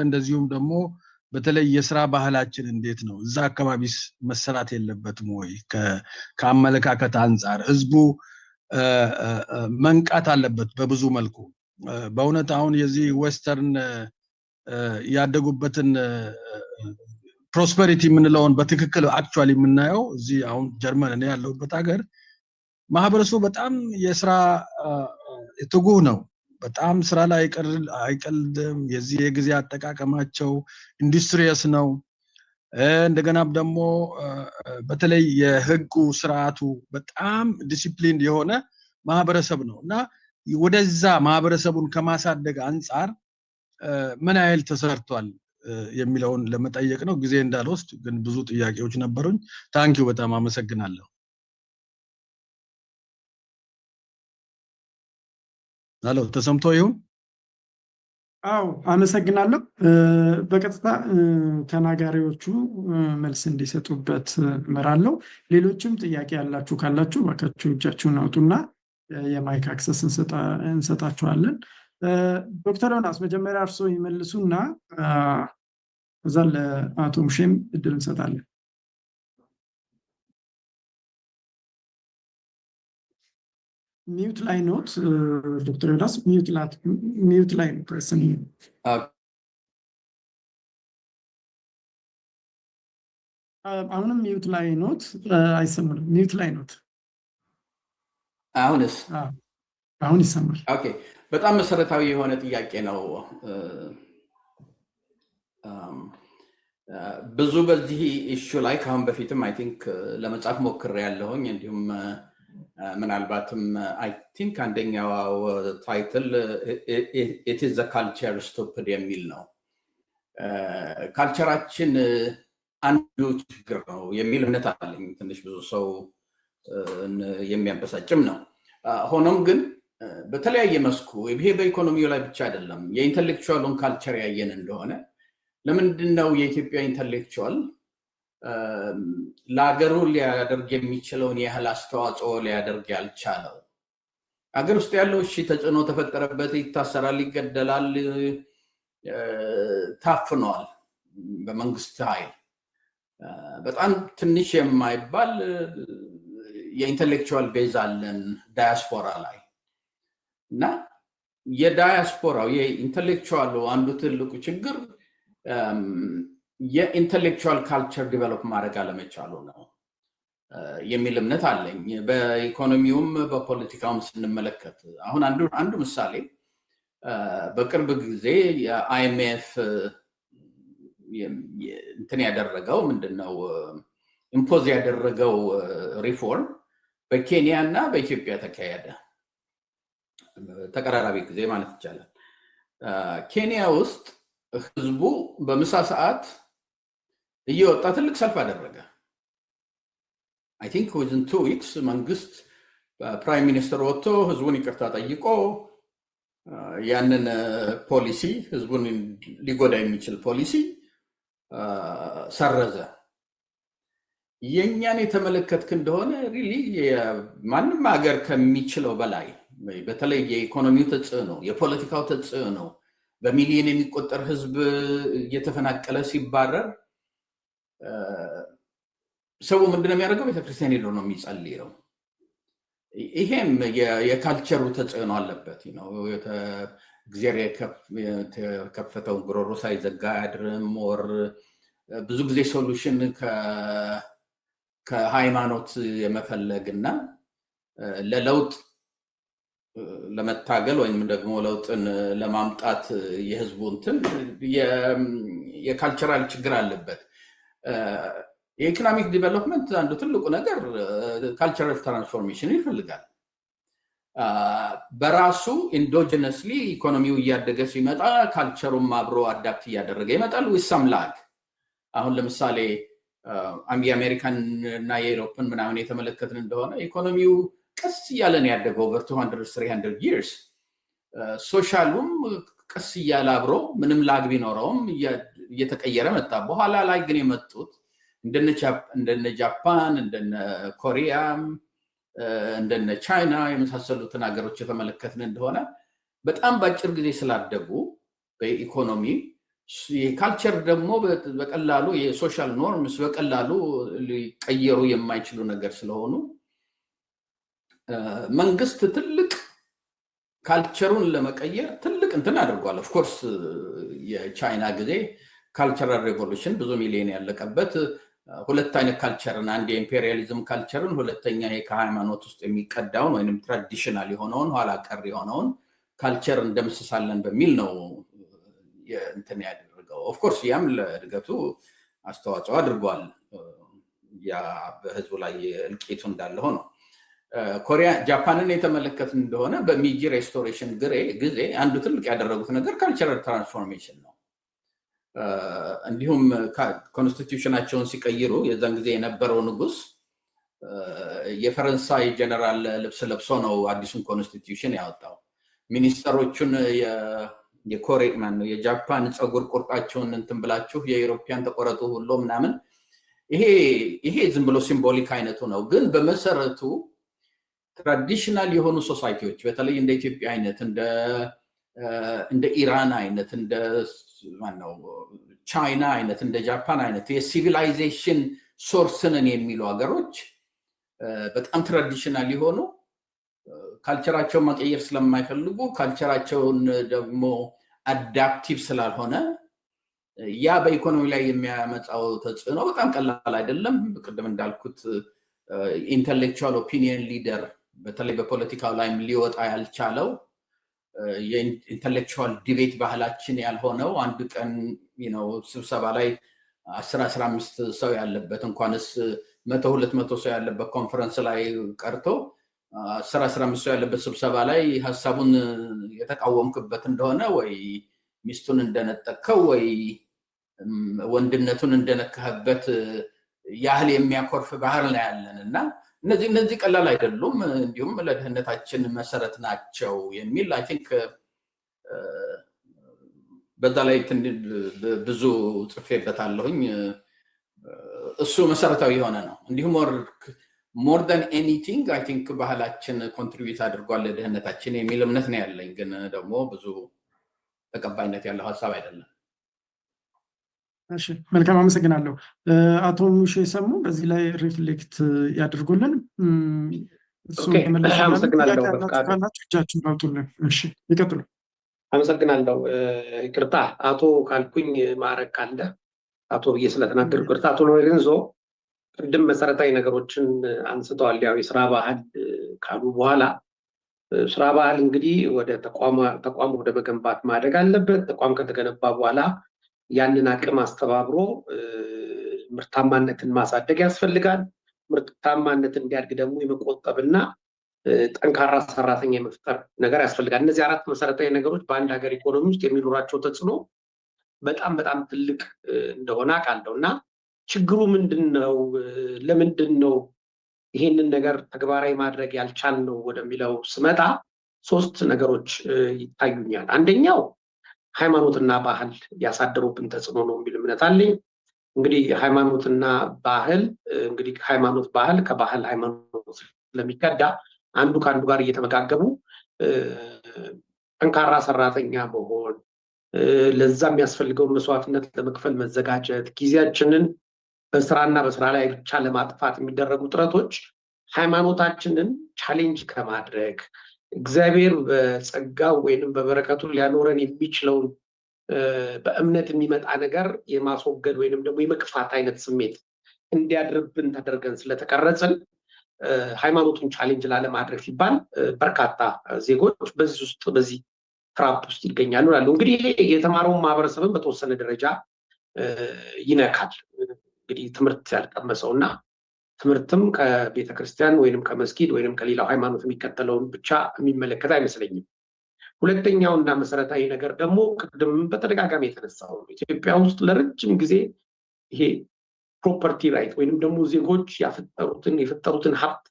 እንደዚሁም ደግሞ በተለይ የስራ ባህላችን እንዴት ነው? እዛ አካባቢስ መሰራት የለበትም ወይ? ከአመለካከት አንጻር ህዝቡ መንቃት አለበት በብዙ መልኩ። በእውነት አሁን የዚህ ዌስተርን ያደጉበትን ፕሮስፐሪቲ የምንለውን በትክክል አክቹዋሊ የምናየው እዚህ አሁን ጀርመን እኔ ያለሁበት ሀገር ማህበረሰቡ በጣም የስራ ትጉህ ነው። በጣም ስራ ላይ አይቀልድም። የዚህ የጊዜ አጠቃቀማቸው ኢንዱስትሪየስ ነው። እንደገና ደግሞ በተለይ የህጉ ስርዓቱ በጣም ዲሲፕሊን የሆነ ማህበረሰብ ነው እና ወደዛ ማህበረሰቡን ከማሳደግ አንጻር ምን ያህል ተሰርቷል የሚለውን ለመጠየቅ ነው። ጊዜ እንዳልወስድ ግን ብዙ ጥያቄዎች ነበሩኝ። ታንኪዩ በጣም አመሰግናለሁ። ሄሎ ተሰምቶ ይሁን? አዎ አመሰግናለሁ። በቀጥታ ተናጋሪዎቹ መልስ እንዲሰጡበት እመራለሁ። ሌሎችም ጥያቄ ያላችሁ ካላችሁ እባካችሁ እጃችሁን አውጡና የማይክ አክሰስ እንሰጣችኋለን። ዶክተር ዮናስ መጀመሪያ እርስዎ ይመልሱና ከዛ ለአቶ ሙሼም እድል እንሰጣለን። ሚዩት ላይ ኖት ዶክተር ዮናስ ሚዩት ላይ ኖት። አሁንም ሚዩት ላይ ኖት፣ አይሰማም። ሚዩት ላይ ኖት። አሁንስ? አሁን ይሰማል። ኦኬ። በጣም መሰረታዊ የሆነ ጥያቄ ነው። ብዙ በዚህ ኢሹ ላይ ከአሁን በፊትም አይ ቲንክ ለመጻፍ ሞክሬያለሁኝ። እንዲሁም ምናልባትም አይ ቲንክ አንደኛው ታይትል ኢት ኢዝ ዘ ካልቸር ስቱፒድ የሚል ነው። ካልቸራችን አንዱ ችግር ነው የሚል እምነት አለኝ። ትንሽ ብዙ ሰው የሚያበሳጭም ነው። ሆኖም ግን በተለያየ መስኩ ይሄ በኢኮኖሚው ላይ ብቻ አይደለም። የኢንተሌክቹዋሉን ካልቸር ያየን እንደሆነ ለምንድን ነው የኢትዮጵያ ኢንተሌክቹዋል ለሀገሩ ሊያደርግ የሚችለውን ያህል አስተዋጽኦ ሊያደርግ ያልቻለው? ሀገር ውስጥ ያለው እሺ ተጽዕኖ ተፈጠረበት፣ ይታሰራል፣ ይገደላል፣ ታፍኗል በመንግስት ኃይል። በጣም ትንሽ የማይባል የኢንተሌክቹዋል ቤዝ አለን ዳያስፖራ ላይ እና የዳያስፖራው የኢንተሌክቹዋሉ አንዱ ትልቁ ችግር የኢንተሌክቹዋል ካልቸር ዲቨሎፕ ማድረግ አለመቻሉ ነው የሚል እምነት አለኝ። በኢኮኖሚውም በፖለቲካውም ስንመለከት አሁን አንዱ ምሳሌ በቅርብ ጊዜ የአይኤምኤፍ እንትን ያደረገው ምንድነው ኢምፖዝ ያደረገው ሪፎርም በኬንያ እና በኢትዮጵያ ተካሄደ። ተቀራራቢ ጊዜ ማለት ይቻላል። ኬንያ ውስጥ ህዝቡ በምሳ ሰዓት እየወጣ ትልቅ ሰልፍ አደረገ። አይ ቲንክ ዊዝን 2 ዊክስ መንግስት ፕራይም ሚኒስተር ወጥቶ ህዝቡን ይቅርታ ጠይቆ ያንን ፖሊሲ ህዝቡን ሊጎዳ የሚችል ፖሊሲ ሰረዘ። የኛን የተመለከትክ እንደሆነ ሪሊ ማንም ሀገር ከሚችለው በላይ በተለይ የኢኮኖሚው ተጽዕኖ፣ የፖለቲካው ተጽዕኖ፣ በሚሊዮን የሚቆጠር ህዝብ እየተፈናቀለ ሲባረር ሰው ምንድነው የሚያደርገው? ቤተክርስቲያን ሄዶ ነው የሚጸልየው። ይሄም የካልቸሩ ተጽዕኖ አለበት ነው። እግዚአብሔር የከፈተውን ጉሮሮ ሳይዘጋ አያድርም። ወር ብዙ ጊዜ ሶሉሽን ከሃይማኖት የመፈለግና ለለውጥ ለመታገል ወይም ደግሞ ለውጥን ለማምጣት የህዝቡ እንትን የካልቸራል ችግር አለበት። የኢኮኖሚክ ዲቨሎፕመንት አንዱ ትልቁ ነገር ካልቸራል ትራንስፎርሜሽን ይፈልጋል። በራሱ ኢንዶጂነስሊ ኢኮኖሚው እያደገ ሲመጣ ካልቸሩም አብሮ አዳፕት እያደረገ ይመጣል። ዊሳም ላግ አሁን ለምሳሌ የአሜሪካን እና የአውሮፓን ምናምን የተመለከትን እንደሆነ ኢኮኖሚው ቀስ እያለ ነው ያደገው ኦቨር 200-300 years። ሶሻሉም ቀስ እያለ አብሮ ምንም ላግ ቢኖረውም እየተቀየረ መጣ። በኋላ ላይ ግን የመጡት እንደነ ጃፓን፣ እንደነ ኮሪያ፣ እንደነ ቻይና የመሳሰሉትን ሀገሮች የተመለከትን እንደሆነ በጣም በአጭር ጊዜ ስላደጉ በኢኮኖሚ የካልቸር ደግሞ በቀላሉ የሶሻል ኖርምስ በቀላሉ ሊቀየሩ የማይችሉ ነገር ስለሆኑ መንግስት ትልቅ ካልቸሩን ለመቀየር ትልቅ እንትን አድርጓል። ኦፍኮርስ የቻይና ጊዜ ካልቸራል ሬቮሉሽን ብዙ ሚሊዮን ያለቀበት ሁለት አይነት ካልቸርን፣ አንድ የኢምፔሪያሊዝም ካልቸርን፣ ሁለተኛ ይሄ ከሃይማኖት ውስጥ የሚቀዳውን ወይም ትራዲሽናል የሆነውን ኋላ ቀር የሆነውን ካልቸር እንደምስሳለን በሚል ነው እንትን ያደረገው። ኦፍኮርስ ያም ለእድገቱ አስተዋጽኦ አድርጓል። ያ በህዝቡ ላይ እልቂቱ እንዳለ ሆኖ ኮሪያ ጃፓንን የተመለከትን እንደሆነ በሚጂ ሬስቶሬሽን ጊዜ አንዱ ትልቅ ያደረጉት ነገር ካልቸራል ትራንስፎርሜሽን ነው። እንዲሁም ኮንስቲትዩሽናቸውን ሲቀይሩ የዛን ጊዜ የነበረው ንጉስ የፈረንሳይ ጀነራል ልብስ ለብሶ ነው አዲሱን ኮንስቲትዩሽን ያወጣው። ሚኒስተሮቹን የኮሬ ማን ነው የጃፓን ፀጉር ቁርጣቸውን እንትን ብላችሁ የዩሮፒያን ተቆረጡ ሁሉ ምናምን ይሄ ዝም ብሎ ሲምቦሊክ አይነቱ ነው። ግን በመሰረቱ ትራዲሽናል የሆኑ ሶሳይቲዎች በተለይ እንደ ኢትዮጵያ አይነት እንደ ኢራን አይነት እንደ ማነው ቻይና አይነት እንደ ጃፓን አይነት የሲቪላይዜሽን ሶርስንን የሚሉ ሀገሮች በጣም ትራዲሽናል የሆኑ ካልቸራቸውን መቀየር ስለማይፈልጉ ካልቸራቸውን ደግሞ አዳፕቲቭ ስላልሆነ ያ በኢኮኖሚ ላይ የሚያመጣው ተጽዕኖ በጣም ቀላል አይደለም። ቅድም እንዳልኩት ኢንተሌክቹዋል ኦፒኒየን ሊደር በተለይ በፖለቲካው ላይም ሊወጣ ያልቻለው የኢንተሌክቹዋል ዲቤት ባህላችን ያልሆነው አንድ ቀን ስብሰባ ላይ 10-15 ሰው ያለበት እንኳንስ 100-200 ሰው ያለበት ኮንፈረንስ ላይ ቀርቶ 10-15 ሰው ያለበት ስብሰባ ላይ ሀሳቡን የተቃወምክበት እንደሆነ ወይ ሚስቱን እንደነጠቀው ወይ ወንድነቱን እንደነካህበት ያህል የሚያኮርፍ ባህል ነው ያለን እና እነዚህ ቀላል አይደሉም። እንዲሁም ለድህነታችን መሰረት ናቸው የሚል አይ ቲንክ በዛ ላይ ብዙ ጽፌበታለሁኝ። እሱ መሰረታዊ የሆነ ነው። እንዲሁም ሞር ዳን ኤኒቲንግ አይ ቲንክ ባህላችን ኮንትሪቢዩት አድርጓል ለድህነታችን የሚል እምነት ነው ያለኝ። ግን ደግሞ ብዙ ተቀባይነት ያለው ሀሳብ አይደለም። እሺ፣ መልካም አመሰግናለሁ። አቶ ሙሼ ሰሙ በዚህ ላይ ሪፍሌክት ያድርጉልን። እጃችሁን አውጡልን። እሺ፣ ይቀጥሉ። አመሰግናለሁ። ይቅርታ አቶ ካልኩኝ ማዕረግ ካለ አቶ ብዬ ስለተናገር ይቅርታ። አቶ ሎሬንዞ ቅድም መሰረታዊ ነገሮችን አንስተዋል። ያው የስራ ባህል ካሉ በኋላ ስራ ባህል እንግዲህ ወደ ተቋም ወደ መገንባት ማደግ አለበት። ተቋም ከተገነባ በኋላ ያንን አቅም አስተባብሮ ምርታማነትን ማሳደግ ያስፈልጋል። ምርታማነት እንዲያድግ ደግሞ የመቆጠብና ጠንካራ ሰራተኛ የመፍጠር ነገር ያስፈልጋል። እነዚህ አራት መሰረታዊ ነገሮች በአንድ ሀገር ኢኮኖሚ ውስጥ የሚኖራቸው ተጽዕኖ በጣም በጣም ትልቅ እንደሆነ አውቃለሁ እና ችግሩ ምንድነው? ለምንድነው ይሄንን ነገር ተግባራዊ ማድረግ ያልቻልነው ወደሚለው ስመጣ 3 ነገሮች ይታዩኛል። አንደኛው ሃይማኖትና ባህል ያሳደሩብን ተጽዕኖ ነው የሚል እምነት አለኝ። እንግዲህ ሃይማኖትና ባህል ሃይማኖት ባህል ከባህል ሃይማኖት ስለሚቀዳ አንዱ ከአንዱ ጋር እየተመጋገቡ ጠንካራ ሰራተኛ መሆን፣ ለዛ የሚያስፈልገውን መስዋዕትነት ለመክፈል መዘጋጀት፣ ጊዜያችንን በስራና በስራ ላይ ብቻ ለማጥፋት የሚደረጉ ጥረቶች ሃይማኖታችንን ቻሌንጅ ከማድረግ እግዚአብሔር በጸጋው ወይንም በበረከቱ ሊያኖረን የሚችለውን በእምነት የሚመጣ ነገር የማስወገድ ወይንም ደግሞ የመቅፋት አይነት ስሜት እንዲያድርብን ተደርገን ስለተቀረጽን ሃይማኖቱን ቻሌንጅ ላለማድረግ ሲባል በርካታ ዜጎች በዚህ ትራፕ ውስጥ ይገኛሉ ያሉ። እንግዲህ የተማረውን ማህበረሰብን በተወሰነ ደረጃ ይነካል። እንግዲህ ትምህርት ያልቀመሰውና ትምህርትም ከቤተክርስቲያን ወይንም ከመስጊድ ወይንም ከሌላው ሃይማኖት የሚከተለውን ብቻ የሚመለከት አይመስለኝም። ሁለተኛውና መሰረታዊ ነገር ደግሞ ቅድም በተደጋጋሚ የተነሳው ኢትዮጵያ ውስጥ ለረጅም ጊዜ ይሄ ፕሮፐርቲ ራይት ወይንም ደግሞ ዜጎች የፈጠሩትን ሀብት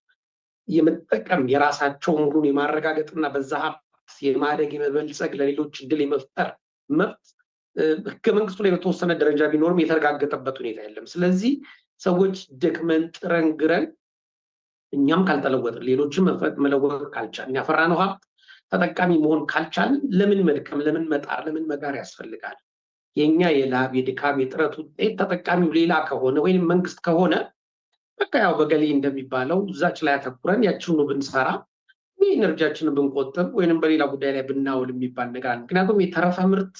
የመጠቀም የራሳቸው መሆኑን የማረጋገጥና በዛ ሀብት የማደግ የመበልጸግ ለሌሎች እድል የመፍጠር መብት ህገ መንግስቱ ላይ በተወሰነ ደረጃ ቢኖርም የተረጋገጠበት ሁኔታ የለም። ስለዚህ ሰዎች ደክመን ጥረን ግረን እኛም ካልተለወጥን ሌሎችም መለወጥ ካልቻልን ያፈራነው ሀብት ተጠቃሚ መሆን ካልቻልን ለምን መድከም፣ ለምን መጣር፣ ለምን መጋር ያስፈልጋል? የኛ የላብ የድካም የጥረት ውጤት ተጠቃሚው ሌላ ከሆነ ወይም መንግስት ከሆነ በቃ ያው በገሌ እንደሚባለው እዛች ላይ አተኩረን ያችኑ ብንሰራ ኢነርጂያችንን ብንቆጥብ ወይንም በሌላ ጉዳይ ላይ ብናውል የሚባል ነገር አለ። ምክንያቱም የተረፈ ምርት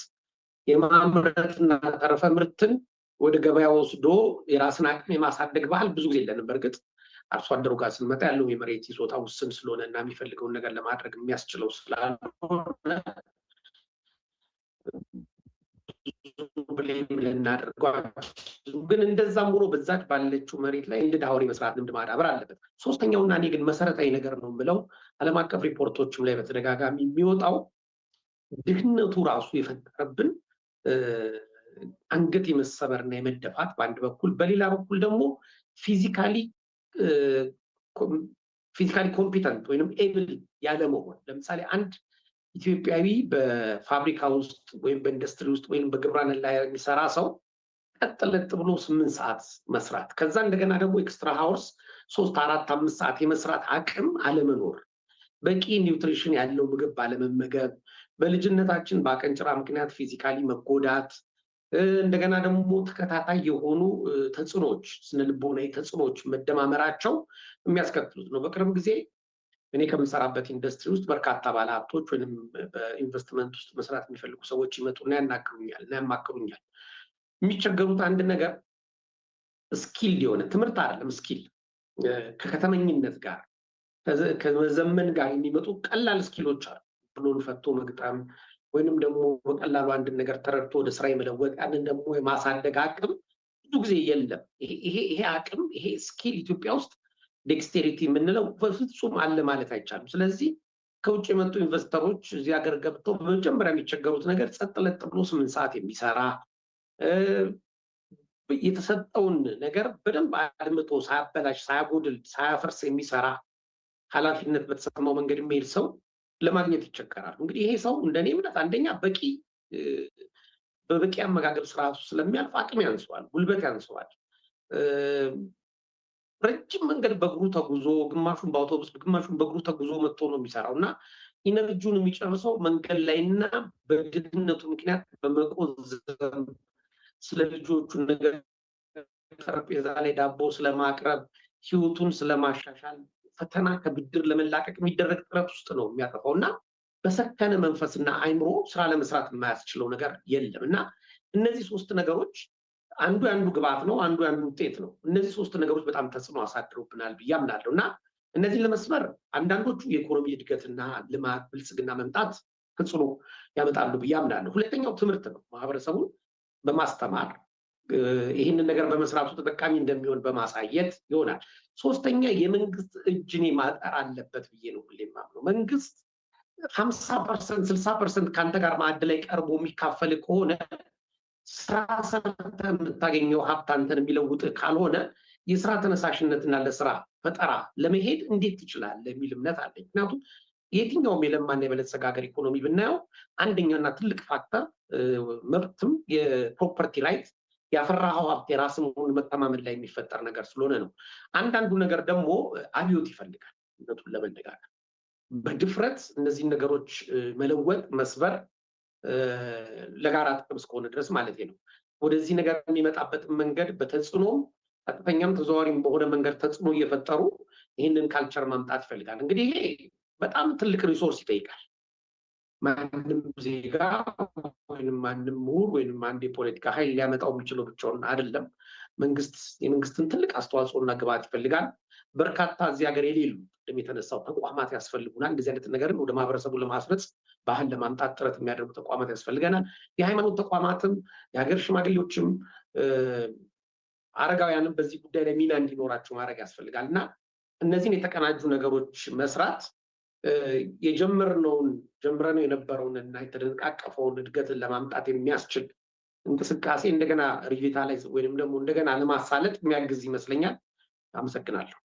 የማምረትና ተረፈ ምርትን ወደ ገበያ ወስዶ የራስን አቅም የማሳደግ ባህል ብዙ ጊዜ የለንም። በእርግጥ አርሶ አደሩ ጋር ስንመጣ ያለው የመሬት ይዞታ ውስን ስለሆነ እና የሚፈልገውን ነገር ለማድረግ የሚያስችለው ስላልሆነ ብሌም ልናደርገው ግን እንደዛም ሆኖ በዛች ባለችው መሬት ላይ እንደ ዳውሪ መስራት ልምድ ማዳበር አለበት። ሶስተኛውና እኔ ግን መሰረታዊ ነገር ነው የምለው ዓለም አቀፍ ሪፖርቶችም ላይ በተደጋጋሚ የሚወጣው ድህነቱ ራሱ የፈጠረብን አንገት የመሰበርና የመደፋት በአንድ በኩል፣ በሌላ በኩል ደግሞ ፊዚካሊ ኮምፒተንት ወይም ኤብል ያለመሆን። ለምሳሌ አንድ ኢትዮጵያዊ በፋብሪካ ውስጥ ወይም በኢንዱስትሪ ውስጥ ወይም በግብርና ላይ የሚሰራ ሰው ቀጥለጥ ብሎ 8 ሰዓት መስራት ከዛ እንደገና ደግሞ ኤክስትራ ሃውርስ 3 4 5 ሰዓት የመስራት አቅም አለመኖር በቂ ኒውትሪሽን ያለው ምግብ ባለመመገብ በልጅነታችን በአቀንጭራ ምክንያት ፊዚካሊ መጎዳት እንደገና ደግሞ ተከታታይ የሆኑ ተጽዕኖች ስነልቦናዊ ተጽዕኖች መደማመራቸው የሚያስከትሉት ነው። በቅርብ ጊዜ እኔ ከምሰራበት ኢንዱስትሪ ውስጥ በርካታ ባለሀብቶች ወይም በኢንቨስትመንት ውስጥ መስራት የሚፈልጉ ሰዎች ይመጡና ያማክሩኛል። የሚቸገሩት አንድ ነገር ስኪል የሆነ ትምህርት አይደለም፣ ስኪል ከከተመኝነት ጋር ከመዘመን ጋር የሚመጡ ቀላል ስኪሎች አሉ። ብሎን ፈቶ መግጠም ወይንም ደግሞ በቀላሉ አንድ ነገር ተረድቶ ወደ ስራ የመለወጥ ያንን ደግሞ የማሳደግ አቅም ብዙ ጊዜ የለም። ይሄ አቅም ይሄ ስኪል ኢትዮጵያ ውስጥ ዴክስቴሪቲ የምንለው በፍጹም አለ ማለት አይቻልም። ስለዚህ ከውጭ የመጡ ኢንቨስተሮች እዚህ ሀገር ገብተው በመጀመሪያ የሚቸገሩት ነገር ጸጥ ለጥ ብሎ 8 ሰዓት የሚሰራ የተሰጠውን ነገር በደንብ አድምጦ ሳያበላሽ ሳያጎድል ሳያፈርስ የሚሰራ ኃላፊነት በተሰማው መንገድ የሚሄድ ሰው ለማግኘት ይቸገራሉ። እንግዲህ ይሄ ሰው እንደኔ እምነት አንደኛ በበቂ አመጋገብ ስርዓቱ ስለሚያልፍ አቅም ያንሰዋል፣ ጉልበት ያንሰዋል። ረጅም መንገድ በእግሩ ተጉዞ ግማሹን በአውቶቡስ ግማሹን በእግሩ ተጉዞ መጥቶ ነው የሚሰራው እና ኢነርጂውን የሚጨርሰው መንገድ ላይና በድህነቱ ምክንያት በመቆዘም ስለ ልጆቹ ነገር ጠረጴዛ ላይ ዳቦ ስለማቅረብ ህይወቱን ስለማሻሻል ፈተና ከብድር ለመላቀቅ የሚደረግ ጥረት ውስጥ ነው የሚያጠፋው እና በሰከነ መንፈስና አይምሮ ስራ ለመስራት የማያስችለው ነገር የለም እና እነዚህ 3 ነገሮች አንዱ ያንዱ ግብዓት ነው፣ አንዱ ያንዱ ውጤት ነው። እነዚህ 3 ነገሮች በጣም ተጽዕኖ አሳድረውብናል ብዬ አምናለሁ እና እነዚህን ለመስመር አንዳንዶቹ የኢኮኖሚ እድገትና ልማት ብልጽግና መምጣት ተጽዕኖ ያመጣሉ ብዬ አምናለሁ። ሁለተኛው ትምህርት ነው። ማህበረሰቡን በማስተማር ይህንን ነገር በመስራቱ ተጠቃሚ እንደሚሆን በማሳየት ይሆናል። ሶስተኛ የመንግስት እጅን ማጠር አለበት ብዬ ነው ሁሌ የማምነው። መንግስት 50% 60% ከአንተ ጋር ማዕድ ላይ ቀርቦ የሚካፈል ከሆነ ስራ ሰርተህ የምታገኘው ሀብት አንተን የሚለውጥ ካልሆነ የስራ ተነሳሽነትና ለስራ ፈጠራ ለመሄድ እንዴት ትችላለህ የሚል እምነት አለኝ። ምክንያቱም የትኛውም የለማና የበለጸገ ሀገር ኢኮኖሚ ብናየው አንደኛውና ትልቅ ፋክተር መብትም የፕሮፐርቲ ራይት ያፈራኸው ሀብት የራስ መሆኑን መተማመን ላይ የሚፈጠር ነገር ስለሆነ ነው። አንዳንዱ ነገር ደግሞ አብዮት ይፈልጋል። እውነቱን ለመነጋገር በድፍረት እነዚህ ነገሮች መለወጥ መስበር ለጋራ ጥቅም እስከሆነ ድረስ ማለት ነው። ወደዚህ ነገር የሚመጣበትን መንገድ በተጽዕኖም ቀጥተኛም ተዘዋዋሪም በሆነ መንገድ ተጽዕኖ እየፈጠሩ ይህንን ካልቸር ማምጣት ይፈልጋል። እንግዲህ ይሄ በጣም ትልቅ ሪሶርስ ይጠይቃል። ማንም ዜጋ ወይንም ማንም ምሁር ወይንም አንድ የፖለቲካ ኃይል ሊያመጣው የሚችለው ብቻውን አይደለም። የመንግስትን ትልቅ አስተዋጽኦና ግብዓት ይፈልጋል። በርካታ እዚህ ሀገር የሌሉ ቅድም የተነሳው ተቋማት ያስፈልጉናል። እንደዚህ አይነት ነገርን ወደ ማህበረሰቡ ለማስረጽ ባህል ለማምጣት ጥረት የሚያደርጉ ተቋማት ያስፈልገናል። የሃይማኖት ተቋማትም የሀገር ሽማግሌዎችም አረጋውያንም በዚህ ጉዳይ ላይ ሚና እንዲኖራቸው ማድረግ ያስፈልጋል እና እነዚህን የተቀናጁ ነገሮች መስራት ጀምረነው የነበረውን እና የተደነቃቀፈውን እድገትን ለማምጣት የሚያስችል እንቅስቃሴ እንደገና ሪቪታላይዝ ወይንም ደግሞ እንደገና ለማሳለጥ የሚያግዝ ይመስለኛል። አመሰግናለሁ።